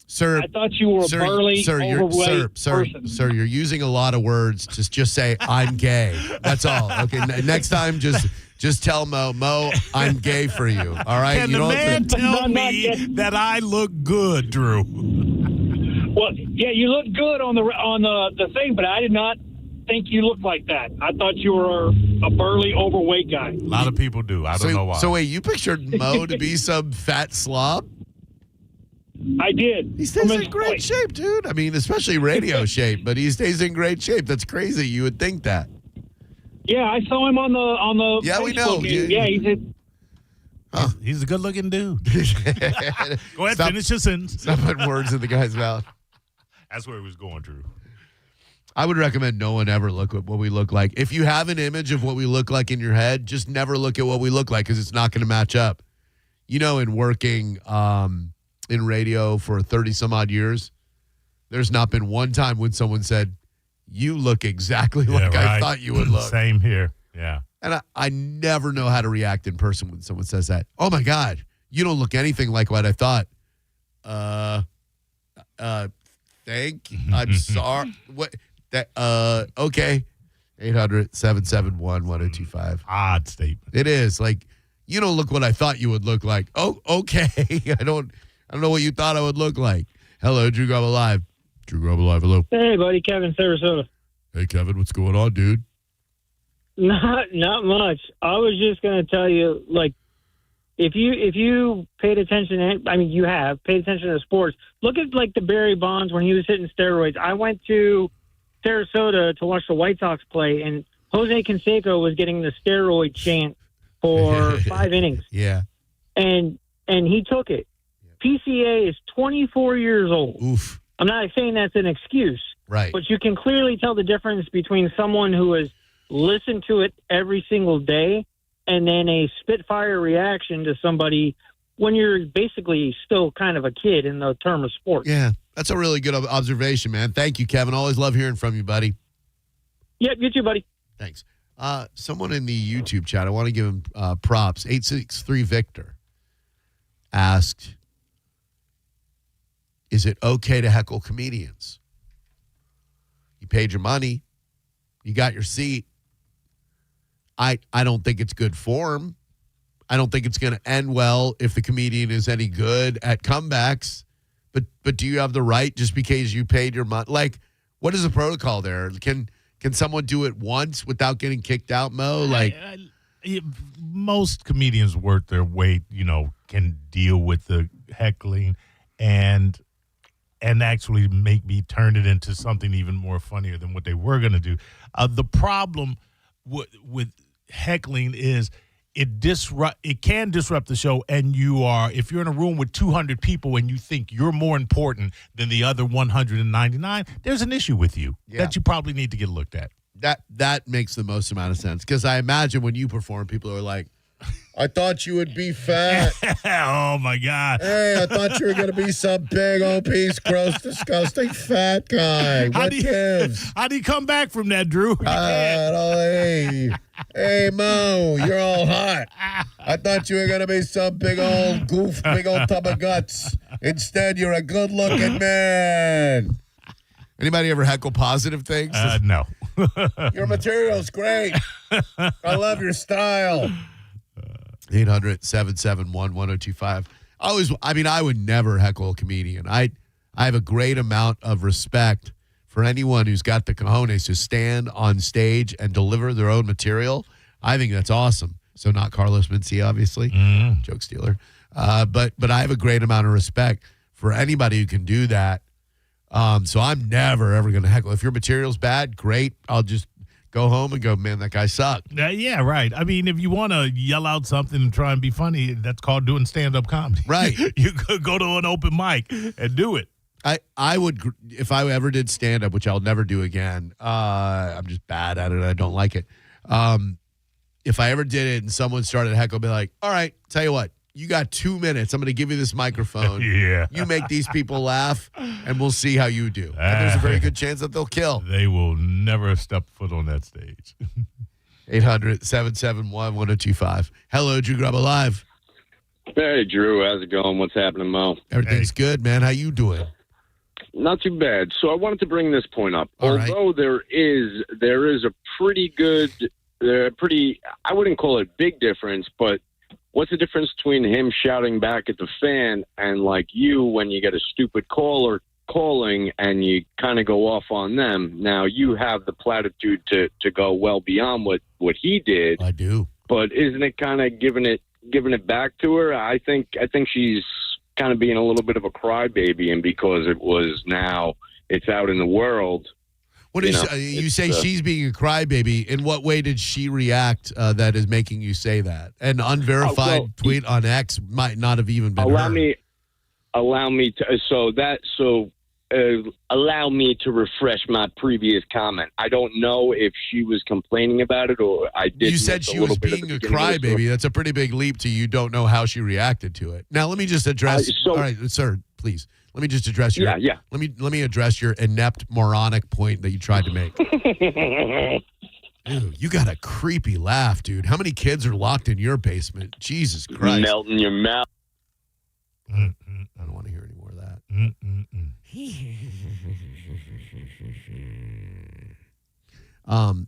Sir, I thought you were a burly, overweight person. Sir, you're using a lot of words to just say I'm gay. That's all. Okay, next time just tell Mo, I'm gay for you. All right. Can the man tell me that I look good, Drew? Well, yeah, you look good on the thing, but I did not think you looked like that. I thought you were a burly, overweight guy. A lot of people do. I don't know why. So wait, you pictured Mo to be some fat slob? I did. He stays in great shape, dude. I mean, especially radio shape, but he stays in great shape. That's crazy. You would think that. Yeah, I saw him on the Yeah, Facebook we know. Game. Yeah, he's a good-looking dude. Go ahead, finish your sentence. Stop putting words in the guy's mouth. That's where he was going, Drew. I would recommend no one ever look at what we look like. If you have an image of what we look like in your head, just never look at what we look like because it's not going to match up. In working in radio for 30-some-odd years, there's not been one time when someone said, "You look exactly like I thought you would look." Same here. Yeah. And I never know how to react in person when someone says that. "Oh, my God, you don't look anything like what I thought." I'm sorry. What? Okay. 800-771-1025. Odd statement. It is. Like, you don't look what I thought you would look like. Oh, okay. I don't know what you thought I would look like. Hello, Drew Garabo Live. Drew Garabo Live, hello. Hey, buddy. Kevin, Sarasota. Hey, Kevin, what's going on, dude? Not much. I was just going to tell you, like, if you paid attention, you have paid attention to sports. Look at like the Barry Bonds when he was hitting steroids. I went to Sarasota to watch the White Sox play, and Jose Canseco was getting the steroid chant for 5 innings. Yeah, and he took it. PCA is 24 years old. Oof. I'm not saying that's an excuse, right? But you can clearly tell the difference between someone who has listened to it every single day and then a spitfire reaction to somebody when you're basically still kind of a kid in the term of sport. Yeah, that's a really good observation, man. Thank you, Kevin. Always love hearing from you, buddy. Yep, you too, buddy. Thanks. Someone in the YouTube chat, I want to give him props. 863 Victor asked, is it okay to heckle comedians? You paid your money. You got your seat. I don't think it's good form. I don't think it's going to end well if the comedian is any good at comebacks. But do you have the right just because you paid your money? Like, what is the protocol there? Can someone do it once without getting kicked out, Mo? Like, most comedians worth their weight, can deal with the heckling and actually make me turn it into something even more funnier than what they were going to do. The problem with heckling is it can disrupt the show, and if you're in a room with 200 people and you think you're more important than the other 199, there's an issue with you that you probably need to get looked at. That makes the most amount of sense, because I imagine when you perform, people are like, I thought you would be fat. Oh, my God. Hey, I thought you were going to be some big, obese, gross, disgusting fat guy. What gives? How do you come back from that, Drew? Hey, Mo, you're all hot. I thought you were going to be some big old goof, big old tub of guts. Instead, you're a good-looking man. Anybody ever heckle positive things? No. Your material's great. I love your style. 800-771-1025. I would never heckle a comedian. I have a great amount of respect for anyone who's got the cojones to stand on stage and deliver their own material. I think that's awesome. So not Carlos Mencia, obviously. Joke stealer. But I have a great amount of respect for anybody who can do that. So I'm never, ever going to heckle. If your material's bad, great. I'll just go home and go, man, that guy sucked. Yeah, right. I mean, if you want to yell out something and try and be funny, that's called doing stand-up comedy. Right. You could go to an open mic and do it. I would, if I ever did stand-up, which I'll never do again, I'm just bad at it. I don't like it. If I ever did it and someone started to heckle, I'd be like, all right, tell you what, you got 2 minutes. I'm going to give you this microphone. Yeah. You make these people laugh, and we'll see how you do. And there's a very good chance that they'll kill. They will never step foot on that stage. 800-771-1025. Hello, Drew Garabo Live. Hey, Drew. How's it going? What's happening, Mo? Everything's good, man. How you doing? Not too bad. So I wanted to bring this point up. All Although there is a pretty good, I wouldn't call it big difference, but what's the difference between him shouting back at the fan and like you when you get a stupid caller calling and you kind of go off on them? Now you have the platitude to go well beyond what he did. I do. But isn't it kind of giving it back to her? I think she's kind of being a little bit of a crybaby, and because it's out in the world. What is you say she's being a crybaby? In what way did she react that is making you say that? An unverified tweet on X might not have even been allow heard. Allow me to refresh my previous comment. I don't know if she was complaining about it or I did. You said she was being a crybaby. That's a pretty big leap to you don't know how she reacted to it. Now let me just address. All right, sir, please. Let me just address your. Yeah. Let me address your inept, moronic point that you tried to make. Dude, you got a creepy laugh, dude. How many kids are locked in your basement? Jesus Christ! Melting your mouth. I don't want to hear any more of that.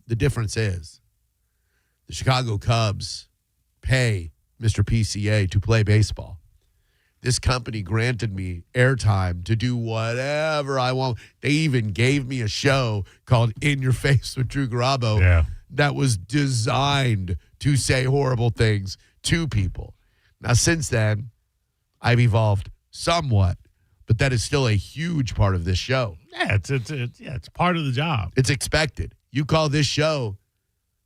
The difference is the Chicago Cubs pay Mr. PCA to play baseball. This company granted me airtime to do whatever I want. They even gave me a show called In Your Face with Drew Garabo that was designed to say horrible things to people. Now, since then, I've evolved somewhat, but that is still a huge part of this show. Yeah, it's part of the job. It's expected. You call this show,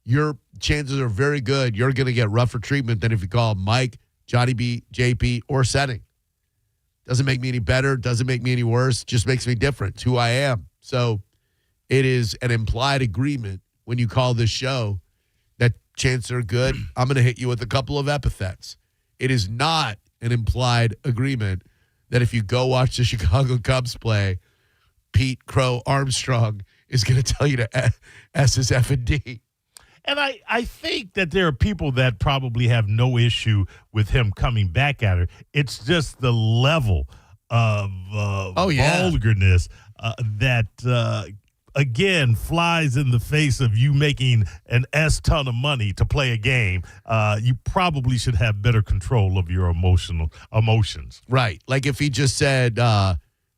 your chances are very good you're going to get rougher treatment than if you call Mike, Johnny B, JP, or Setting. Doesn't make me any better, doesn't make me any worse, just makes me different. It's who I am. So it is an implied agreement when you call this show that chances are good, I'm going to hit you with a couple of epithets. It is not an implied agreement that if you go watch the Chicago Cubs play, Pete Crow Armstrong is going to tell you to S his F and D. And I think that there are people that probably have no issue with him coming back at her. It's just the level of vulgarness that, again, flies in the face of you making an ton of money to play a game. You probably should have better control of your emotions. Right. Like if he just said,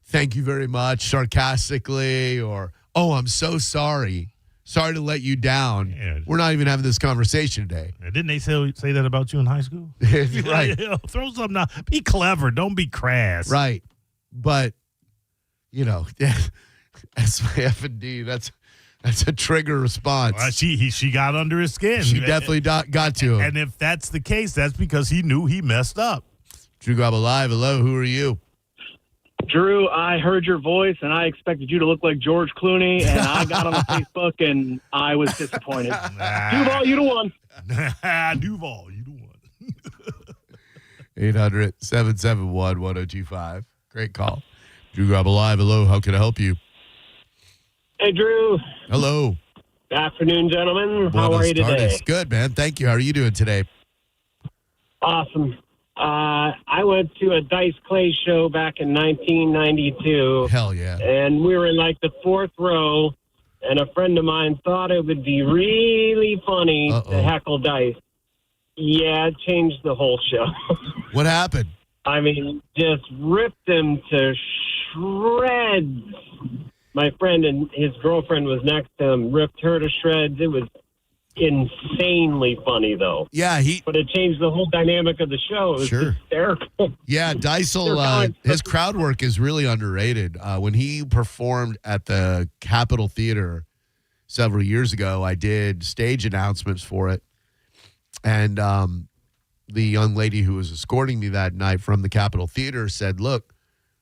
thank you very much, sarcastically, or, oh, I'm so sorry. Sorry to let you down. Yeah. We're not even having this conversation today. Didn't they say that about you in high school? Right. Throw something out. Be clever. Don't be crass. Right. But, SYF&D, that's a trigger response. She got under his skin. She definitely got to him. And if that's the case, that's because he knew he messed up. Drew Garabo Live. Hello, who are you? Drew, I heard your voice, and I expected you to look like George Clooney, and I got on Facebook, and I was disappointed. Duval, you the one. Duval, you the one. 800-771-1025. Great call. Drew Garabo Live. Hello, how can I help you? Hey, Drew. Hello. Good afternoon, gentlemen. How are you today? Good, man. Thank you. How are you doing today? Awesome. I went to a Dice Clay show back in 1992. Hell yeah. And we were in like the fourth row, and a friend of mine thought it would be really funny to heckle Dice. Yeah, it changed the whole show. What happened? I mean, just ripped him to shreds. My friend and his girlfriend was next to him, ripped her to shreds. It was insanely funny, though. Yeah, but it changed the whole dynamic of the show. It was hysterical. Yeah, Deisel, his crowd work is really underrated. When he performed at the Capitol Theater several years ago, I did stage announcements for it. And the young lady who was escorting me that night from the Capitol Theater said, look,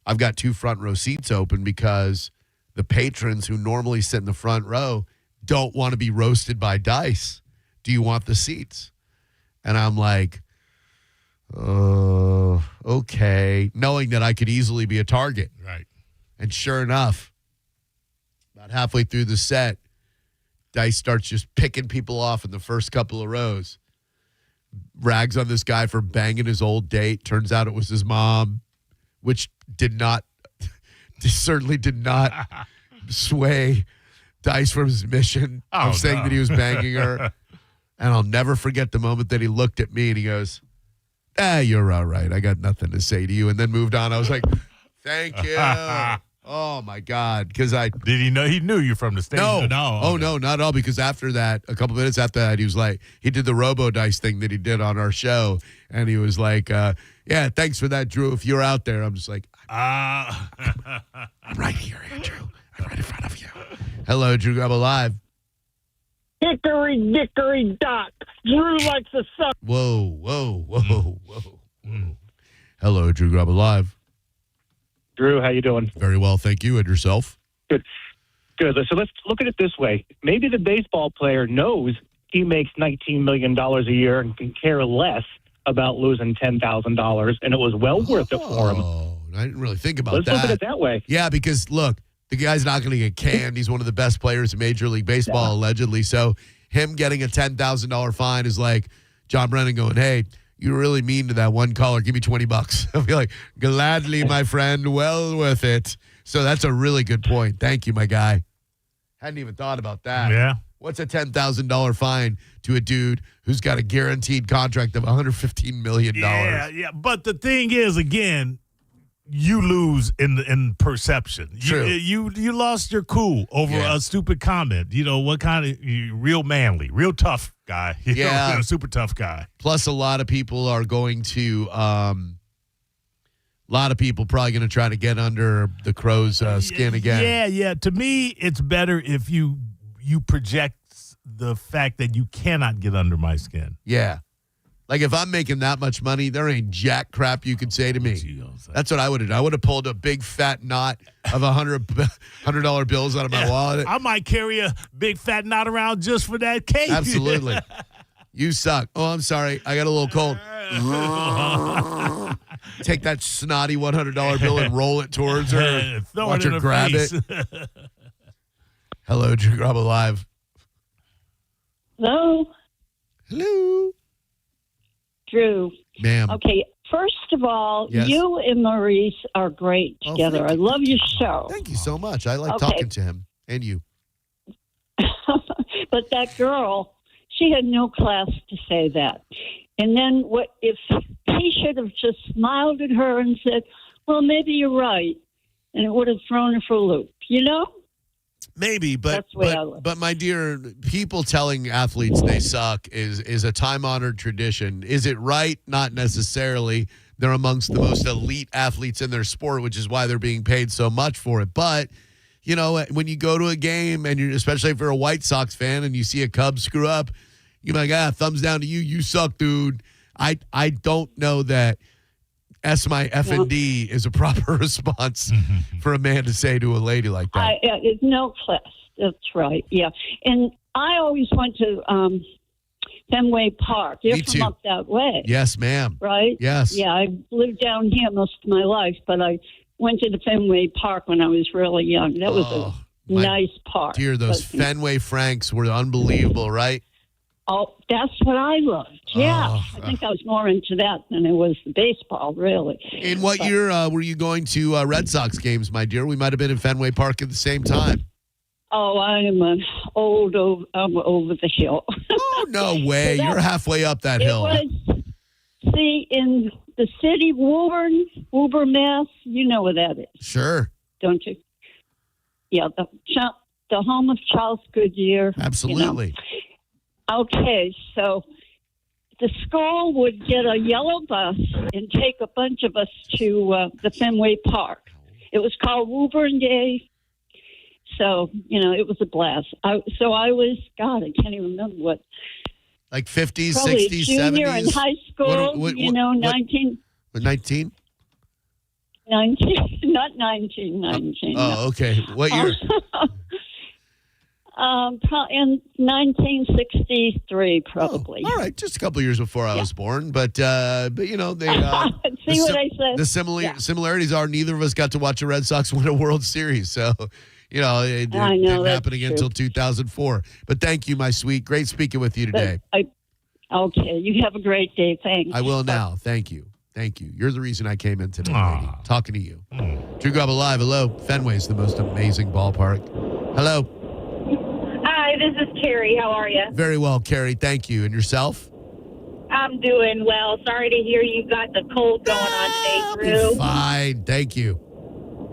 I've got 2 front row seats open because the patrons who normally sit in the front row don't want to be roasted by Dice. Do you want the seats? And I'm like, okay, knowing that I could easily be a target. Right. And sure enough, about halfway through the set, Dice starts just picking people off in the first couple of rows. Rags on this guy for banging his old date. Turns out it was his mom, which certainly did not sway Dice from his mission of saying that he was banging her. And I'll never forget the moment that he looked at me and he goes, you're all right. I got nothing to say to you. And then moved on. I was like, thank you. Oh, my God. Because Did he know? He knew you from the stage? No. No, not at all. Because after that, a couple minutes after that, he was like, he did the Robo-Dice thing that he did on our show. And he was like, yeah, thanks for that, Drew. If you're out there, I'm just like, I'm right here, Andrew. I'm right in front of you. Hello, Drew Garabo Live. Hickory dickory dock. Drew likes to suck. Whoa. Hello, Drew Garabo Live. Drew, how you doing? Very well, thank you. And yourself? Good. So let's look at it this way. Maybe the baseball player knows he makes $19 million a year and can care less about losing $10,000, and it was well worth it for him. I didn't really think about that. Let's look at it that way. Yeah, because, look, the guy's not going to get canned. He's one of the best players in Major League Baseball, allegedly. So him getting a $10,000 fine is like John Brennan going, hey, you were really mean to that one caller. Give me $20. I'll be like, gladly, my friend. Well worth it. So that's a really good point. Thank you, my guy. Hadn't even thought about that. Yeah. What's a $10,000 fine to a dude who's got a guaranteed contract of $115 million? Yeah. But the thing is, again, you lose in perception. True. You lost your cool over a stupid comment. You know, what kind of real manly, real tough guy. Super tough guy. Plus, a lot of people are going to a lot of people probably going to try to get under the crow's skin again. Yeah. To me, it's better if you project the fact that you cannot get under my skin. Yeah. Like, if I'm making that much money, there ain't jack crap you could say to me. That's what I would have done. I would have pulled a big fat knot of $100 bills out of my wallet. I might carry a big fat knot around just for that cake. Absolutely. You suck. Oh, I'm sorry. I got a little cold. Take that snotty $100 bill and roll it towards her. Watch her grab it. Hello, Drew Garabo Live. Hello. Hello. Drew. Ma'am. Okay, first of all, Yes. you and Maurice are great together. I love your show. Thank you so much. I like Okay. talking to him and you. But that girl, she had no class to say that. And then what if he should have just smiled at her and said, well, maybe you're right. And it would have thrown her for a loop, you know? Maybe, but That's the way I look. but my dear, people telling athletes they suck is a time-honored tradition. Is it right? Not necessarily. They're amongst the most elite athletes in their sport, which is why they're being paid so much for it. But, you know, when you go to a game, and especially if you're a White Sox fan and you see a Cubs screw up, you're like, thumbs down to you. You suck, dude. I don't know that S my F and D is a proper response for a man to say to a lady like that. It's no class. That's right. Yeah. And I always went to Fenway Park. You're Me from too. up that way. Yes, ma'am. Right? Yes. Yeah, I lived down here most of my life, but I went to the Fenway Park when I was really young. That was a nice park. Dear, those But- Fenway Franks were unbelievable, right? Oh, that's what I loved. Yeah. Oh, I think I was more into that than it was the baseball, really. In what But- year were you going to Red Sox games, my dear? We might have been in Fenway Park at the same time. Oh, I'm I'm over the hill. Oh, no way. So You're halfway up that hill. See, in the city, Woburn, Mass, you know where that is, Sure. don't you? Yeah, the home of Charles Goodyear. Absolutely. You know. Okay, so the school would get a yellow bus and take a bunch of us to the Fenway Park. It was called Woburn Day. So, it was a blast. I was, God, I can't even remember what. Like 50s, Probably 60s, junior 70s? in high school, 19. 19? 19, not 1919. Oh, okay. What year? In 1963, probably. All right, just a couple of years before I was born, but they See what I said? the similarities are neither of us got to watch the Red Sox win a World Series, so it I know, didn't that's happen again true. until 2004. But thank you, my sweet. Great speaking with you today. Okay, you have a great day. Thanks. I will now. Thank you. Thank you. You're the reason I came in today, lady. Talking to you. Drew Garabo Live. Hello. Fenway's the most amazing ballpark. Hello. Hi, this is Carrie. How are you? Very well, Carrie. Thank you. And yourself? I'm doing well. Sorry to hear you got the cold going on today, Drew. Fine. Thank you.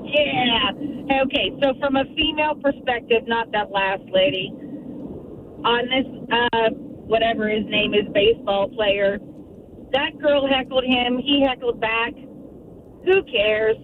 Yeah. Okay, so from a female perspective, not that last lady, on this, whatever his name is, baseball player, that girl heckled him. He heckled back. Who cares?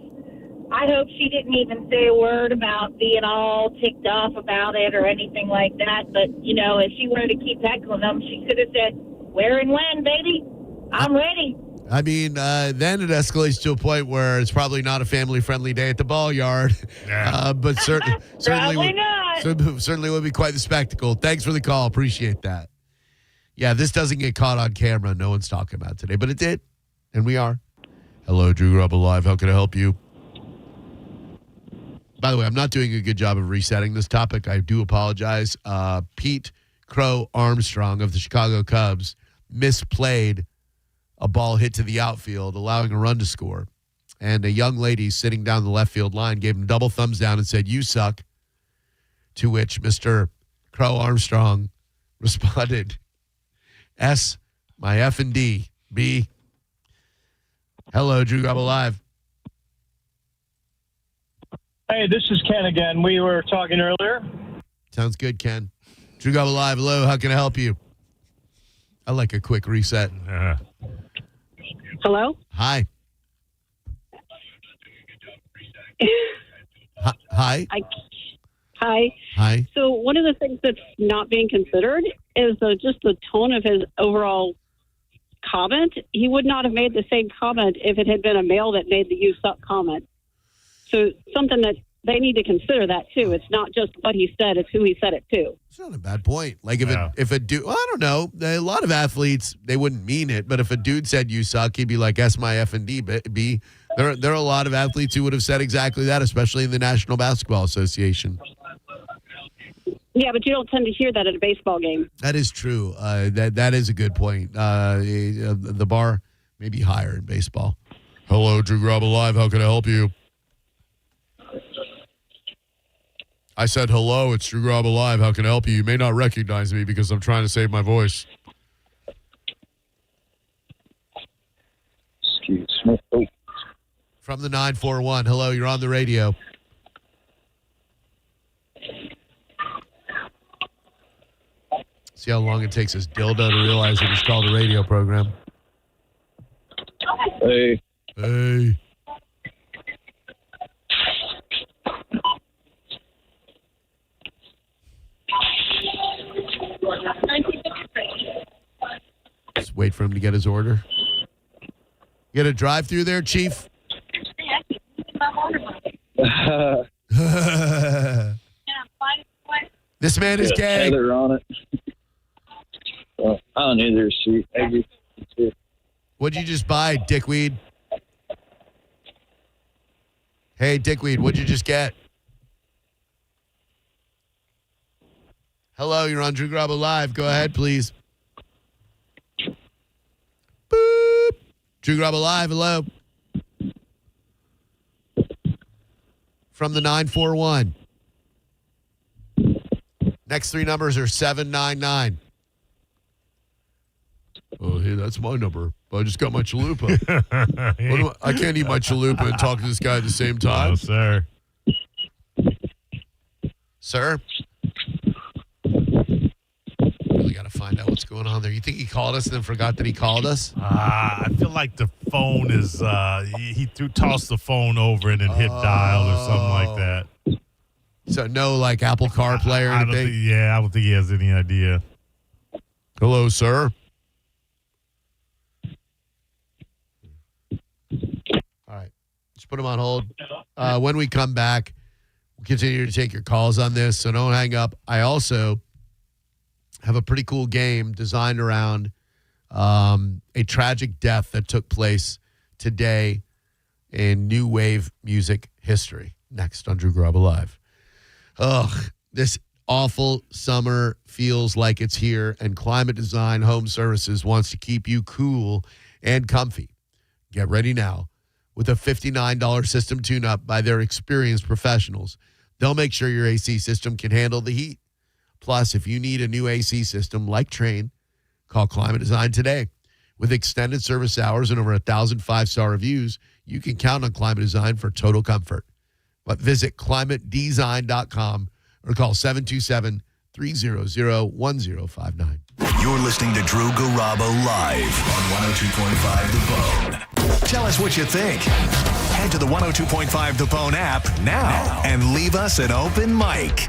I hope she didn't even say a word about being all ticked off about it or anything like that. But, if she wanted to keep heckling him, she could have said, where and when, baby? I'm ready. I mean, then it escalates to a point where it's probably not a family-friendly day at the ball yard. But certainly, certainly would be quite the spectacle. Thanks for the call. Appreciate that. Yeah, this doesn't get caught on camera. No one's talking about it today, but it did, and we are. Hello, Drew Garabo Live. How can I help you? By the way, I'm not doing a good job of resetting this topic. I do apologize. Pete Crow Armstrong of the Chicago Cubs misplayed a ball hit to the outfield, allowing a run to score. And a young lady sitting down the left field line gave him double thumbs down and said, "You suck." To which Mr. Crow Armstrong responded, S, my F and D. B, hello, Drew Garabo Live. Hey, this is Ken again. We were talking earlier. Sounds good, Ken. Drew Garabo Live. Hello, how can I help you? I like a quick reset. Hello? Hi. Hi. Hi. Hi. So one of the things that's not being considered is just the tone of his overall comment. He would not have made the same comment if it had been a male that made the "you suck" comment. So something that they need to consider that too. It's not just what he said; it's who he said it to. It's not a bad point. Like if a dude, I don't know. A lot of athletes, they wouldn't mean it, but if a dude said "you suck," he'd be like, "S my F and D." B. There are a lot of athletes who would have said exactly that, especially in the National Basketball Association. Yeah, but you don't tend to hear that at a baseball game. That is true. That is a good point. The bar may be higher in baseball. Hello, Drew Garabo Live. How can I help you? I said hello. It's Drew Garabo Live. How can I help you? You may not recognize me because I'm trying to save my voice. Excuse me. Oh. From the 941. Hello, you're on the radio. See how long it takes this dildo to realize that it's called a radio program. Hey. Hey. Just wait for him to get his order. You got a drive-through there, Chief? This man is gay. Heather on it. I don't either. See, What'd you just buy, dickweed? Hey, dickweed, what'd you just get? Hello, you're on Drew Garabo Live. Go ahead, please. Boop. Drew Garabo Live, hello. From the 941. Next three numbers are 799. Oh, hey, that's my number. I just got my chalupa. I can't eat my chalupa and talk to this guy at the same time. No, sir. Sir? Really got to find out what's going on there. You think he called us and then forgot that he called us? I feel like the phone is, he tossed the phone over and then hit dial or something like that. So no, like Apple CarPlay or anything? I don't think he has any idea. Hello, sir. All right. Just put him on hold. When we come back, we'll continue to take your calls on this, so don't hang up. I also have a pretty cool game designed around a tragic death that took place today in new wave music history. Next on Drew Garabo Live. Ugh, this awful summer feels like it's here, and Climate Design Home Services wants to keep you cool and comfy. Get ready now with a $59 system tune-up by their experienced professionals. They'll make sure your AC system can handle the heat. Plus, if you need a new AC system like Trane, call Climate Design today. With extended service hours and over 1,000 five-star reviews, you can count on Climate Design for total comfort. But visit climatedesign.com or call 727-300-1059. You're listening to Drew Garabo Live on 102.5 The Bone. Tell us what you think. Head to the 102.5 The Bone app now and leave us an open mic.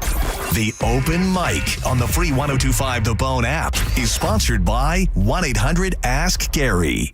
The Open Mic on the free 102.5 The Bone app is sponsored by 1-800-ASK-GARY.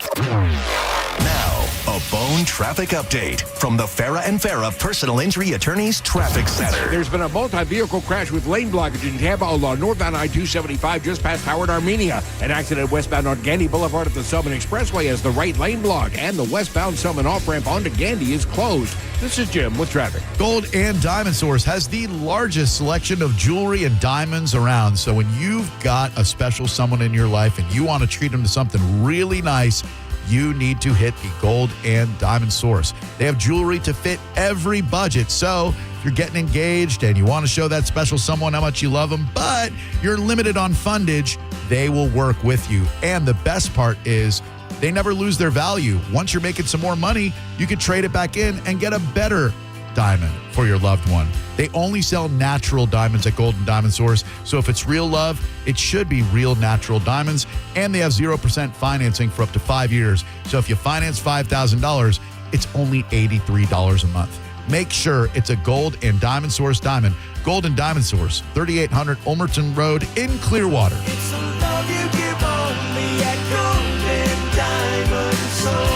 Now, a Bone traffic update from the Farah and Farah Personal Injury Attorneys Traffic Center. There's been a multi-vehicle crash with lane blockage in Tampa along northbound I-275 just past Howard, Armenia. An accident westbound on Gandy Boulevard at the Summit Expressway as the right lane blocked, and the westbound Summit off-ramp onto Gandy is closed. This is Jim with traffic. Gold and Diamond Source has the largest selection of jewelry and diamonds around. So when you've got a special someone in your life and you want to treat them to something really nice, you need to hit the Gold and Diamond Source. They have jewelry to fit every budget. So if you're getting engaged and you want to show that special someone how much you love them, but you're limited on fundage, they will work with you. And the best part is they never lose their value. Once you're making some more money, you can trade it back in and get a better diamond for your loved one. They only sell natural diamonds at Golden Diamond Source. So if it's real love, it should be real natural diamonds. And they have 0% financing for up to 5 years. So if you finance $5,000, it's only $83 a month. Make sure it's a Gold and Diamond Source diamond. Golden Diamond Source, 3800 Ulmerton Road in Clearwater. It's a love you give only at Golden Diamond Source.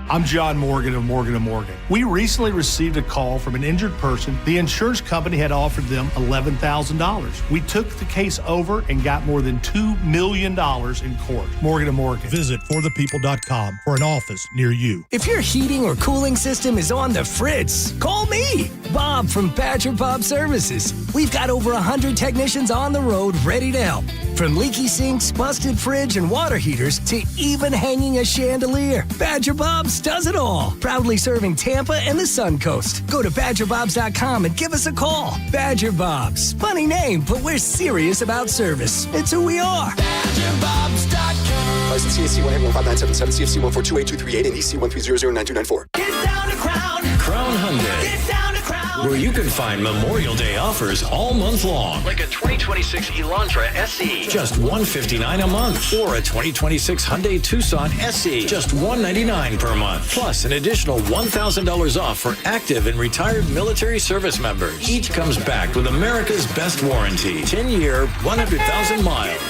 I'm John Morgan of Morgan & Morgan. We recently received a call from an injured person. The insurance company had offered them $11,000. We took the case over and got more than $2 million in court. Morgan & Morgan. Visit forthepeople.com for an office near you. If your heating or cooling system is on the fritz, call me, Bob from Badger Bob Services. We've got over 100 technicians on the road ready to help. From leaky sinks, busted fridge, and water heaters to even hanging a chandelier, Badger Bob's does it all. Proudly serving Tampa and the Sun Coast. Go to BadgerBobs.com and give us a call. Badger Bobs. Funny name, but we're serious about service. It's who we are. BadgerBobs.com. License CAC 1-15977, CFC 1428238, and EC 1309294. Get down to Crown. Crown Hyundai. Get down to Crown. Where you can find Memorial Day offers all month long. Like a 2026 Elantra SE. Just $159 a month. Or a 2026 Hyundai Tucson SE. Just $199 per month. Plus an additional $1,000 off for active and retired military service members. Each comes back with America's best warranty. 10-year, 100,000 miles.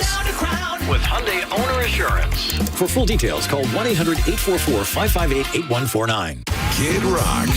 With Hyundai Owner Assurance. For full details, call 1-844-558-8149. Kid Rock,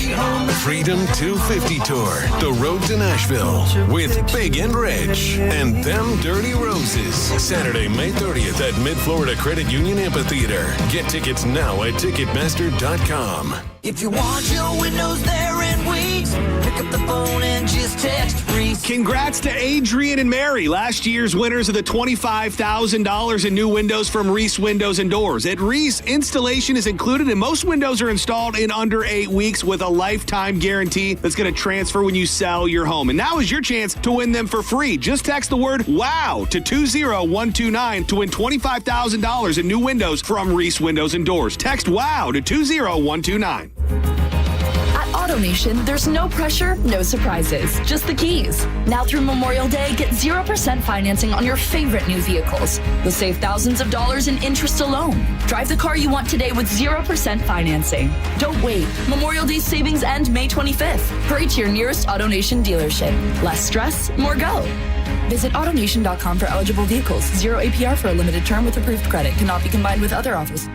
Freedom 250 Tour, The Road to Nashville, with Big and Rich, and Them Dirty Roses. Saturday, May 30th at Mid-Florida Credit Union Amphitheater. Get tickets now at Ticketmaster.com. If you want your windows there in weeks, pick up the phone and just text Reese. Congrats to Adrian and Mary, last year's winners of the $25,000 in new windows from Reese Windows and Doors. At Reese, installation is included and most windows are installed in under 8 weeks with a lifetime guarantee that's going to transfer when you sell your home. And now is your chance to win them for free. Just text the word WOW to 20129 to win $25,000 in new windows from Reese Windows and Doors. Text WOW to 20129. At AutoNation, there's no pressure, no surprises, just the keys. Now through Memorial Day, get 0% financing on your favorite new vehicles. You'll save thousands of dollars in interest alone. Drive the car you want today with 0% financing. Don't wait. Memorial Day savings end May 25th. Hurry to your nearest AutoNation dealership. Less stress, more go. Visit AutoNation.com for eligible vehicles. 0 APR for a limited term with approved credit. Cannot be combined with other offers.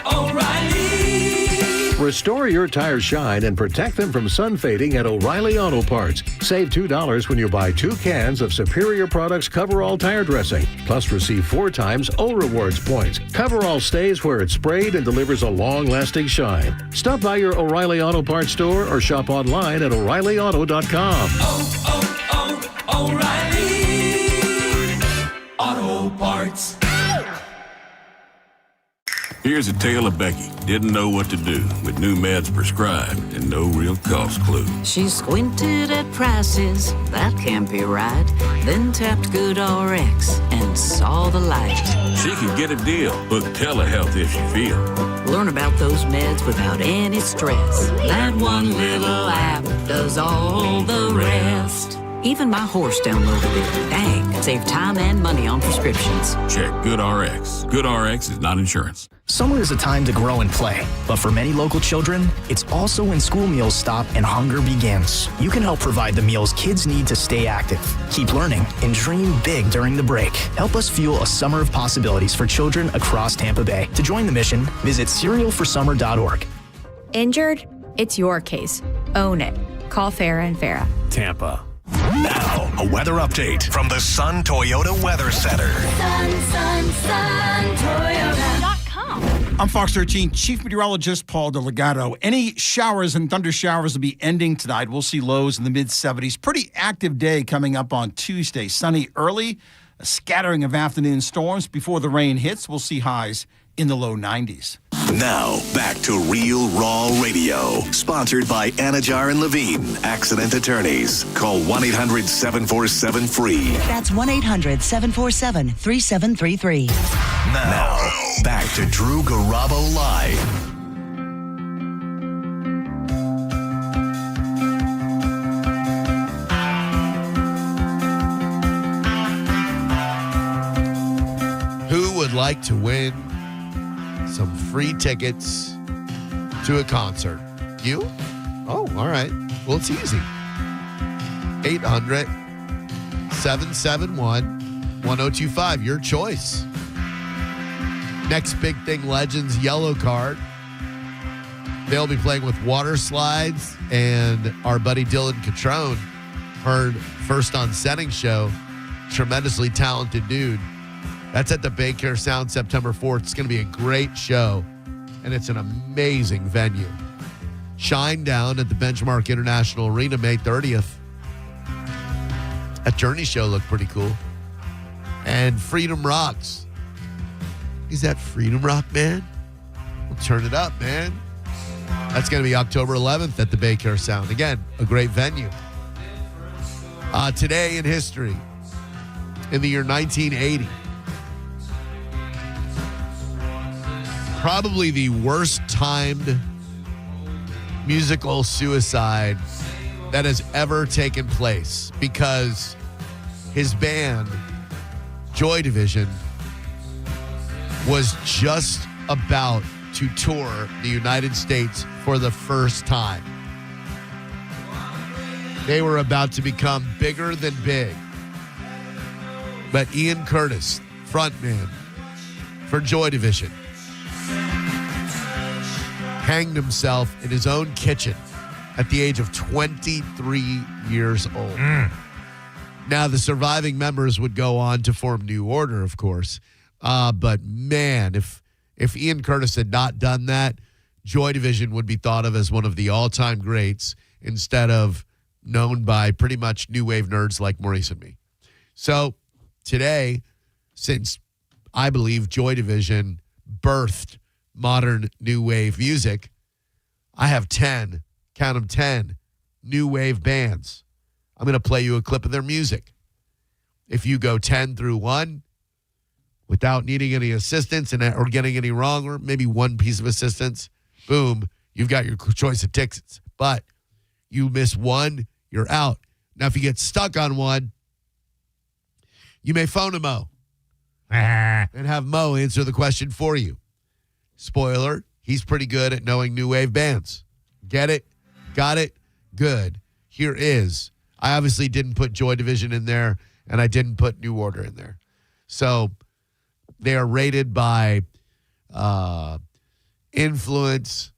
O'Reilly. Restore your tires shine and protect them from sun fading at O'Reilly Auto Parts. Save $2 when you buy 2 cans of Superior Products Coverall tire dressing. Plus receive 4 times O Rewards points. Coverall stays where it's sprayed and delivers a long-lasting shine. Stop by your O'Reilly Auto Parts store or shop online at O'ReillyAuto.com. O'Reilly Auto Parts. Here's a tale of Becky. Didn't know what to do with new meds prescribed and no real cost clue. She squinted at prices, that can't be right. Then tapped GoodRx and saw the light. She can get a deal. Book telehealth if she feel. Learn about those meds without any stress. That one little app does all the rest. Even my horse downloaded it. Dang, save time and money on prescriptions. Check GoodRx. GoodRx is not insurance. Summer is a time to grow and play, but for many local children, it's also when school meals stop and hunger begins. You can help provide the meals kids need to stay active, keep learning, and dream big during the break. Help us fuel a summer of possibilities for children across Tampa Bay. To join the mission, visit cerealforsummer.org. Injured? It's your case. Own it. Call Farah and Farah. Tampa. Now, a weather update from the Sun Toyota Weather Center. Sun, Toyota.com. I'm Fox 13 Chief Meteorologist Paul DeLegato. Any showers and thunder showers will be ending tonight. We'll see lows in the mid-70s. Pretty active day coming up on Tuesday. Sunny early, a scattering of afternoon storms before the rain hits. We'll see highs in the low 90s. Now, back to Real Raw Radio. Sponsored by Anajar and Levine, Accident Attorneys. Call 1-800-747-FREE. That's 1-800-747-3733. Now, back to Drew Garabo Live. Who would like to win some free tickets to a concert? You? Oh, all right. Well, it's easy. 800-771-1025. Your choice. Next Big Thing Legends Yellow Card. They'll be playing with Water Slides and our buddy Dylan Catrone. Heard first on Setting Show. Tremendously talented dude. That's at the Bay Care Sound September 4th. It's going to be a great show, and it's an amazing venue. Shine Down at the Benchmark International Arena May 30th. That Journey show looked pretty cool. And Freedom Rocks. Is that Freedom Rock, man? We'll turn it up, man. That's going to be October 11th at the Bay Care Sound. Again, a great venue. Today in history, in the year 1980, probably the worst timed musical suicide that has ever taken place, because his band, Joy Division, was just about to tour the United States for the first time. They were about to become bigger than big. But Ian Curtis, frontman for Joy Division, hanged himself in his own kitchen at the age of 23 years old. Now, the surviving members would go on to form New Order, of course. But, man, if Ian Curtis had not done that, Joy Division would be thought of as one of the all-time greats instead of known by pretty much new wave nerds like Maurice and me. So, today, since I believe Joy Division birthed modern new wave music, I have 10, count them 10, new wave bands. I'm going to play you a clip of their music. If you go 10 through 1 without needing any assistance or getting any wrong, or maybe one piece of assistance, boom, you've got your choice of tickets. But you miss one, you're out. Now, if you get stuck on one, you may phone a Mo and have Mo answer the question for you. Spoiler, he's pretty good at knowing new wave bands. Get it? Got it? Good. Here is. I obviously didn't put Joy Division in there, and I didn't put New Order in there. So they are rated by influence,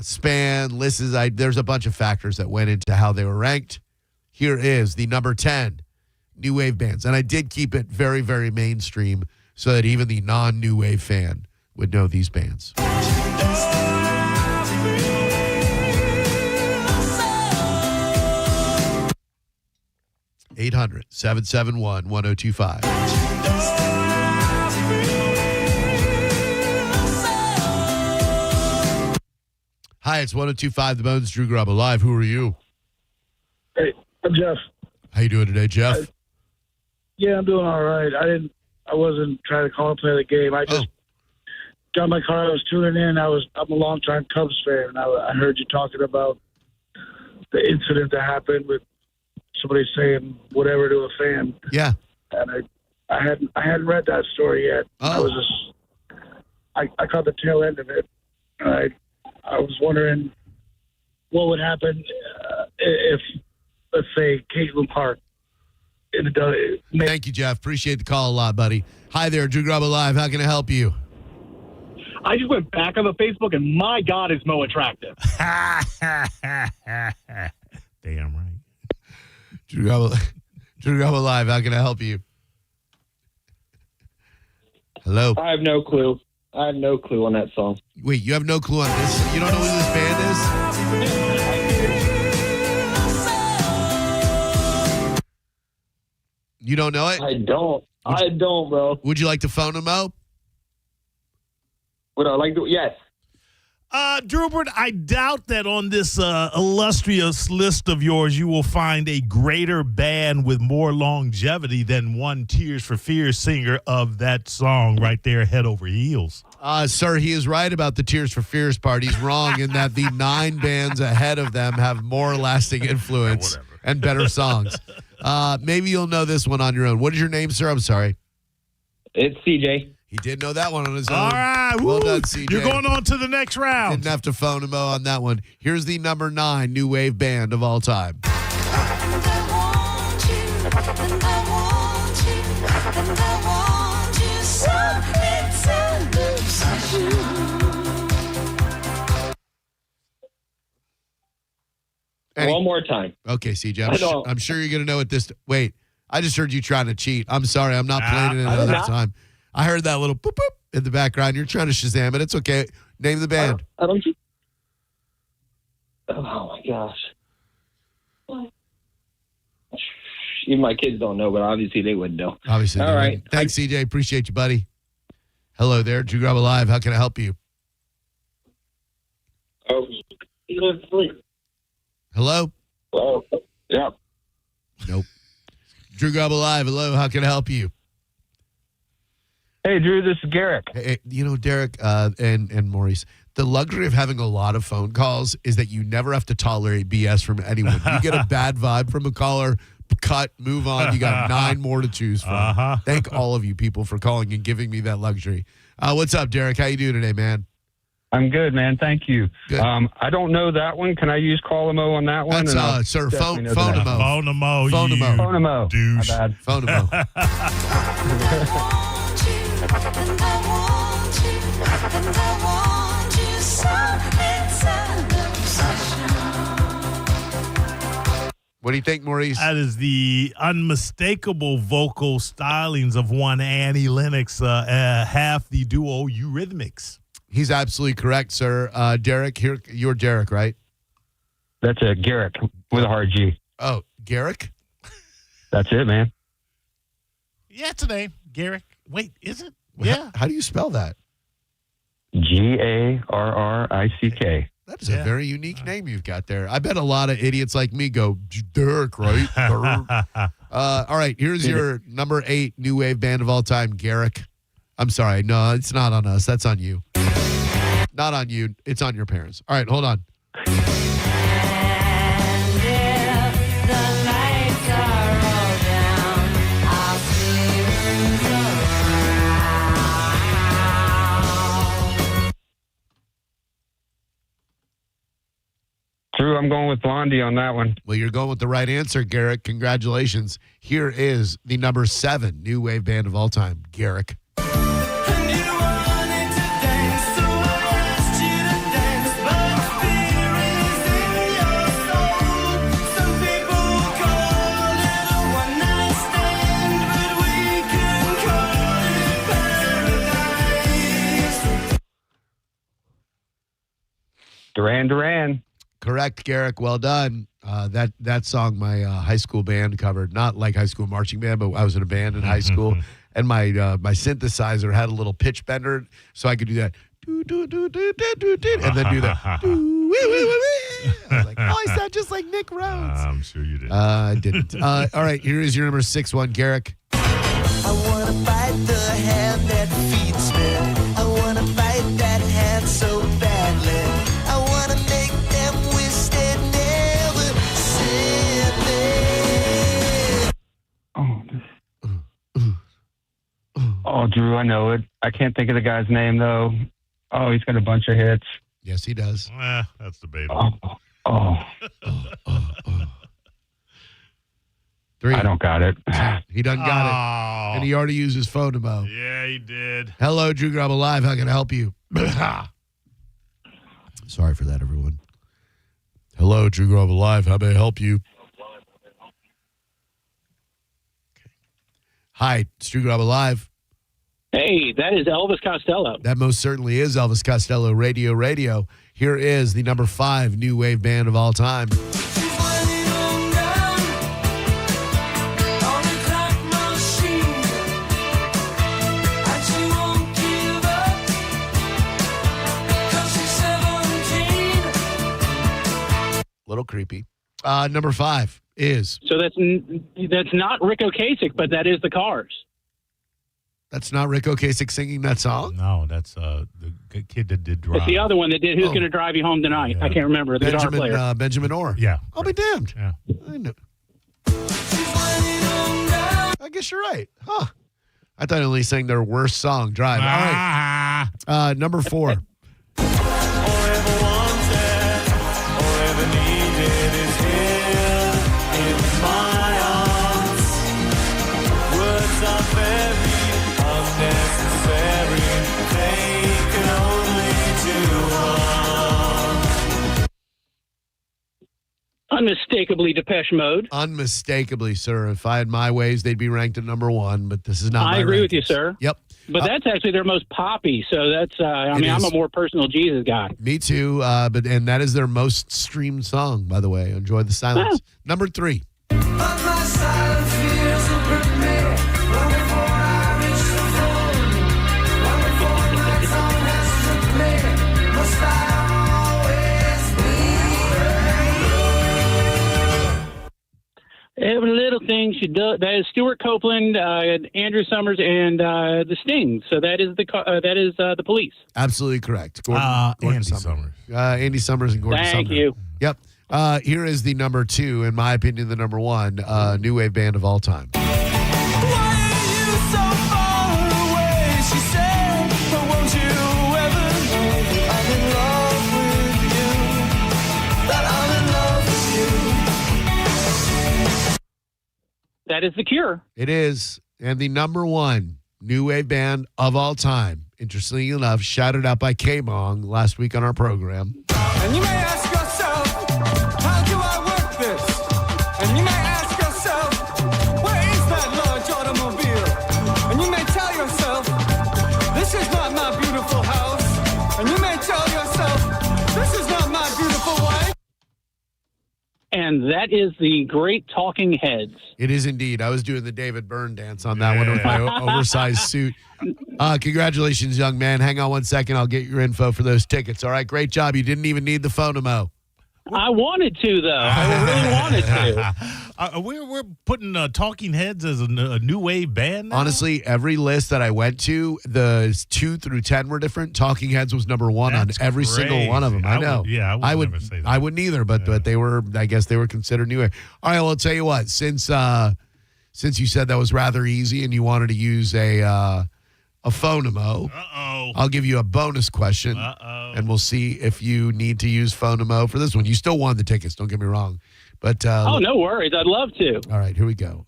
span, lists. There's a bunch of factors that went into how they were ranked. Here is the number 10 new wave bands. And I did keep it very, very mainstream so that even the non-new wave fan would know these bands. 800-771-1025. Hi, it's 1025 The Bones, Drew Garabo Live. Who are you? Hey, I'm Jeff. How you doing today, Jeff? Yeah, I'm doing all right. I wasn't trying to call and play the game. I just got in my car. I was tuning in. I'm a longtime Cubs fan, and I heard you talking about the incident that happened with somebody saying whatever to a fan. Yeah. And I hadn't read that story yet. I caught the tail end of it. And I was wondering what would happen if, let's say, Caitlin Park. Thank you, Jeff. Appreciate the call a lot, buddy. Hi there, Drew Garabo Live. How can I help you? I just went back on the Facebook, and my God, is Mo attractive. Damn right. Drew Garabo Live. How can I help you? Hello. I have no clue. I have no clue on that song. Wait, you have no clue on this? You don't know who this band is? You don't know it? I don't, bro. Would you like to phone him out? Would I like to? Yes. Drubert, I doubt that on this illustrious list of yours you will find a greater band with more longevity than one Tears for Fears singer of that song right there, Head Over Heels. Sir, he is right about the Tears for Fears part. He's wrong in that the 9 bands ahead of them have more lasting influence and better songs. Maybe you'll know this one on your own. What is your name, sir? I'm sorry. It's CJ. He did know that one on his own. All right. Well woo. done, CJ. You're going on to the next round. Didn't have to phone him on that one. Here's the number 9 new wave band of all time. One more time. Okay, CJ. I'm sure you're going to know it this. Wait, I just heard you trying to cheat. I'm sorry. I'm not playing it another time. I heard that little boop boop in the background. You're trying to Shazam it. It's okay. Name the band. I don't. Oh my gosh. Even my kids don't know, but obviously they wouldn't know. Obviously. All right. Thanks, CJ. Appreciate you, buddy. Hello there. Drew Garabo Live. How can I help you? Oh, hello? Oh, yeah. Nope. Drew Garabo Live. Hello. How can I help you? Hey, Drew, this is Garrick. Hey, Derek and Maurice, the luxury of having a lot of phone calls is that you never have to tolerate BS from anyone. You get a bad vibe from a caller, cut, move on. You got 9 more to choose from. Thank all of you people for calling and giving me that luxury. What's up, Derek? How you doing today, man? I'm good, man. Thank you. Good. I don't know that one. Can I use Call-A-Mo on that one? That's, sir, Phone-A-Mo. Phone-A-Mo. Phone-A-Mo. Phone-A-Mo. Douche. My bad. Phone-A-Mo. What do you think, Maurice? That is the unmistakable vocal stylings of one Annie Lennox, half the duo Eurythmics. He's absolutely correct, sir. Derek, you're Derek, right? That's it, Garrick with a hard G. Oh, Garrick? That's it, man. Yeah, it's a name. Garrick. Wait, is it? Yeah. How do you spell that? Garrick. That is a very unique name you've got there. I bet a lot of idiots like me go, Derek, right? All right, here's your number 8 new wave band of all time, Garrick. I'm sorry. No, it's not on us. That's on you. Not on you. It's on your parents. All right, hold on. Drew, I'm going with Blondie on that one. Well, you're going with the right answer, Garrick. Congratulations. Here is the number 7 new wave band of all time, Garrick. Duran Duran. Correct, Garrick. Well done. That song my high school band covered, not like high school marching band, but I was in a band in high school, and my synthesizer had a little pitch bender, so I could do that, and then do that. I was like, oh, I sound just like Nick Rhodes. I'm sure you did. I didn't. All right, here is your number 6 one, Garrick. I want to bite the hand that feeds me. I want to bite that hand so badly. I want to make them wish they'd never seen me. Oh, Drew, I know it. I can't think of the guy's name, though. Oh, he's got a bunch of hits. Yes, he does. That's debatable. Oh. 3. I don't got it. He done got it. And he already used his phone to mow. Yeah, he did. Hello, Drew Garabo Live. How can I help you? Sorry for that, everyone. Hello, Drew Garabo Live. How may I help you? Okay. Hi, it's Drew Garabo Live. Hey, that is Elvis Costello. That most certainly is Elvis Costello, Radio. Here is the number 5 new wave band of all time. little creepy. Number 5 is. So that's not Rick Ocasek, but that is the Cars. That's not Rick Ocasek singing that song? No, that's the kid that did Drive. It's the other one that did Who's Going to Drive You Home Tonight. Yeah. I can't remember. The guitar player. Benjamin Orr. Yeah. I'll be damned. Yeah. I know. I guess you're right. Huh. I thought I only sang their worst song, Drive. All right. Number 4. Unmistakably Depeche Mode. Unmistakably, sir. If I had my ways, they'd be ranked at number 1, but this is not my I agree with you, rankings. sir. Yep. But that's actually their most poppy, so that's, I'm a more personal Jesus guy. Me too, and that is their most streamed song, by the way. Enjoy the silence. Number 3. Every little thing she does. That is Stuart Copeland, Andrew Summers, and the Sting. So that is the Police. Absolutely correct. Gordon Andy Summers. Andy Summers and Gordon Summers. Thank you. Yep. Here is the number 2, in my opinion, the number 1 new wave band of all time. That is The Cure. It is. And the number 1 new wave band of all time, interestingly enough, shouted out by K-Bong last week on our program. And you may ask yourself, how do I work this? And you may ask yourself, where is that large automobile? And you may tell yourself, this is not my beautiful house. And you may tell yourself, this is not my beautiful wife. And that is the Great Talking Heads. It is indeed. I was doing the David Byrne dance on that one with my oversized suit. Congratulations, young man. Hang on one second. I'll get your info for those tickets. All right, great job. You didn't even need the phonomo. I wanted to, though. I really wanted to. We're putting Talking Heads as a new wave band now? Honestly, every list that I went to, the 2 through 10 were different. Talking Heads was number 1 on every single one of them. I know. I would never say that. I wouldn't either, but they were. I guess they were considered new wave. All right. Well, I'll tell you what. Since you said that was rather easy and you wanted to use a phonomo, I'll give you a bonus question, and we'll see if you need to use phonomo for this one. You still won the tickets. Don't get me wrong. But no worries. I'd love to. All right, here we go.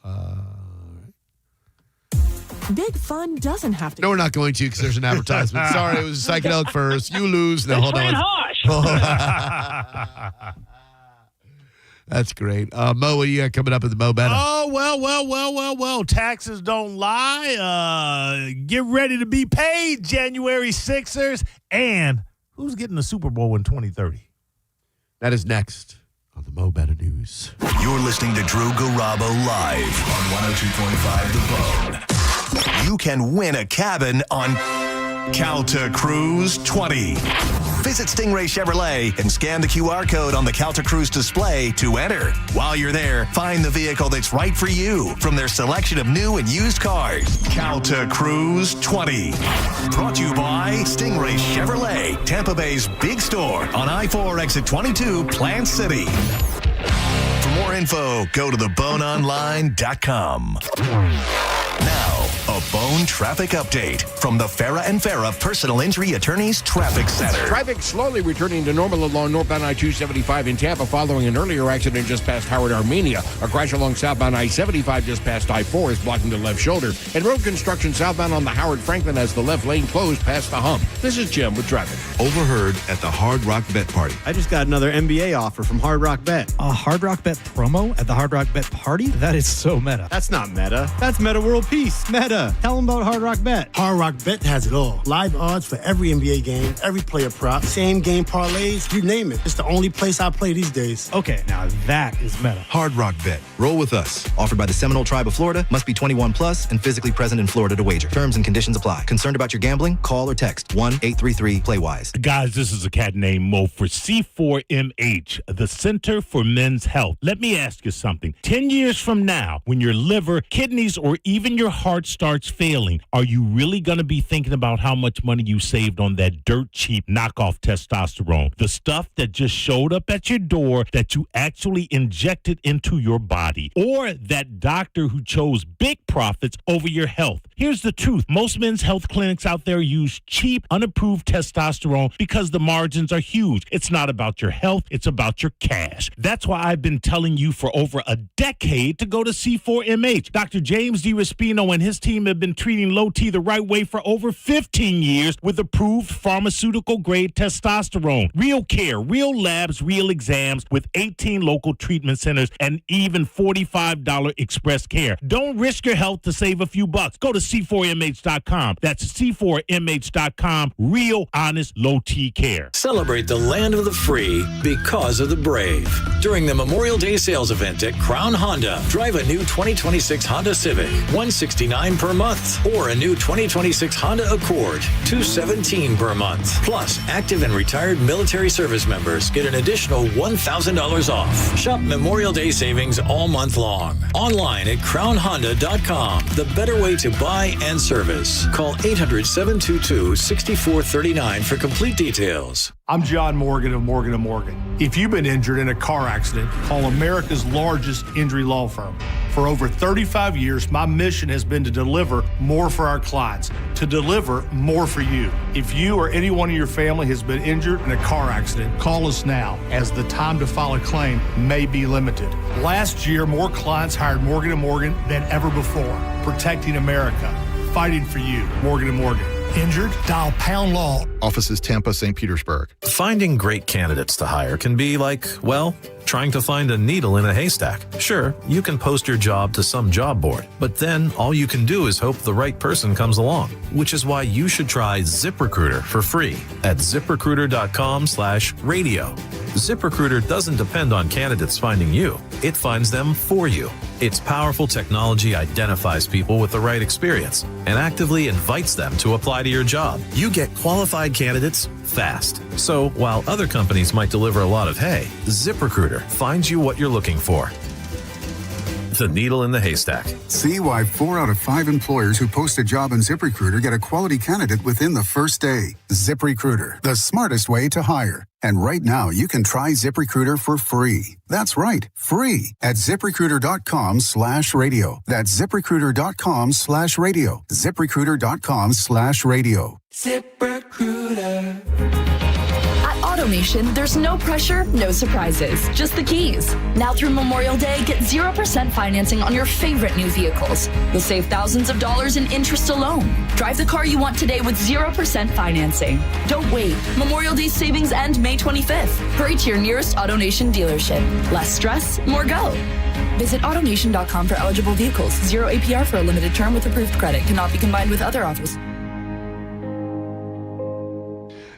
Big fun doesn't have to. No, we're not going to because there's an advertisement. Sorry, it was psychedelic first. You lose. No, hold on. That's great. Mo, what do you got coming up at the Mo Better? Oh, well. Taxes don't lie. Get ready to be paid, January 6ers. And who's getting the Super Bowl in 2030? That is next on the Mo Better News. You're listening to Drew Garabo live on 102.5 The Bone. You can win a cabin on Calta Cruise 20. Visit Stingray Chevrolet and scan the QR code on the Calta Cruise display to enter. While you're there, find the vehicle that's right for you from their selection of new and used cars. Calta Cruise 20. Brought to you by Stingray Chevrolet, Tampa Bay's big store on I-4 exit 22, Plant City. For more info, go to theboneonline.com. Now, a Bone traffic update from the Farah and Farah Personal Injury Attorneys Traffic Center. Traffic slowly returning to normal along northbound I-275 in Tampa following an earlier accident just past Howard, Armenia. A crash along southbound I-75 just past I-4 is blocking the left shoulder. And road construction southbound on the Howard Franklin has the left lane closed past the hump. This is Jim with traffic. Overheard at the Hard Rock Bet Party. I just got another NBA offer from Hard Rock Bet. A Hard Rock Bet promo at the Hard Rock Bet Party? That is so meta. That's not meta. That's Meta World peace. Meta. Tell them about Hard Rock Bet. Hard Rock Bet has it all. Live odds for every NBA game, every player prop, same game parlays, you name it. It's the only place I play these days. Okay, now that is meta. Hard Rock Bet. Roll with us. Offered by the Seminole Tribe of Florida. Must be 21 plus and physically present in Florida to wager. Terms and conditions apply. Concerned about your gambling? Call or text 1-833-PLAY-WISE. Guys, this is a cat named Mo for C4MH, the Center for Men's Health. Let me ask you something. 10 years from now, when your liver, kidneys, or even your heart starts failing, are you really going to be thinking about how much money you saved on that dirt cheap knockoff testosterone? The stuff that just showed up at your door that you actually injected into your body, or that doctor who chose big profits over your health. Here's the truth. Most men's health clinics out there use cheap, unapproved testosterone because the margins are huge. It's not about your health. It's about your cash. That's why I've been telling you for over a decade to go to C4MH. Dr. James DiRespino and his team have been treating low T the right way for over 15 years with approved pharmaceutical-grade testosterone. Real care, real labs, real exams with 18 local treatment centers and even $45 express care. Don't risk your health to save a few bucks. Go to C4MH.com. That's C4MH.com. Real, honest, low T care. Celebrate the land of the free because of the brave. During the Memorial Day sales event at Crown Honda, drive a new 2026 Honda Civic, $169 per month, or a new 2026 Honda Accord, $217 per month. Plus, active and retired military service members get an additional $1,000 off. Shop Memorial Day savings all month long. Online at crownhonda.com. The better way to buy and service. Call 800-722-6439 for complete details. I'm John Morgan of Morgan & Morgan. If you've been injured in a car accident, call America's largest injury law firm. For over 35 years, my mission has been to deliver more for our clients, to deliver more for you. If you or anyone in your family has been injured in a car accident, call us now, as the time to file a claim may be limited. Last year, more clients hired Morgan & Morgan than ever before, protecting America, fighting for you. Morgan & Morgan. Injured? Dial pound law. Offices Tampa, St. Petersburg. Finding great candidates to hire can be like, well, trying to find a needle in a haystack. Sure, you can post your job to some job board, but then all you can do is hope the right person comes along, which is why you should try ZipRecruiter for free at ZipRecruiter.com/radio. ZipRecruiter doesn't depend on candidates finding you. It finds them for you. Its powerful technology identifies people with the right experience and actively invites them to apply to your job. You get qualified candidates fast. So while other companies might deliver a lot of hay, ZipRecruiter finds you what you're looking for. The needle in the haystack. See why 4 out of 5 employers who post a job in ZipRecruiter get a quality candidate within the first day. ZipRecruiter, the smartest way to hire. And right now, you can try ZipRecruiter for free. That's right, free at ZipRecruiter.com/radio. That's ZipRecruiter.com/radio. ZipRecruiter.com/radio. ZipRecruiter. At AutoNation, there's no pressure, no surprises, just the keys. Now through Memorial Day, get 0% financing on your favorite new vehicles. You'll save thousands of dollars in interest alone. Drive the car you want today with 0% financing. Don't wait. Memorial Day savings end May 25th. Hurry to your nearest AutoNation dealership. Less stress, more go. Visit AutoNation.com for eligible vehicles. 0 APR for a limited term with approved credit. Cannot be combined with other offers.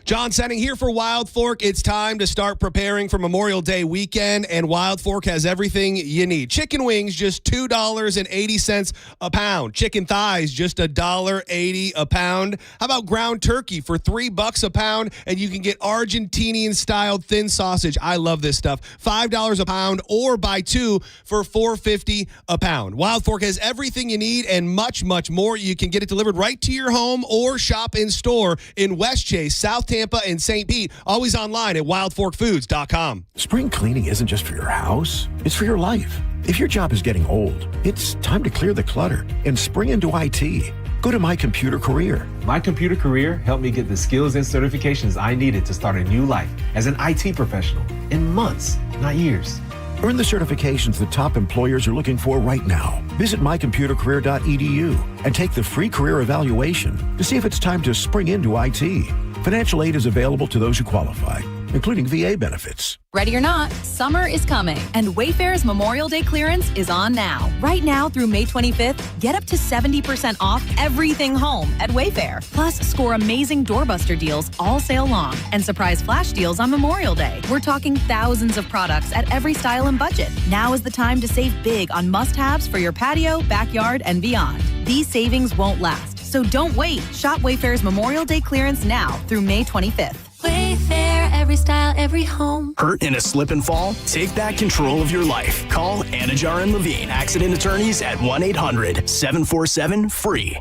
John Senning here for Wild Fork. It's time to start preparing for Memorial Day weekend, and Wild Fork has everything you need. Chicken wings, just $2.80 a pound. Chicken thighs, just $1.80 a pound. How about ground turkey for $3 a pound, and you can get Argentinian-style thin sausage. I love this stuff. $5 a pound, or buy 2 for $4.50 a pound. Wild Fork has everything you need and much, much more. You can get it delivered right to your home or shop in store in West Chase, South Tampa, and St. Pete. Always online at wildforkfoods.com. Spring cleaning isn't just for your house, it's for your life. If your job is getting old, it's time to clear the clutter and spring into IT. Go to My Computer Career. My Computer Career helped me get the skills and certifications I needed to start a new life as an IT professional in months, not years. Earn the certifications that top employers are looking for right now. Visit mycomputercareer.edu and take the free career evaluation to see if it's time to spring into IT. Financial aid is available to those who qualify. including VA benefits. Ready or not, summer is coming, and Wayfair's Memorial Day clearance is on now. Right now through May 25th, get up to 70% off everything home at Wayfair. Plus, score amazing doorbuster deals all sale long and surprise flash deals on Memorial Day. We're talking thousands of products at every style and budget. Now is the time to save big on must-haves for your patio, backyard, and beyond. These savings won't last, so don't wait. Shop Wayfair's Memorial Day clearance now through May 25th. Wayfair, every style, every home. Hurt in a slip and fall? Take back control of your life. Call Anajar and Levine, accident attorneys at 1-800-747-FREE.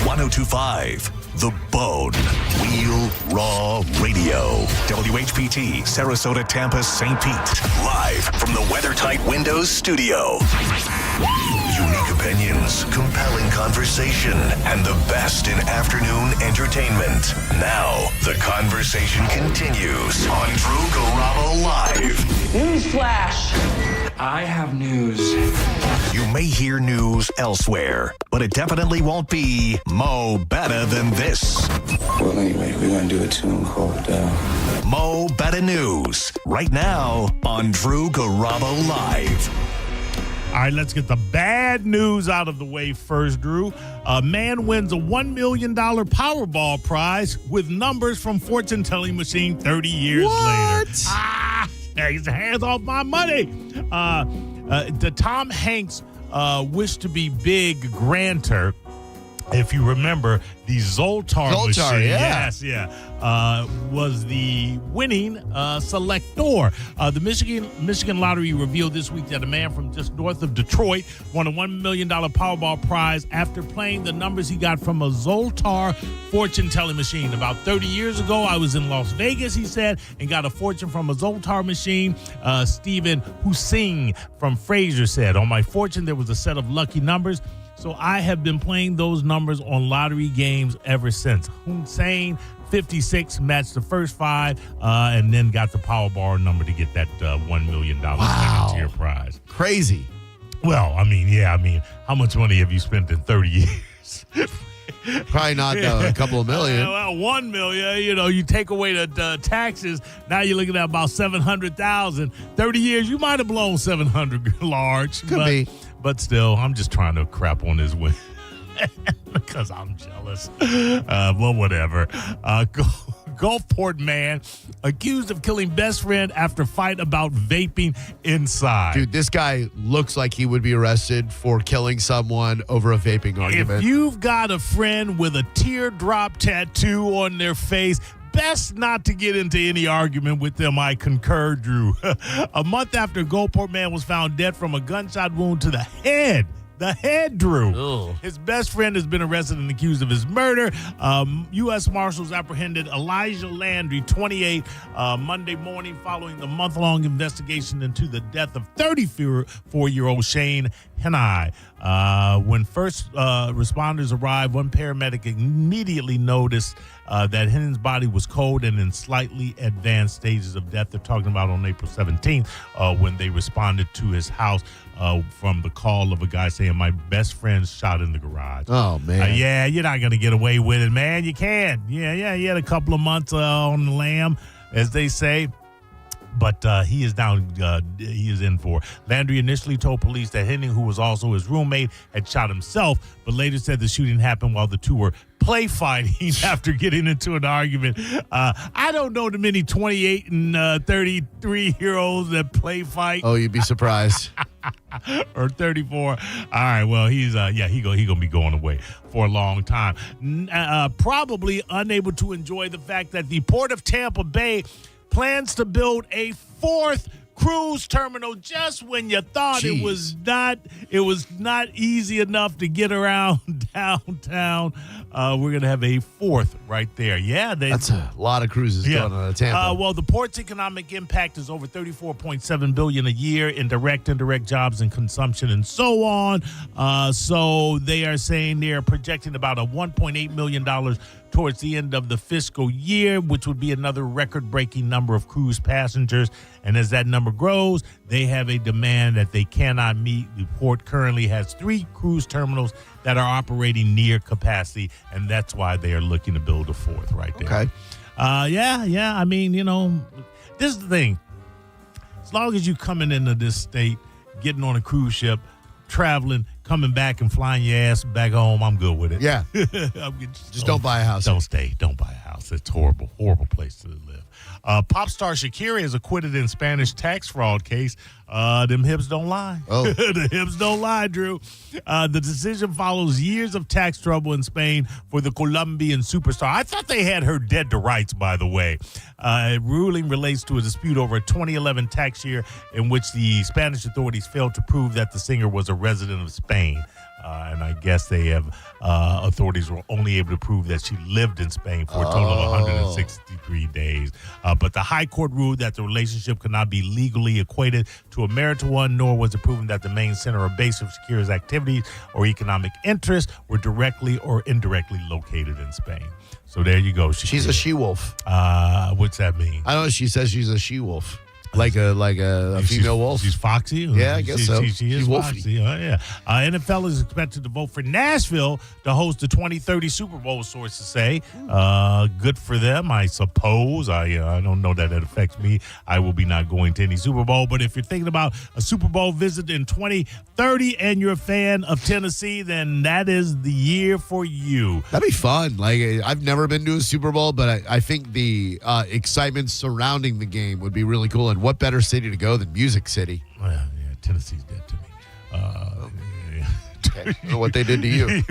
1025 The Bone. Real Raw Radio. WHPT, Sarasota, Tampa, St. Pete. Live from the WeatherTight Windows studio. Unique opinions, compelling conversation, and the best in afternoon entertainment. Now, the conversation continues on Drew Garabo Live. Newsflash! I have news. You may hear news elsewhere, but it definitely won't be Mo better than this. Well, anyway, we're going to do a tune called Mo Better News, right now on Drew Garabo Live. All right, let's get the bad news out of the way first, Drew. A man wins a $1 million Powerball prize with numbers from fortune telling machine 30 years later. Takes hands off my money. The Tom Hanks Wish to Be Big grantor, if you remember, the Zoltar machine. Yeah. Yes, was the winning selector. The Michigan Lottery revealed this week that a man from just north of Detroit won a $1 million Powerball prize after playing the numbers he got from a Zoltar fortune-telling machine. About 30 years ago, I was in Las Vegas, he said, and got a fortune from a Zoltar machine. Stephen Hussein from Fraser said, on my fortune, there was a set of lucky numbers. So I have been playing those numbers on lottery games ever since. Hussein, 56, matched the first 5, and then got the Powerball number to get that $1 million volunteer prize. Crazy. Well, I mean, how much money have you spent in 30 years? Probably not a couple of million. Well, $1 million, you take away the taxes, now you're looking at about $700,000. 30 years, you might have blown $700 large. Could be. But still, I'm just trying to crap on his win because I'm jealous. Well, whatever. Gulfport man accused of killing best friend after fight about vaping inside. Dude, this guy looks like he would be arrested for killing someone over a vaping argument. If you've got a friend with a teardrop tattoo on their face, best not to get into any argument with them. I concur, Drew. A month after Gulfport man was found dead from a gunshot wound to the head. Drew. Ugh. His best friend has been arrested and accused of his murder. U.S. Marshals apprehended Elijah Landry, 28, Monday morning following the month-long investigation into the death of 34-year-old Shane Henai. When first responders arrived, one paramedic immediately noticed that Hennan's body was cold and in slightly advanced stages of death. They're talking about on April 17th when they responded to his house from the call of a guy saying, my best friend's shot in the garage. Oh, man. Yeah, you're not going to get away with it, man. You can't. Yeah, he had a couple of months on the lam, as they say. But he is in for. Landry initially told police that Henning, who was also his roommate, had shot himself, but later said the shooting happened while the two were play fighting after getting into an argument. I don't know the many 28 and 33-year-olds that play fight. Oh, you'd be surprised. Or 34. All right, well, he's he gonna be going away for a long time. Probably unable to enjoy the fact that the Port of Tampa Bay plans to build a 4th cruise terminal just when you thought it was not easy enough to get around downtown. We're going to have a 4th right there. Yeah. That's a lot of cruises going on to Tampa. Well, the port's economic impact is over $34.7 billion a year in direct, indirect jobs and consumption and so on. So they are saying they're projecting about a $1.8 million towards the end of the fiscal year, which would be another record-breaking number of cruise passengers. And as that number grows, they have a demand that they cannot meet. The port currently has 3 cruise terminals that are operating near capacity, and that's why they are looking to build a 4th right there. Okay. I mean, this is the thing. As long as you coming into this state, getting on a cruise ship, traveling, coming back and flying your ass back home, I'm good with it. Yeah. Just don't buy a house. Don't stay. Don't buy a house. It's horrible, horrible place to live. Pop star Shakira is acquitted in Spanish tax fraud case. Them hips don't lie. Oh. The hips don't lie, Drew. The decision follows years of tax trouble in Spain for the Colombian superstar. I thought they had her dead to rights, by the way. Ruling relates to a dispute over a 2011 tax year in which the Spanish authorities failed to prove that the singer was a resident of Spain. And I guess they have authorities were only able to prove that she lived in Spain for a total of 163 days. But the High Court ruled that the relationship could not be legally equated to a marital one, nor was it proven that the main center or base of Shakira's activities or economic interests were directly or indirectly located in Spain. So there you go. She's a she-wolf. What's that mean? I don't know. She says she's a she-wolf. Like a female wolf. She's foxy. Yeah, I guess so. She is foxy. Yeah. NFL is expected to vote for Nashville to host the 2030 Super Bowl, sources say. Good for them, I suppose. I don't know that it affects me. I will be not going to any Super Bowl. But if you're thinking about a Super Bowl visit in 2030 and you're a fan of Tennessee, then that is the year for you. That'd be fun. Like, I've never been to a Super Bowl, but I think the excitement surrounding the game would be really cool. And what better city to go than Music City? Well, yeah, Tennessee's dead to me. Okay. I don't know what they did to you.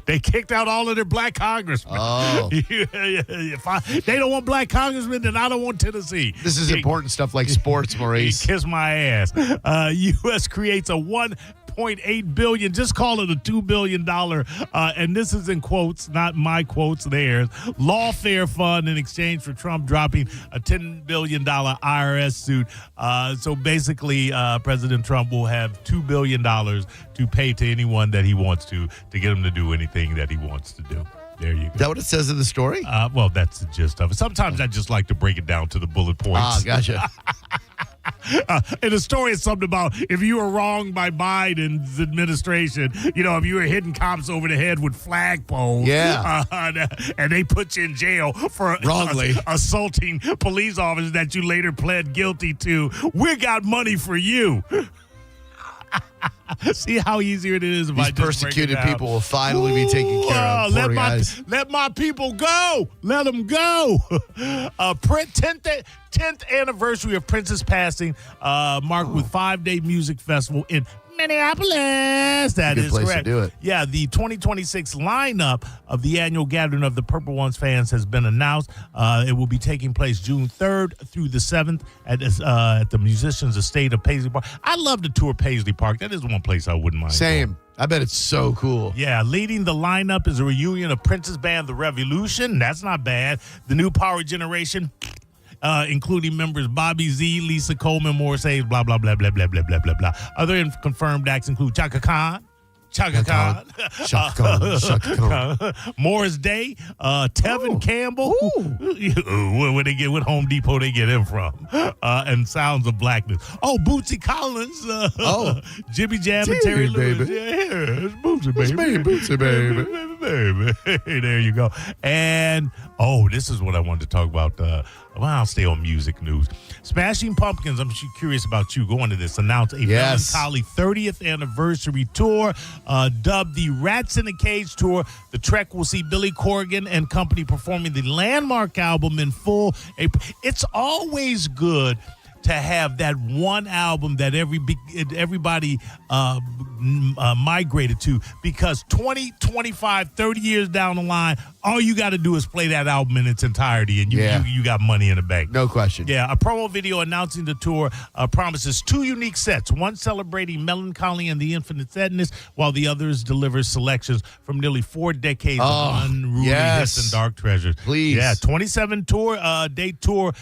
They kicked out all of their black congressmen. Oh. If they don't want black congressmen, then I don't want Tennessee. This is important stuff like sports, Maurice. Kiss my ass. U.S. creates a $1.8 billion, just call it a $2 billion, and this is in quotes, not my quotes, theirs, lawfare fund in exchange for Trump dropping a $10 billion IRS suit. So basically, President Trump will have $2 billion to pay to anyone that he wants to get him to do anything that he wants to do. There you go. Is that what it says in the story? Well, that's the gist of it. Sometimes I just like to break it down to the bullet points. Ah, gotcha. And the story is something about if you were wronged by Biden's administration, if you were hitting cops over the head with flagpoles, and they put you in jail for wrongly assaulting police officers that you later pled guilty to, we got money for you. See how easier it is if These I just persecuted break it down. people will finally be taken care of. Let my people go. Let them go. 10th anniversary of Prince's passing, marked with 5-day music festival in Minneapolis. That is place correct. To do it. Yeah, the 2026 lineup of the annual gathering of the Purple Ones fans has been announced. It will be taking place June 3rd through the 7th at the Musicians Estate of Paisley Park. I love to tour Paisley Park. That is one place I wouldn't mind. Same. I bet it's so cool. Yeah, leading the lineup is a reunion of Prince's band, The Revolution. That's not bad. The new Power Generation, including members Bobby Z, Lisa Coleman, Morris Hayes, blah, blah, blah, blah, blah, blah, blah, blah, blah. Other confirmed acts include Chaka Khan, Morris Day, Tevin Campbell. Where they get, what Home Depot they get him from, and Sounds of Blackness. Oh, Bootsy Collins. Jimmy Jam and Terry Lewis. Baby. Yeah, it's Bootsy, baby. It's me, Bootsy, baby. Baby. There you go. And this is what I wanted to talk about. I'll stay on music news. Smashing Pumpkins, I'm curious about you going to this, announced a melancholy 30th anniversary tour, dubbed the Rats in a Cage Tour. The Trek will see Billy Corgan and company performing the landmark album in full. It's always good to have that one album that everybody migrated to, because 20, 25, 30 years down the line, all you got to do is play that album in its entirety, and you got money in the bank. No question. Yeah, a promo video announcing the tour promises 2 unique sets, one celebrating melancholy and the infinite sadness, while the others delivers selections from nearly 4 decades of unruly hits and dark treasures. Please. Yeah, 27 day tour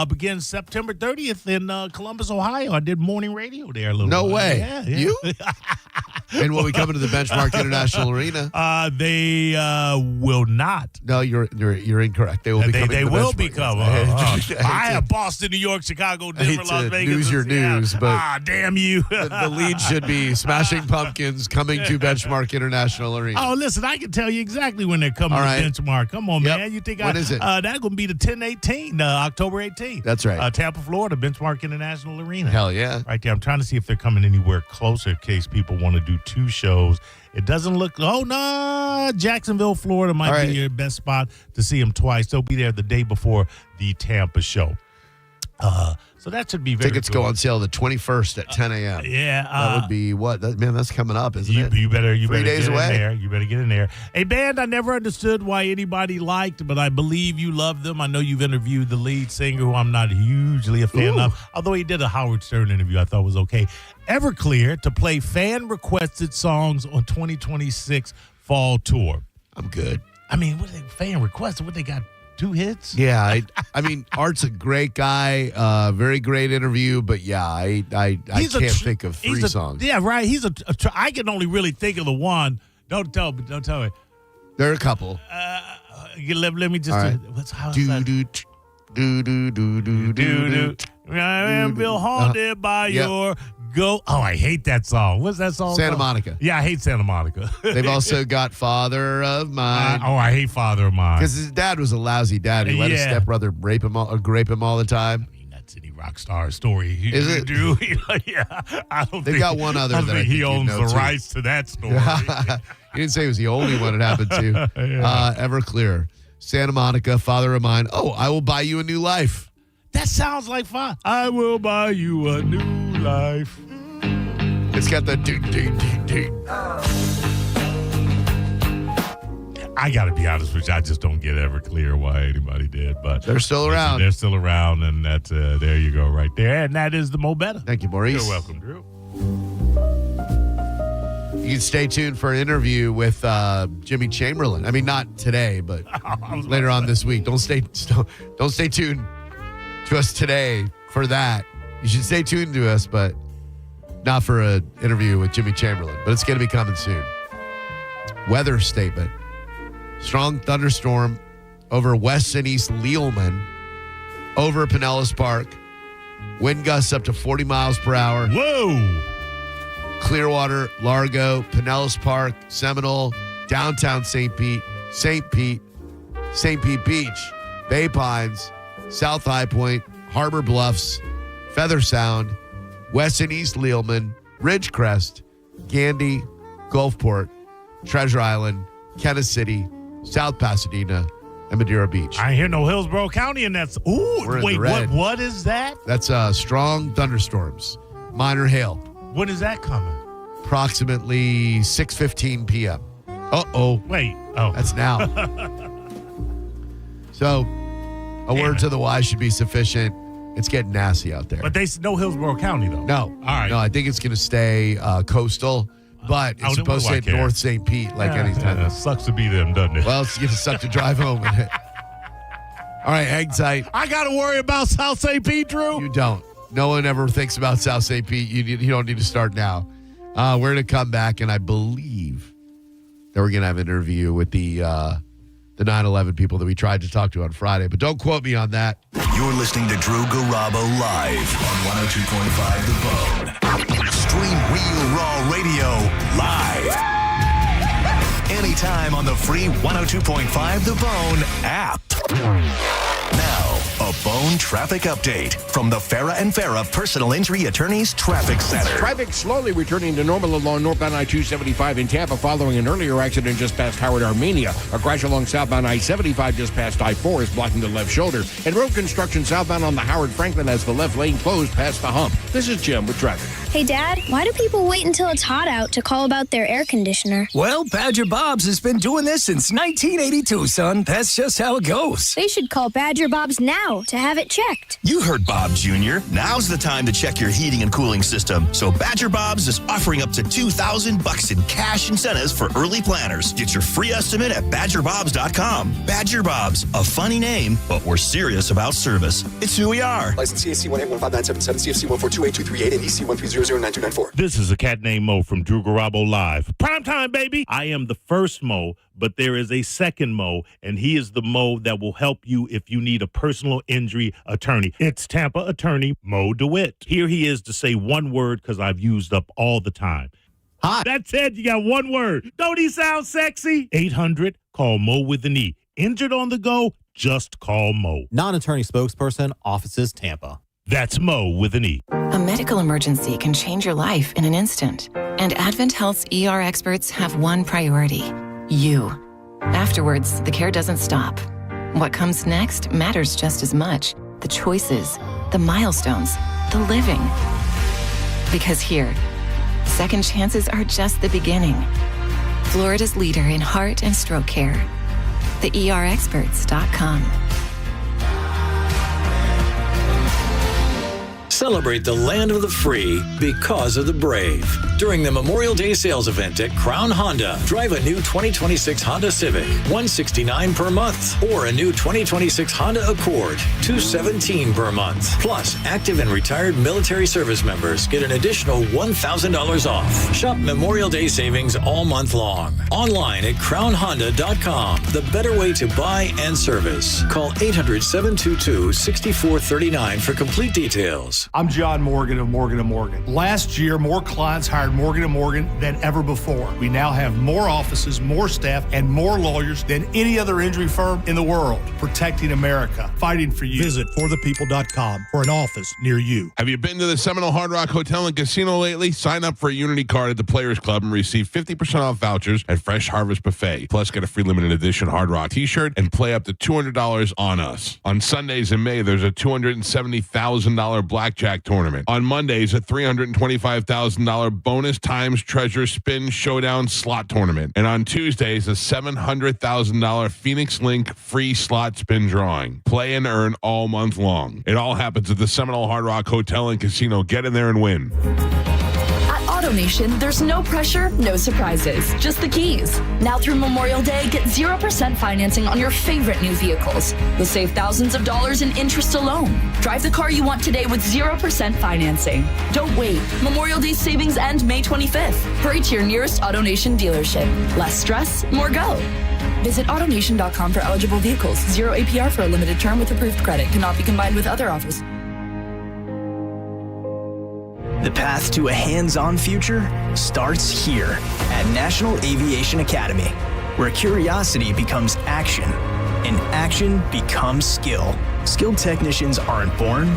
begins September 30th in Columbus, Ohio. I did morning radio there a little No while. way. Yeah. You? And will we come into the Benchmark International Arena? They will not. No, you're incorrect. They will be coming. They to the will Benchmark. become. I have Boston, New York, Chicago, I hate Denver, Las to Vegas. news your news, but damn you. the lead should be Smashing Pumpkins coming to Benchmark International Arena. Oh, listen, I can tell you exactly when they're coming to Benchmark. Come on, man. You think when is it? That's going to be the 10/18, October 18th. That's right. Tampa, Florida, Benchmark International Arena. Hell yeah. Right there. I'm trying to see if they're coming anywhere closer in case people want to do 2 shows. It doesn't look, Jacksonville, Florida might be your best spot to see them twice. They'll be there the day before the Tampa show. So that should be very Tickets good. go on sale the 21st at 10 a.m. That would be what? That's coming up, isn't it? You better 3 days get away. in there. You better get in there. A band I never understood why anybody liked, but I believe you love them. I know you've interviewed the lead singer, who I'm not hugely a fan of, although he did a Howard Stern interview I thought was okay. Everclear to play fan-requested songs on 2026 fall tour. I'm good. I mean, what are they fan-requested? What they got? 2 hits? Yeah, I mean, Art's a great guy, very great interview, but yeah, I can't think of 3 songs. Yeah, right. He's I can only really think of the one. Don't tell me. There are a couple. Let me just. Right. How's that? I am feel haunted by your go. Oh, I hate that song. What's that song? Santa Monica. Yeah, I hate Santa Monica. They've also got Father of Mine. I hate Father of Mine. Because his dad was a lousy dad. He let his stepbrother grape him all the time. I mean, that's any rock star story. Is it? Yeah. I don't They've got one other I that think he owns the too. rights to that story. He didn't say it was the only one it happened to. Everclear. Santa Monica, Father of Mine. Oh, I Will Buy You a New Life. That sounds like fun. I will buy you a new life. It's got the do. I got to be honest with you. I just don't get Everclear why anybody did, but they're still around. They're still around, and that's there you go right there. And that is the Mo Better. Thank you, Maurice. You're welcome, Drew. You can stay tuned for an interview with Jimmy Chamberlain. I mean, not today, but later on this week. Don't stay tuned to us today for that. You should stay tuned to us, but not for an interview with Jimmy Chamberlain. But it's going to be coming soon. Weather statement. Strong thunderstorm over West and East Leelman, over Pinellas Park. Wind gusts up to 40 miles per hour. Whoa! Clearwater, Largo, Pinellas Park, Seminole, downtown St. Pete Beach, Bay Pines, South High Point, Harbor Bluffs, Feather Sound, West and East Leelman, Ridgecrest, Gandy, Gulfport, Treasure Island, Kennis City, South Pasadena, and Madeira Beach. I hear no Hillsborough County, and that's wait, what is that? That's strong thunderstorms, minor hail. When is that coming? Approximately 6:15 p.m. Wait. Oh, that's now. So, a word to the wise should be sufficient. It's getting nasty out there. But no Hillsborough County, though. No. All right. No, I think it's going to stay coastal, but it's supposed to hit North St. Pete like anytime. Yeah, sucks to be them, doesn't it? Well, it's going to suck to drive home. All right, hang tight. I got to worry about South St. Pete, Drew? You don't. No one ever thinks about South St. Pete. You don't need to start now. We're going to come back, and I believe that we're going to have an interview with the 9/11 people that we tried to talk to on Friday. But don't quote me on that. You're listening to Drew Garabo live on 102.5 The Bone. Stream Real Raw Radio live. Anytime on the free 102.5 The Bone app. Now, a Bone traffic update from the Farah and Farah Personal Injury Attorneys Traffic Center. Traffic slowly returning to normal along northbound I-275 in Tampa following an earlier accident just past Howard, Armenia. A crash along southbound I-75 just past I-4 is blocking the left shoulder. And road construction southbound on the Howard Franklin has the left lane closed past the hump. This is Jim with traffic. Hey, Dad, why do people wait until it's hot out to call about their air conditioner? Well, Badger Bob's has been doing this since 1982, son. That's just how it goes. They should call Badger Bob's now now to have it checked. You heard Bob Jr. Now's the time to check your heating and cooling system. So Badger Bob's is offering up to $2,000 in cash incentives for early planners. Get your free estimate at badgerbobs.com. Badger Bob's, a funny name, but we're serious about service. It's who we are. License CAC 1815977, CFC 1428238, and EC 1309294. This is a cat named Mo from Drew Garabo Live. Prime time, baby! I am the first Mo, but there is a second Mo, and he is the Mo that will help you if you need a personal injury attorney. It's Tampa attorney Mo DeWitt. Here he is to say one word because I've used up all the time. Hi. That's it. You got one word. Don't he sound sexy? 800, call Mo with an E. Injured on the go, just call Mo. Non-attorney spokesperson, offices Tampa. That's Mo with an E. A medical emergency can change your life in an instant. And Advent Health's ER experts have one priority: you. Afterwards, the care doesn't stop. What comes next matters just as much. The choices, the milestones, the living. Because here, second chances are just the beginning. Florida's leader in heart and stroke care. TheERexperts.com. Celebrate the land of the free because of the brave. During the Memorial Day sales event at Crown Honda, drive a new 2026 Honda Civic, $169 per month, or a new 2026 Honda Accord, $217 per month. Plus, active and retired military service members get an additional $1,000 off. Shop Memorial Day savings all month long. Online at crownhonda.com. The better way to buy and service. Call 800-722-6439 for complete details. I'm John Morgan of Morgan & Morgan. Last year, more clients hired Morgan & Morgan than ever before. We now have more offices, more staff, and more lawyers than any other injury firm in the world. Protecting America, fighting for you. Visit forthepeople.com for an office near you. Have you been to the Seminole Hard Rock Hotel and Casino lately? Sign up for a Unity card at the Players Club and receive 50% off vouchers at Fresh Harvest Buffet. Plus, get a free limited edition Hard Rock t-shirt and play up to $200 on us. On Sundays in May, there's a $270,000 blackjack tournament. On Mondays, a $325,000 bonus times treasure spin showdown slot tournament. And on Tuesdays, a $700,000 Phoenix Link free slot spin drawing. Play and earn all month long. It all happens at the Seminole Hard Rock Hotel and Casino. Get in there and win. AutoNation, there's no pressure, no surprises, just the keys. Now through Memorial Day, get 0% financing on your favorite new vehicles. You'll save thousands of dollars in interest alone. Drive the car you want today with 0% financing. Don't wait. Memorial Day savings end May 25th. Hurry to your nearest AutoNation dealership. Less stress, more go. Visit AutoNation.com for eligible vehicles. 0 APR for a limited term with approved credit. Cannot be combined with other offers. The path to a hands-on future starts here at National Aviation Academy, where curiosity becomes action and action becomes skill. Skilled technicians aren't born,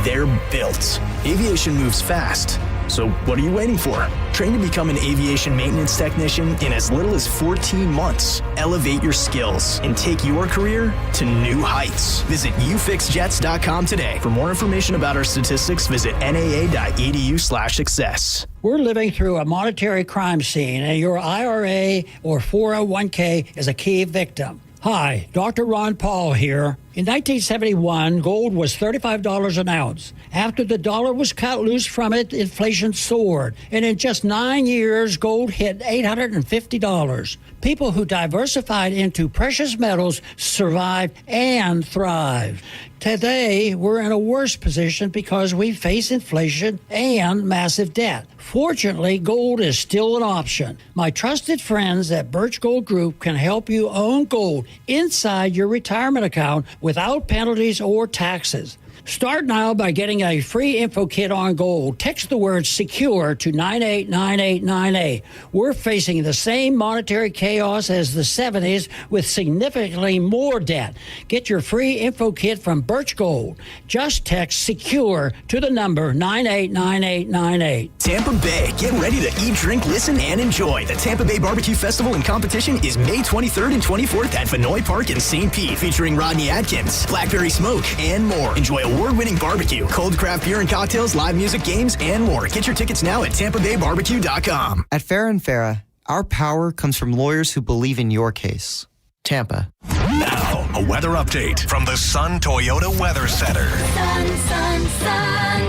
they're built. Aviation moves fast, so what are you waiting for? Train to become an aviation maintenance technician in as little as 14 months. Elevate your skills and take your career to new heights. Visit ufixjets.com today. For more information about our statistics, visit naa.edu/success. We're living through a monetary crime scene, and your IRA or 401k is a key victim. Hi, Dr. Ron Paul here. In 1971, gold was $35 an ounce. After the dollar was cut loose from it, inflation soared. And in just 9 years, gold hit $850. People who diversified into precious metals survived and thrived. Today, we're in a worse position because we face inflation and massive debt. Fortunately, gold is still an option. My trusted friends at Birch Gold Group can help you own gold inside your retirement account without penalties or taxes. Start now by getting a free info kit on gold. Text the word SECURE to 989898. We're facing the same monetary chaos as the 70s with significantly more debt. Get your free info kit from Birch Gold. Just text SECURE to the number 989898. Tampa Bay, get ready to eat, drink, listen, and enjoy. The Tampa Bay Barbecue Festival and Competition is May 23rd and 24th at Vinoy Park in St. Pete, featuring Rodney Atkins, Blackberry Smoke, and more. Enjoy award-winning barbecue, cold craft beer and cocktails, live music, games, and more. Get your tickets now at TampaBayBarbecue.com. At Farrah & Farrah, our power comes from lawyers who believe in your case. Tampa. Now, a weather update from the Sun Toyota Weather Center. Sun,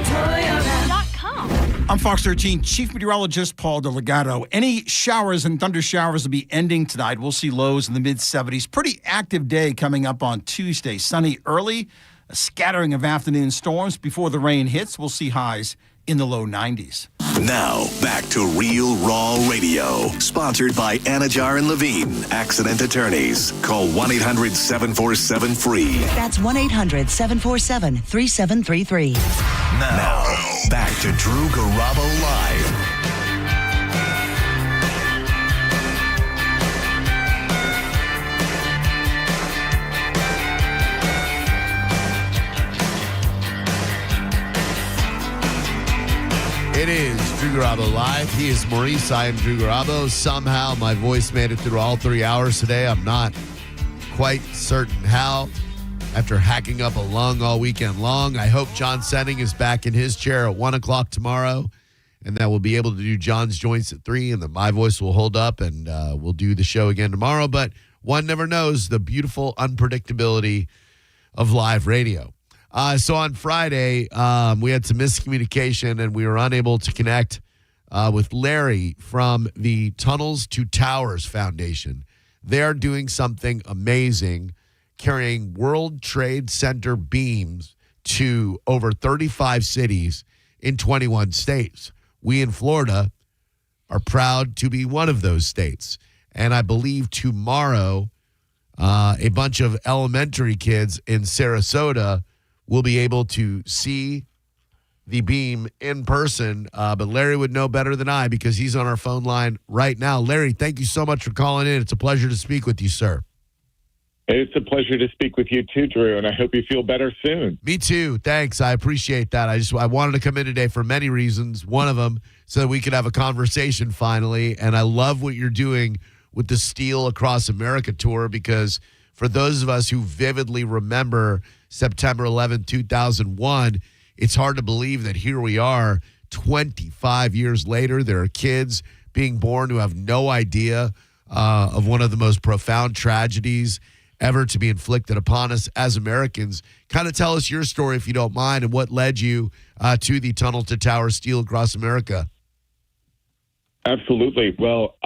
Toyota.com. I'm Fox 13 Chief Meteorologist Paul DeLegato. Any showers and thunder showers will be ending tonight. We'll see lows in the mid-70s. Pretty active day coming up on Tuesday. Sunny early, a scattering of afternoon storms before the rain hits. We'll see highs in the low 90s. Now, back to Real Raw Radio, sponsored by Anajar and Levine, accident attorneys. Call 1-800-747-FREE. That's 1-800-747-3733. Now, back to Drew Garabo Live. It is Drew Garabo Live. He is Maurice. I am Drew Garabo. Somehow my voice made it through all 3 hours today. I'm not quite certain how. After hacking up a lung all weekend long, I hope John Senning is back in his chair at 1 o'clock tomorrow, and that we'll be able to do John's joints at 3, and that my voice will hold up, and we'll do the show again tomorrow. But one never knows the beautiful unpredictability of live radio. So on Friday, we had some miscommunication, and we were unable to connect with Larry from the Tunnels to Towers Foundation. They're doing something amazing, carrying World Trade Center beams to over 35 cities in 21 states. We in Florida are proud to be one of those states. And I believe tomorrow, a bunch of elementary kids in Sarasota will be able to see the beam in person. But Larry would know better than I because he's on our phone line right now. Larry, thank you so much for calling in. It's a pleasure to speak with you, sir. It's a pleasure to speak with you too, Drew, and I hope you feel better soon. Me too. Thanks. I appreciate that. I wanted to come in today for many reasons. One of them, so that we could have a conversation finally. And I love what you're doing with the Steel Across America tour, because for those of us who vividly remember September 11, 2001, it's hard to believe that here we are 25 years later. There are kids being born who have no idea of one of the most profound tragedies ever to be inflicted upon us as Americans. Kind of tell us your story, if you don't mind, and what led you to the Tunnel to Tower Steel Across America. Absolutely. Well,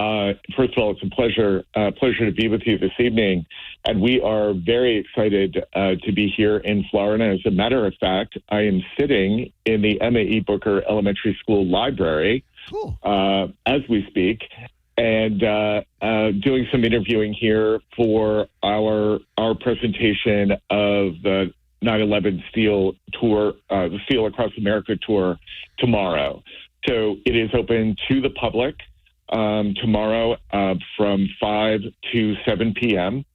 first of all, it's a pleasure to be with you this evening. And we are very excited to be here in Florida. As a matter of fact, I am sitting in the Emma E. Booker Elementary School library as we speak, and doing some interviewing here for our presentation of the 9/11 Steel Tour, the Steel Across America tour tomorrow. So it is open to the public tomorrow from 5 to 7 p.m.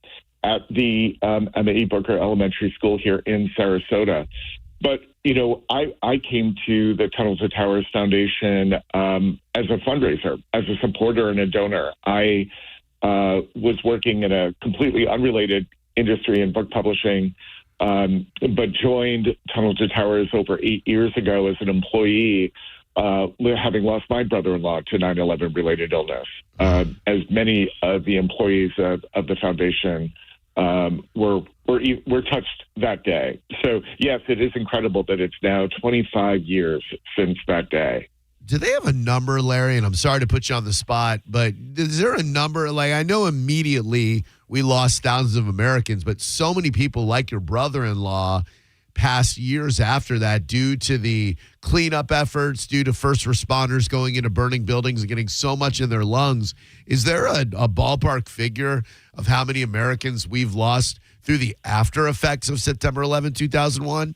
at the Emma E. Booker Elementary School here in Sarasota. But, you know, I came to the Tunnels to Towers Foundation as a fundraiser, as a supporter and a donor. I was working in a completely unrelated industry in book publishing, but joined Tunnels to Towers over 8 years ago as an employee, having lost my brother-in-law to 9/11 related illness, as many of the employees of the foundation were touched that day. So yes, it is incredible that it's now 25 years since that day. Do they have a number, Larry? And I'm sorry to put you on the spot, but is there a number? Like, I know immediately we lost thousands of Americans, but so many people like your brother-in-law passed years after that due to the cleanup efforts, due to first responders going into burning buildings and getting so much in their lungs. Is there a ballpark figure of how many Americans we've lost through the after effects of September 11, 2001?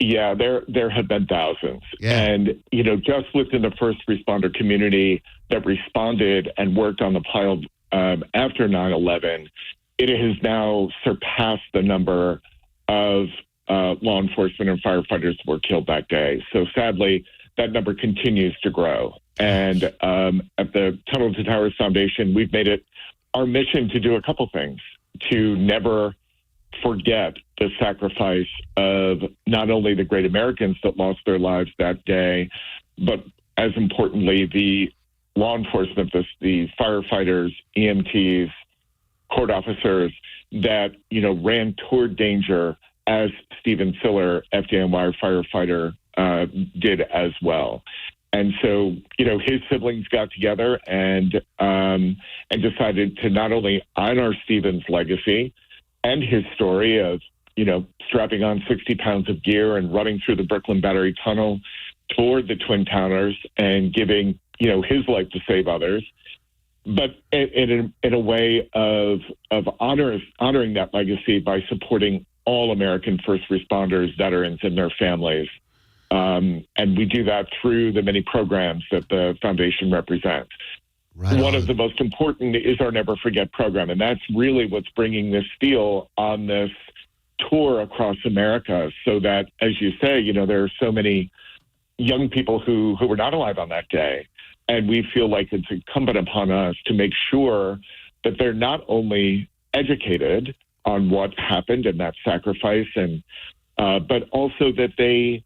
Yeah, there have been thousands. Yeah. And, you know, just within the first responder community that responded and worked on the pile after 9/11, it has now surpassed the number of law enforcement and firefighters were killed that day. So sadly, that number continues to grow. And at the Tunnel to Towers Foundation, we've made it our mission to do a couple things, to never forget the sacrifice of not only the great Americans that lost their lives that day, but as importantly, the law enforcement, the firefighters, EMTs, court officers that, ran toward danger as Stephen Siller, FDNY firefighter, did as well. And so, his siblings got together and decided to not only honor Stephen's legacy and his story of, strapping on 60 pounds of gear and running through the Brooklyn Battery Tunnel toward the Twin Towers and giving, his life to save others, but in a way of honoring that legacy by supporting all American first responders, veterans, and their families. And we do that through the many programs that the foundation represents. One of the most important is our Never Forget program, and that's really what's bringing this steel on this tour across America so that, as you say, there are so many young people who were not alive on that day. And we feel like it's incumbent upon us to make sure that they're not only educated on what happened and that sacrifice, and but also that they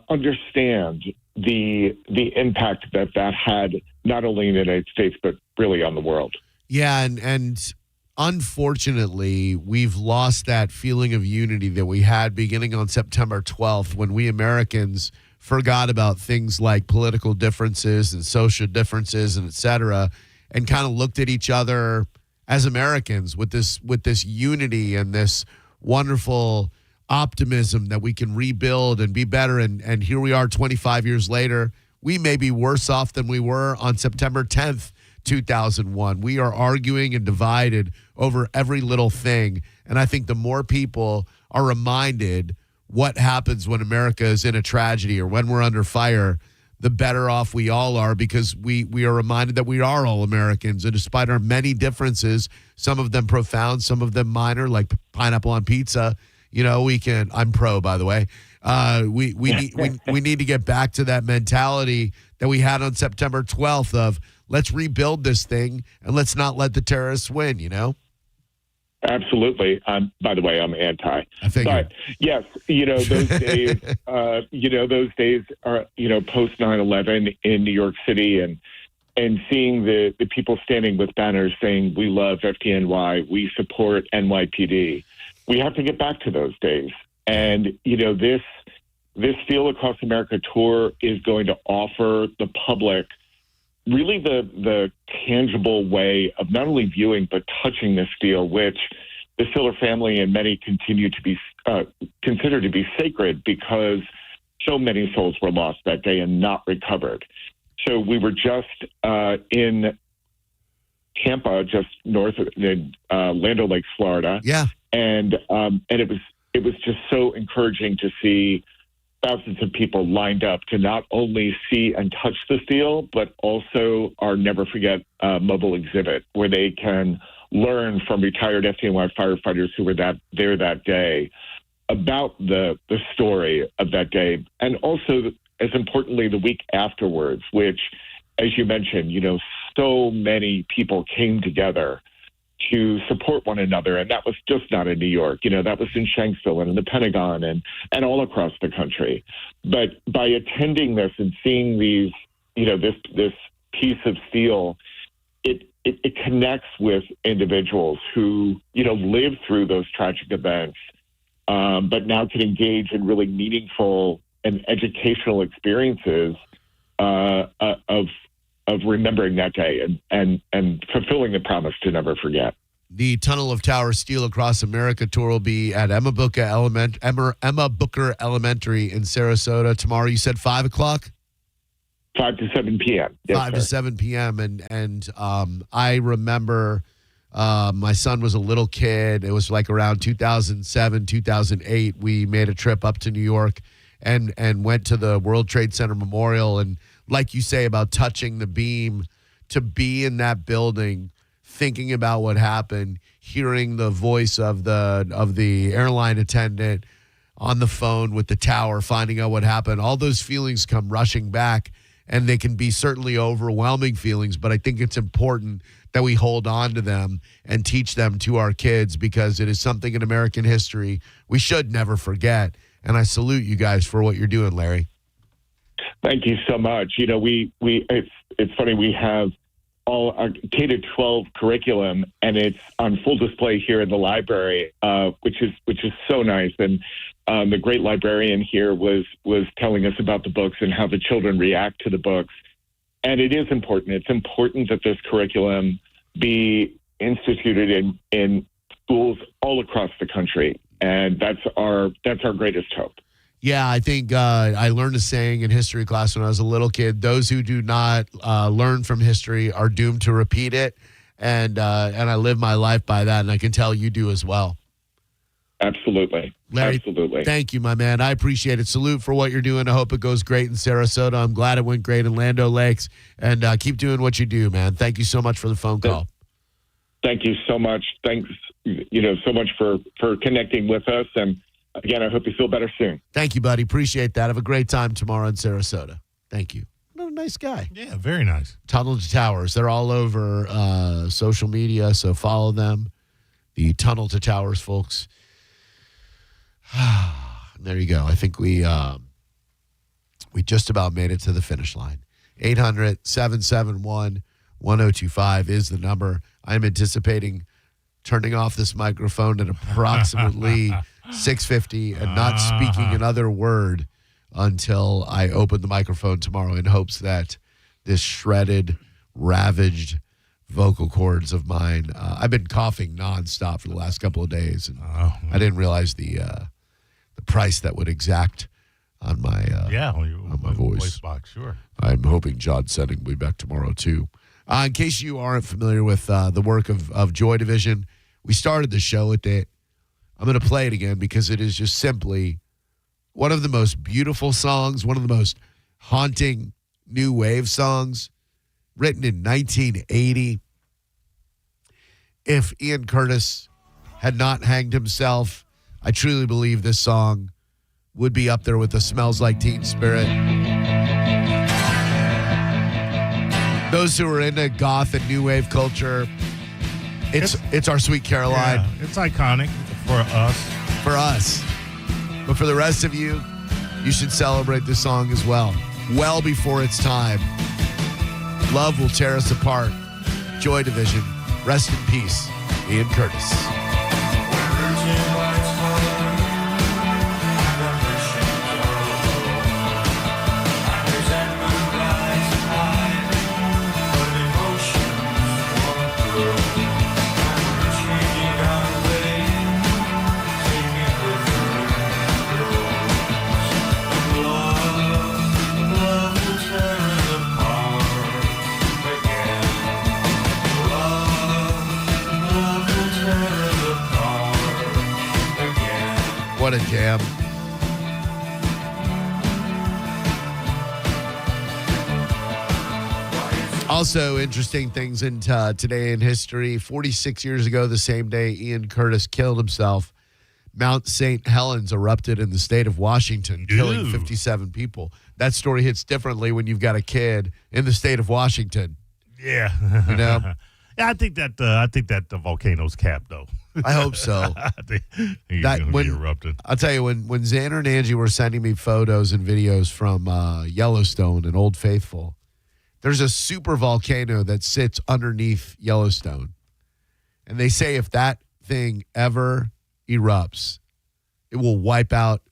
understand the impact that had not only in the United States but really on the world. Yeah, and unfortunately, we've lost that feeling of unity that we had beginning on September 12th when we Americans forgot about things like political differences and social differences and et cetera, and kind of looked at each other as Americans with this unity and this wonderful optimism that we can rebuild and be better. And here we are 25 years later. We may be worse off than we were on September 10th, 2001. We are arguing and divided over every little thing. And I think the more people are reminded what happens when America is in a tragedy or when we're under fire, the better off we all are, because we are reminded that we are all Americans. And despite our many differences, some of them profound, some of them minor, like pineapple on pizza, I'm pro, by the way. We need to get back to that mentality that we had on September 12th of let's rebuild this thing and let's not let the terrorists win, Absolutely. By the way, I'm anti. I figured. But yes, those days, those days are, post 9/11 in New York City and seeing the people standing with banners saying, we love FDNY, we support NYPD. We have to get back to those days. And, this Feel Across America tour is going to offer the public really the tangible way of not only viewing but touching this steel, which the Siller family and many continue to be considered to be sacred because so many souls were lost that day and not recovered. So we were just in Tampa, just north of Land O'Lakes, Florida. Yeah, and it was just so encouraging to see thousands of people lined up to not only see and touch the steel, but also our Never Forget mobile exhibit where they can learn from retired FDNY firefighters who were there that day about the story of that day. And also, as importantly, the week afterwards, which, as you mentioned, so many people came together to support one another. And that was just not in New York. That was in Shanksville and in the Pentagon and all across the country. But by attending this and seeing these, this piece of steel, it connects with individuals who, lived through those tragic events, but now can engage in really meaningful and educational experiences of remembering that day and fulfilling the promise to never forget. The Tunnel of Tower Steel Across America tour will be at Emma Booker Elementary in Sarasota tomorrow. You said 5 o'clock? 5 to 7 p.m. Yes, 5 to 7 p.m. And I remember my son was a little kid. It was like around 2007, 2008. We made a trip up to New York and went to the World Trade Center Memorial. And like you say about touching the beam, to be in that building, thinking about what happened, hearing the voice of the airline attendant on the phone with the tower, finding out what happened, all those feelings come rushing back, and they can be certainly overwhelming feelings, but I think it's important that we hold on to them and teach them to our kids, because it is something in American history we should never forget. And I salute you guys for what you're doing, Larry. Thank you so much. It's funny, we have all our K to 12 curriculum, and it's on full display here in the library, which is so nice. And the great librarian here was telling us about the books and how the children react to the books. And it is important. It's important that this curriculum be instituted in schools all across the country, and that's our greatest hope. Yeah, I think I learned a saying in history class when I was a little kid: those who do not learn from history are doomed to repeat it. And I live my life by that, and I can tell you do as well. Absolutely. Larry, absolutely. Thank you, my man. I appreciate it. Salute for what you're doing. I hope it goes great in Sarasota. I'm glad it went great in Land O' Lakes. And keep doing what you do, man. Thank you so much for the phone call. Thank you so much. Thanks, so much for connecting with us. And again, I hope you feel better soon. Thank you, buddy. Appreciate that. Have a great time tomorrow in Sarasota. Thank you. What a nice guy. Yeah, very nice. Tunnel to Towers. They're all over social media, so follow them. The Tunnel to Towers folks. There you go. I think we just about made it to the finish line. 800-771-1025 is the number. I'm anticipating turning off this microphone at approximately 6:50 and not speaking another word until I open the microphone tomorrow, in hopes that this shredded, ravaged vocal cords of mine. I've been coughing nonstop for the last couple of days, and I didn't realize the price that would exact on my on my voice box. Sure. I'm hoping John Senning will be back tomorrow too. In case you aren't familiar with the work of Joy Division, we started the show with it. I'm going to play it again because it is just simply one of the most beautiful songs, one of the most haunting new wave songs, written in 1980. If Ian Curtis had not hanged himself, I truly believe this song would be up there with the Smells Like Teen Spirit. Those who are into goth and new wave culture, it's our Sweet Caroline. Yeah, it's iconic for us. For us. But for the rest of you, you should celebrate this song as well. Well before its time. Love will tear us apart. Joy Division. Rest in peace, Ian Curtis. What a jam. Also, interesting things in today in history. 46 years ago, the same day Ian Curtis killed himself, Mount St. Helens erupted in the state of Washington, killing 57 people. That story hits differently when you've got a kid in the state of Washington. Yeah. You know? Yeah, I think that the volcano's capped, though. I hope so. He's going to be erupted. I'll tell you, when Xander and Angie were sending me photos and videos from Yellowstone and Old Faithful, there's a super volcano that sits underneath Yellowstone. And they say if that thing ever erupts, it will wipe out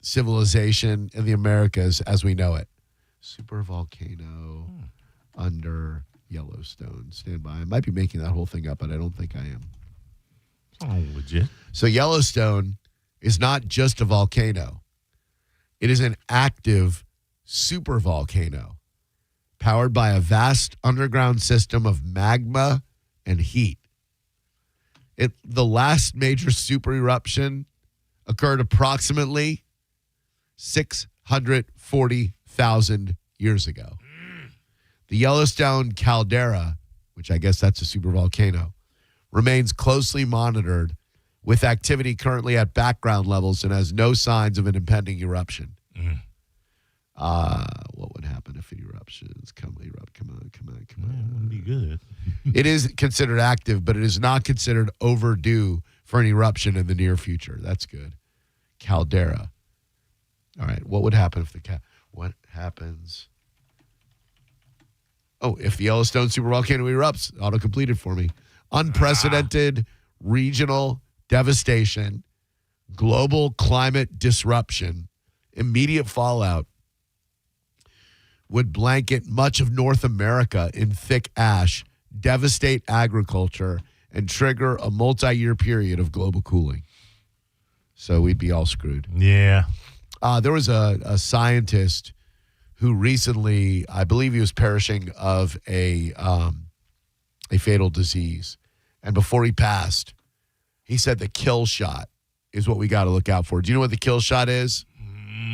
civilization in the Americas as we know it. Super volcano under Yellowstone. Stand by. I might be making that whole thing up, but I don't think I am. Oh, legit. So Yellowstone is not just a volcano. It is an active super volcano powered by a vast underground system of magma and heat. The last major super eruption occurred approximately 640,000 years ago. The Yellowstone caldera, which I guess that's a super volcano, remains closely monitored with activity currently at background levels and has no signs of an impending eruption. What would happen if it erupts? Come on. It wouldn't be good. It is considered active, but it is not considered overdue for an eruption in the near future. That's good. Caldera. All right. What would happen if what happens? Oh, if the Yellowstone supervolcano erupts, auto-completed for me. Unprecedented regional devastation, global climate disruption, immediate fallout would blanket much of North America in thick ash, devastate agriculture, and trigger a multi-year period of global cooling. So we'd be all screwed. Yeah. There was a scientist who recently, I believe he was perishing of a fatal disease. And before he passed, he said the kill shot is what we got to look out for. Do you know what the kill shot is?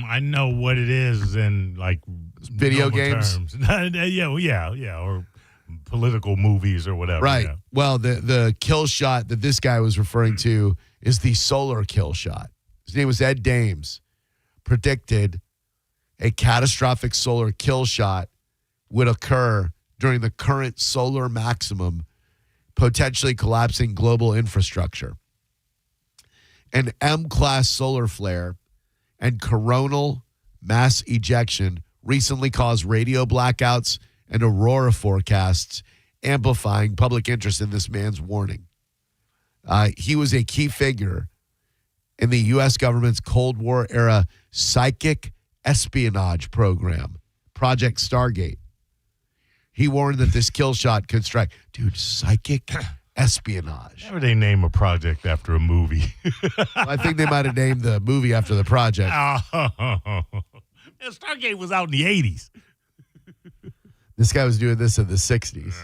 I know what it is in like video games. Terms. yeah, or political movies or whatever. Right. Yeah. Well, the kill shot that this guy was referring to is the solar kill shot. His name was Ed Dames. Predicted a catastrophic solar kill shot would occur during the current solar maximum, potentially collapsing global infrastructure. An M-class solar flare and coronal mass ejection recently caused radio blackouts and aurora forecasts, amplifying public interest in this man's warning. He was a key figure in the U.S. government's Cold War-era psychic espionage program, Project Stargate. He warned that this kill shot could strike. Dude, psychic espionage. Never they name a project after a movie. I think they might have named the movie after the project. Stargate was out in the 80s. This guy was doing this in the 60s.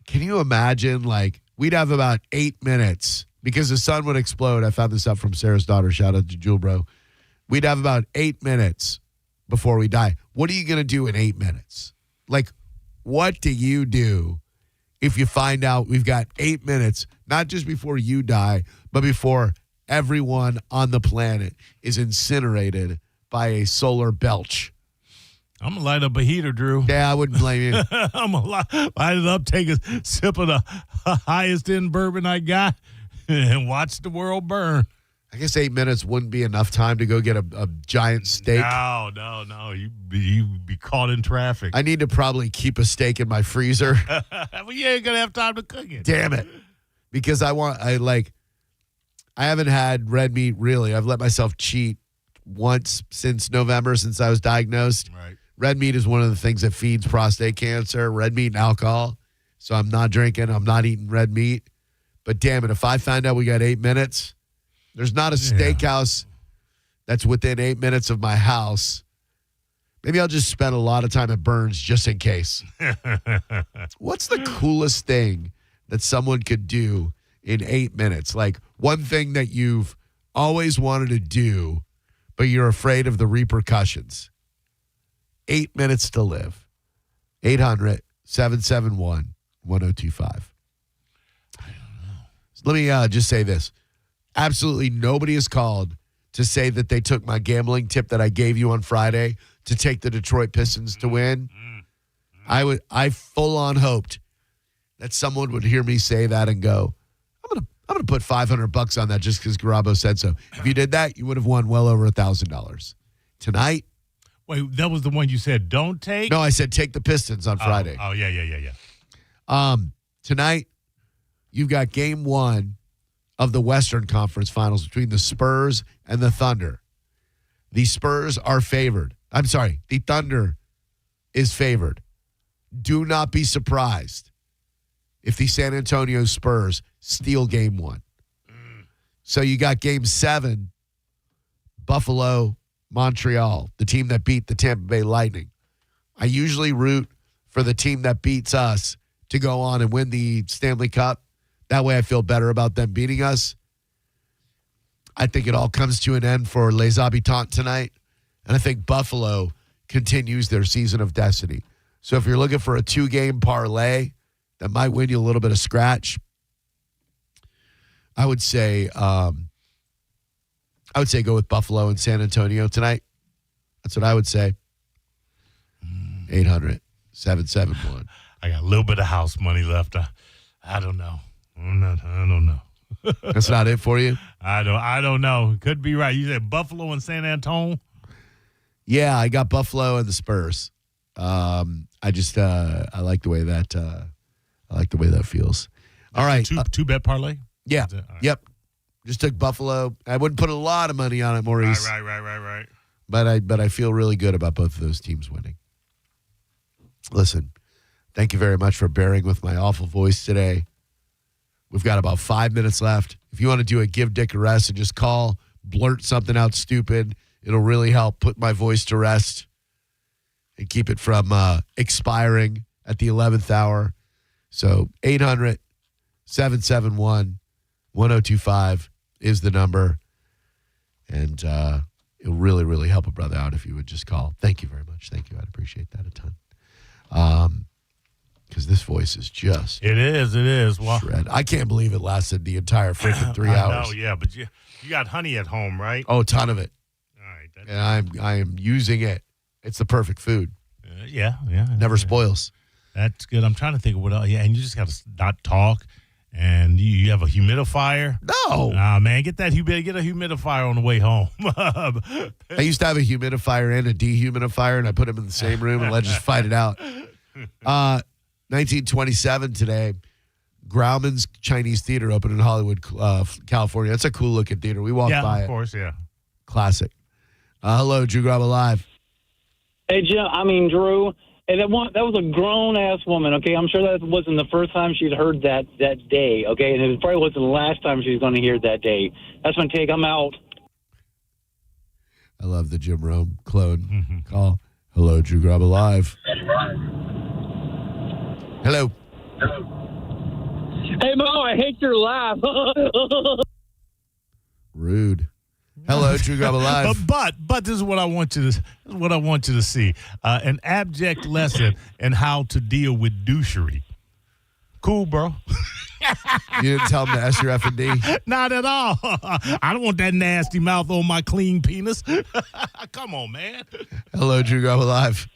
Can you imagine, like, we'd have about 8 minutes because the sun would explode. I found this out from Sarah's daughter. Shout out to Jewel Bro. We'd have about 8 minutes before we die. What are you going to do in 8 minutes? Like, what do you do if you find out we've got 8 minutes, not just before you die, but before everyone on the planet is incinerated by a solar belch? I'm going to light up a heater, Drew. Yeah, I wouldn't blame you. I'm going to light it up, take a sip of the highest end bourbon I got, and watch the world burn. I guess 8 minutes wouldn't be enough time to go get a giant steak. No. You'd be caught in traffic. I need to probably keep a steak in my freezer. Well, you ain't going to have time to cook it. Damn it. Because I haven't had red meat really. I've let myself cheat once since November, since I was diagnosed. Right. Red meat is one of the things that feeds prostate cancer, red meat and alcohol. So I'm not drinking. I'm not eating red meat. But damn it, if I find out we got 8 minutes, there's not a steakhouse that's within 8 minutes of my house. Maybe I'll just spend a lot of time at Burns just in case. What's the coolest thing that someone could do in 8 minutes? Like one thing that you've always wanted to do, but you're afraid of the repercussions. 8 minutes to live. 800-771-1025. Let me just say this. Absolutely nobody has called to say that they took my gambling tip that I gave you on Friday to take the Detroit Pistons to win. I full on hoped that someone would hear me say that and go, I'm gonna put $500 on that just because Garabo said so. If you did that, you would have won well over $1,000. Tonight. Wait, that was the one you said don't take? No, I said take the Pistons on Friday. Oh, yeah. Tonight, you've got game one of the Western Conference Finals between the Spurs and the Thunder. The Spurs are favored. I'm sorry, the Thunder is favored. Do not be surprised if the San Antonio Spurs steal game one. So you got game 7, Buffalo, Montreal, the team that beat the Tampa Bay Lightning. I usually root for the team that beats us to go on and win the Stanley Cup. That way I feel better about them beating us. I think it all comes to an end for Les Habitants tonight. And I think Buffalo continues their season of destiny. So if you're looking for a 2-game parlay that might win you a little bit of scratch, I would say go with Buffalo and San Antonio tonight. That's what I would say. 800-771. I got a little bit of house money left. I don't know. I don't know. That's not it for you? I don't know. Could be right. You said Buffalo and San Antonio? Yeah, I got Buffalo and the Spurs. I just I like the way that feels. All right, two bet parlay. Yeah. All right. Yep. Just took Buffalo. I wouldn't put a lot of money on it, Maurice. Right. But I feel really good about both of those teams winning. Listen, thank you very much for bearing with my awful voice today. We've got about 5 minutes left. If you want to do a give Dick a rest and just call, blurt something out stupid, it'll really help put my voice to rest and keep it from expiring at the 11th hour. So 800-771-1025 is the number. And it'll really, really help a brother out if you would just call. Thank you very much. Thank you. I'd appreciate that a ton. Because this voice is just... It is. Well, shred. I can't believe it lasted the entire freaking 3 hours. Oh, yeah, but you got honey at home, right? Oh, a ton of it. All right. And I am using it. It's the perfect food. Yeah. Never spoils. That's good. I'm trying to think of what else. Yeah, and you just got to not talk. And you have a humidifier? No. Man, get a humidifier on the way home. I used to have a humidifier and a dehumidifier, and I put them in the same room and let's just fight it out. 1927 today, Grauman's Chinese Theater opened in Hollywood, California. That's a cool looking theater. We walked by it. Of course, yeah. Classic. Hello, Drew Garabo Live. Hey, Jim. Drew. Hey, that was a grown-ass woman, okay? I'm sure that wasn't the first time she'd heard that day, okay? And it probably wasn't the last time she was going to hear that day. That's my take. I'm out. I love the Jim Rome clone call. Hello, Drew Garabo Live. Hello. Hey, Mo, I hate your laugh. Rude. Hello, Drew Garabo Live. But this is what I want you to see. An abject lesson in how to deal with douchery. Cool, bro. You didn't tell him to S your F and D? Not at all. I don't want that nasty mouth on my clean penis. Come on, man. Hello, Drew Garabo Live.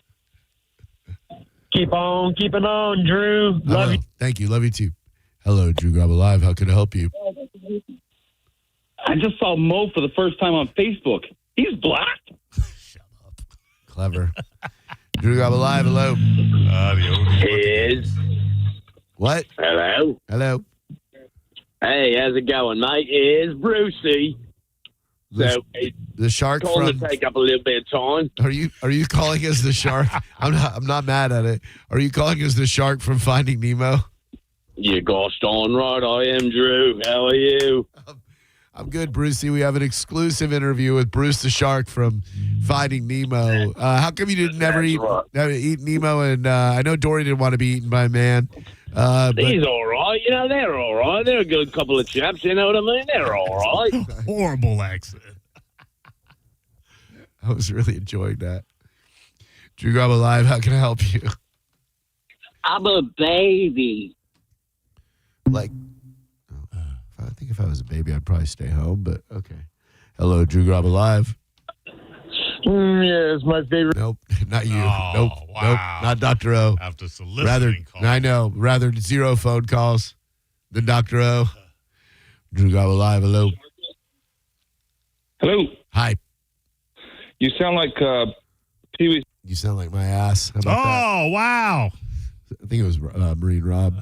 Keep on keeping on, Drew. Love you. Thank you. Love you, too. Hello, Drew Garabo Live. How can I help you? I just saw Mo for the first time on Facebook. He's black. Shut up. Clever. Drew Garabo Live. Hello. Is. What? Hello. Hello. Hey, how's it going, mate? Is Brucey. The shark calling from... to take up a little bit of time. Are you calling us the shark? I'm not mad at it. Are you calling us the shark from Finding Nemo? You gosh darn right I am, Drew. How are you? I'm good, Brucey. We have an exclusive interview with Bruce the Shark from Finding Nemo. How come you didn't never eat Nemo? And I know Dory didn't want to be eaten by a man. He's all right. They're all right. They're a good couple of chaps. You know what I mean? They're all right. Horrible accent. I was really enjoying that. Drew Garabo Live, how can I help you? I'm a baby. I think if I was a baby, I'd probably stay home, but okay. Hello, Drew Garabo Live. Yeah, it's my favorite. Nope, not you. Oh, nope, wow. nope, not Dr. O. After soliciting calls. I know, rather 0 phone calls than Dr. O. Drew Garabo Live, hello. Hello. Hi. You sound like Pee-wee. You sound like my ass. How about that? Wow. I think it was Marine Rob.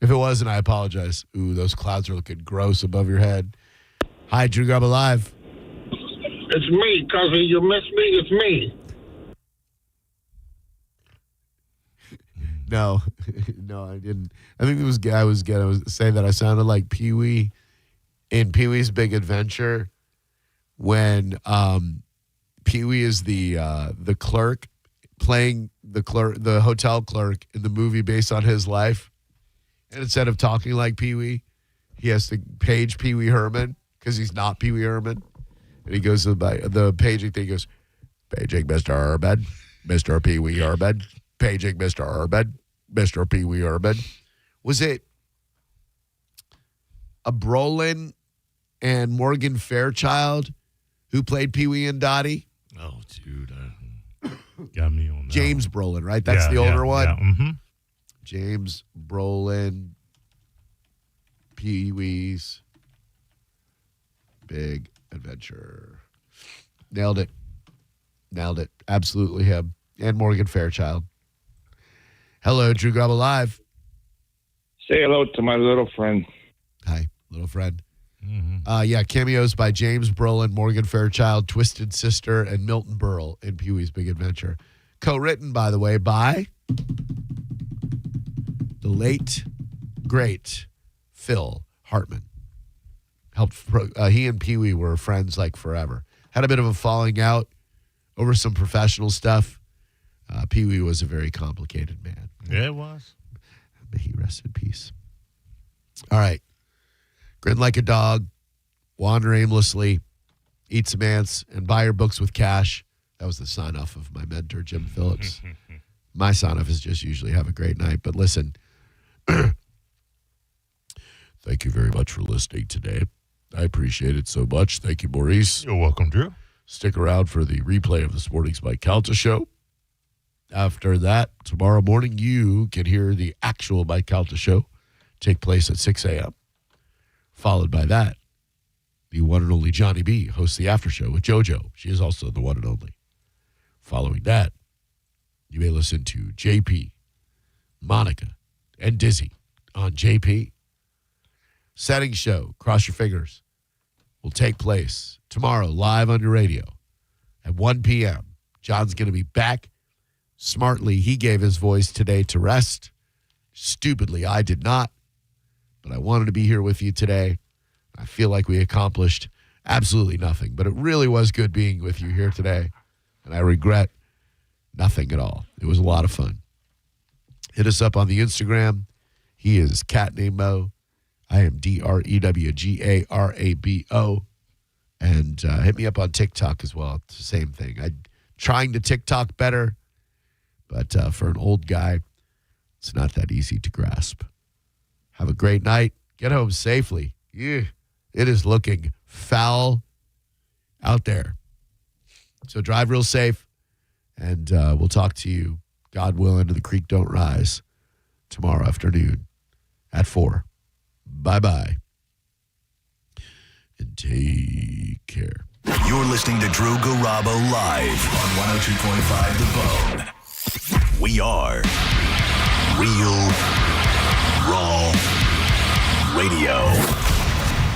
If it wasn't, I apologize. Ooh, those clouds are looking gross above your head. Hi, Drew Garabo Live. It's me, cousin. You miss me? It's me. No, no, I didn't. I think it was I was saying that I sounded like Pee-wee in Pee-wee's Big Adventure when Pee-wee is the clerk playing the hotel clerk in the movie based on his life, and instead of talking like Pee-wee, he has to page Pee-wee Herman because he's not Pee-wee Herman, and he goes to the paging thing. He goes, paging Mr. Herman, Mr. Pee-wee Herman, paging Mr. Herman, Mr. Pee-wee Herman. Was it a Brolin and Morgan Fairchild who played Pee-wee and Dottie? Oh, dude. Got me on that. James Brolin, right? That's the older one? Yeah. Mm-hmm. James Brolin, Pee-wee's Big Adventure. Nailed it. Absolutely him. and Morgan Fairchild. Hello, Drew Garabo Live. Say hello to my little friend. Hi, little friend. Cameos by James Brolin, Morgan Fairchild, Twisted Sister, and Milton Berle in Pee-wee's Big Adventure. Co-written, by the way, by the late, great Phil Hartman. He and Pee-wee were friends like forever. Had a bit of a falling out over some professional stuff. Pee-wee was a very complicated man. Yeah, it was. May he rest in peace. All right. Grin like a dog, wander aimlessly, eat some ants, and buy your books with cash. That was the sign-off of my mentor, Jim Phillips. My sign-off is just usually have a great night. But listen, thank you very much for listening today. I appreciate it so much. Thank you, Maurice. You're welcome, Drew. Stick around for the replay of the Sporting Mike Calta show. After that, tomorrow morning, you can hear the actual Mike Calta show take place at 6 a.m. Followed by that, the one and only Johnny B hosts the after show with JoJo. She is also the one and only. Following that, you may listen to JP, Monica, and Dizzy on JP. Setting show, cross your fingers, will take place tomorrow live on your radio at 1 p.m. John's going to be back. Smartly, he gave his voice today to rest. Stupidly, I did not. But I wanted to be here with you today. I feel like we accomplished absolutely nothing. But it really was good being with you here today. And I regret nothing at all. It was a lot of fun. Hit us up on the Instagram. He is Cat Named Mo. I am DREWGARABO. And hit me up on TikTok as well. It's the same thing. I'm trying to TikTok better. But for an old guy, it's not that easy to grasp. Have a great night. Get home safely. Yeah, it is looking foul out there. So drive real safe, and we'll talk to you, God willing, and the creek don't rise tomorrow afternoon at 4. Bye-bye. And take care. You're listening to Drew Garabo live on 102.5 The Bone. We are Real Raw Radio.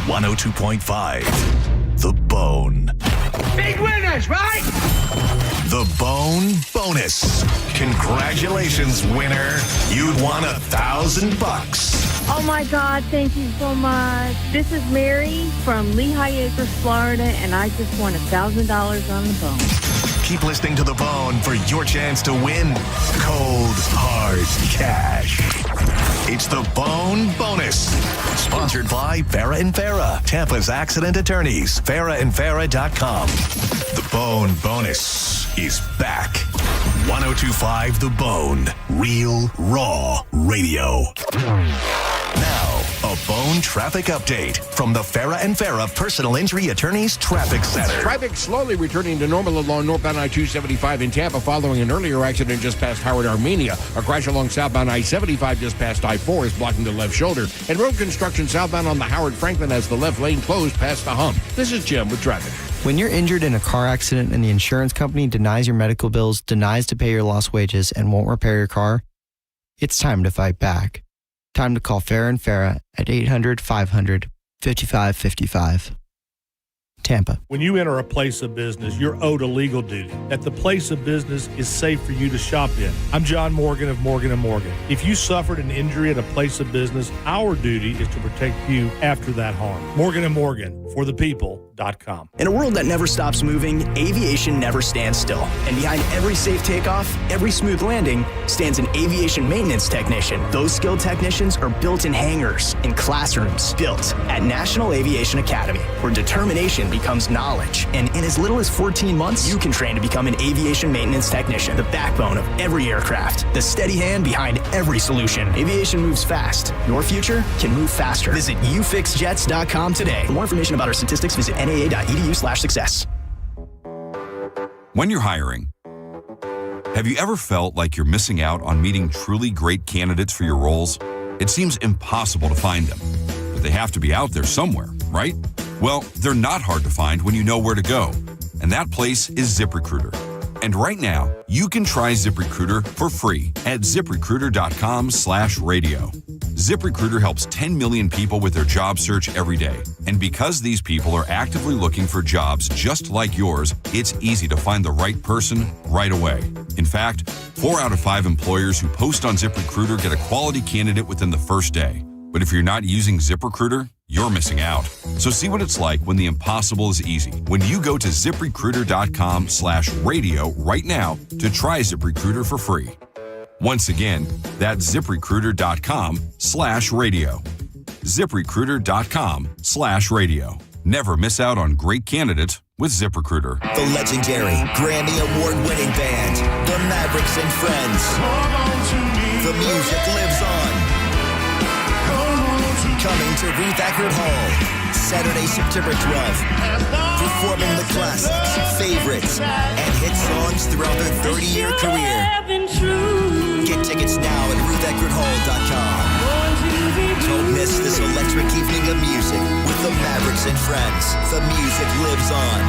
102.5 The Bone. Big winners, right? The Bone Bonus. Congratulations, winner. You'd won $1,000. Oh my God, thank you so much. This is Mary from Lehigh Acres, Florida, and I just won $1,000 on the Bone. Keep listening to The Bone for your chance to win cold, hard cash. It's The Bone Bonus. Sponsored by Farah & Farah, Tampa's accident attorneys. FarahandFarah.com. The Bone Bonus is back. 102.5 The Bone. Real Raw Radio. Now, a Bone traffic update from the Farah & Farah Personal Injury Attorneys Traffic Center. Traffic slowly returning to normal along northbound I-275 in Tampa following an earlier accident just past Howard, Armenia. A crash along southbound I-75 just past I-4 is blocking the left shoulder. And road construction southbound on the Howard Franklin has the left lane closed past the hump. This is Jim with traffic. When you're injured in a car accident and the insurance company denies your medical bills, denies to pay your lost wages, and won't repair your car, it's time to fight back. Time to call Farah & Farah at 800-500-5555. Tampa. When you enter a place of business, you're owed a legal duty that the place of business is safe for you to shop in. I'm John Morgan of Morgan & Morgan. If you suffered an injury at a place of business, our duty is to protect you after that harm. Morgan & Morgan, for the people.com. In a world that never stops moving, aviation never stands still. And behind every safe takeoff, every smooth landing, stands an aviation maintenance technician. Those skilled technicians are built in hangars, in classrooms, built at National Aviation Academy, where determination becomes knowledge. And in as little as 14 months, you can train to become an aviation maintenance technician, the backbone of every aircraft, the steady hand behind every solution. Aviation moves fast. Your future can move faster. Visit ufixjets.com today. For more information about our statistics, visit naa.edu/success. When you're hiring, have you ever felt like you're missing out on meeting truly great candidates for your roles? It seems impossible to find them, but they have to be out there somewhere, right? Well, they're not hard to find when you know where to go, and that place is ZipRecruiter. And right now, you can try ZipRecruiter for free at ZipRecruiter.com/radio. ZipRecruiter helps 10 million people with their job search every day. And because these people are actively looking for jobs just like yours, it's easy to find the right person right away. In fact, 4 out of 5 employers who post on ZipRecruiter get a quality candidate within the first day. But if you're not using ZipRecruiter, you're missing out. So see what it's like when the impossible is easy. When you go to ZipRecruiter.com/radio right now to try ZipRecruiter for free. Once again, that's ZipRecruiter.com/radio. ZipRecruiter.com/radio. Never miss out on great candidates with ZipRecruiter. The legendary Grammy Award-winning band, the Mavericks and Friends. The music lives on. Coming to Ruth Eckerd Hall, Saturday, September 12th. Performing the classics, favorites, and hit songs throughout their 30-year career. Get tickets now at RuthEckerdHall.com. Don't miss this electric evening of music with the Mavericks and Friends. The music lives on.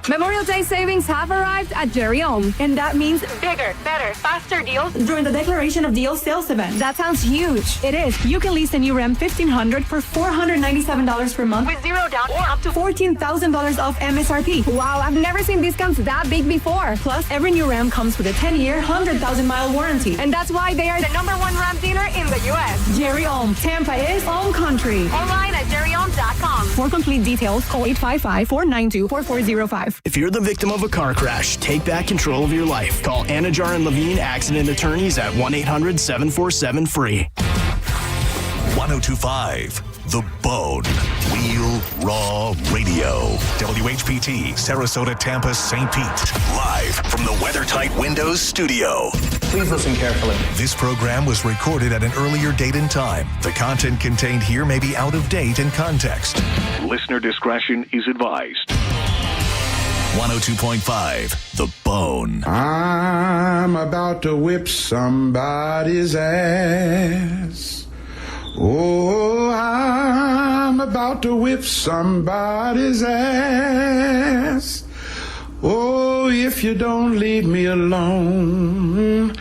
Memorial Day savings have arrived at Jerry Ohm, and that means bigger, better, faster deals during the Declaration of Deals sales event. That sounds huge. It is. You can lease a new Ram 1500 for $497 per month with zero down or up to $14,000 off MSRP. Wow, I've never seen discounts that big before. Plus, every new Ram comes with a 10-year, 100,000-mile warranty, and that's why they are the #1 Ram dealer in the U.S. Jerry Ohm. Tampa is Ohm country. Online at jerryohm.com. For complete details, call 855-492-4405. If you're the victim of a car crash, take back control of your life. Call Anajar and Levine Accident Attorneys at 1-800-747-FREE. 1025 The Bone. Real Raw Radio. WHPT, Sarasota, Tampa, St. Pete. Live from the WeatherTight Windows studio. Please listen carefully. This program was recorded at an earlier date and time. The content contained here may be out of date in context. Listener discretion is advised. 102.5 The Bone. I'm about to whip somebody's ass. Oh, I'm about to whip somebody's ass. Oh, if you don't leave me alone.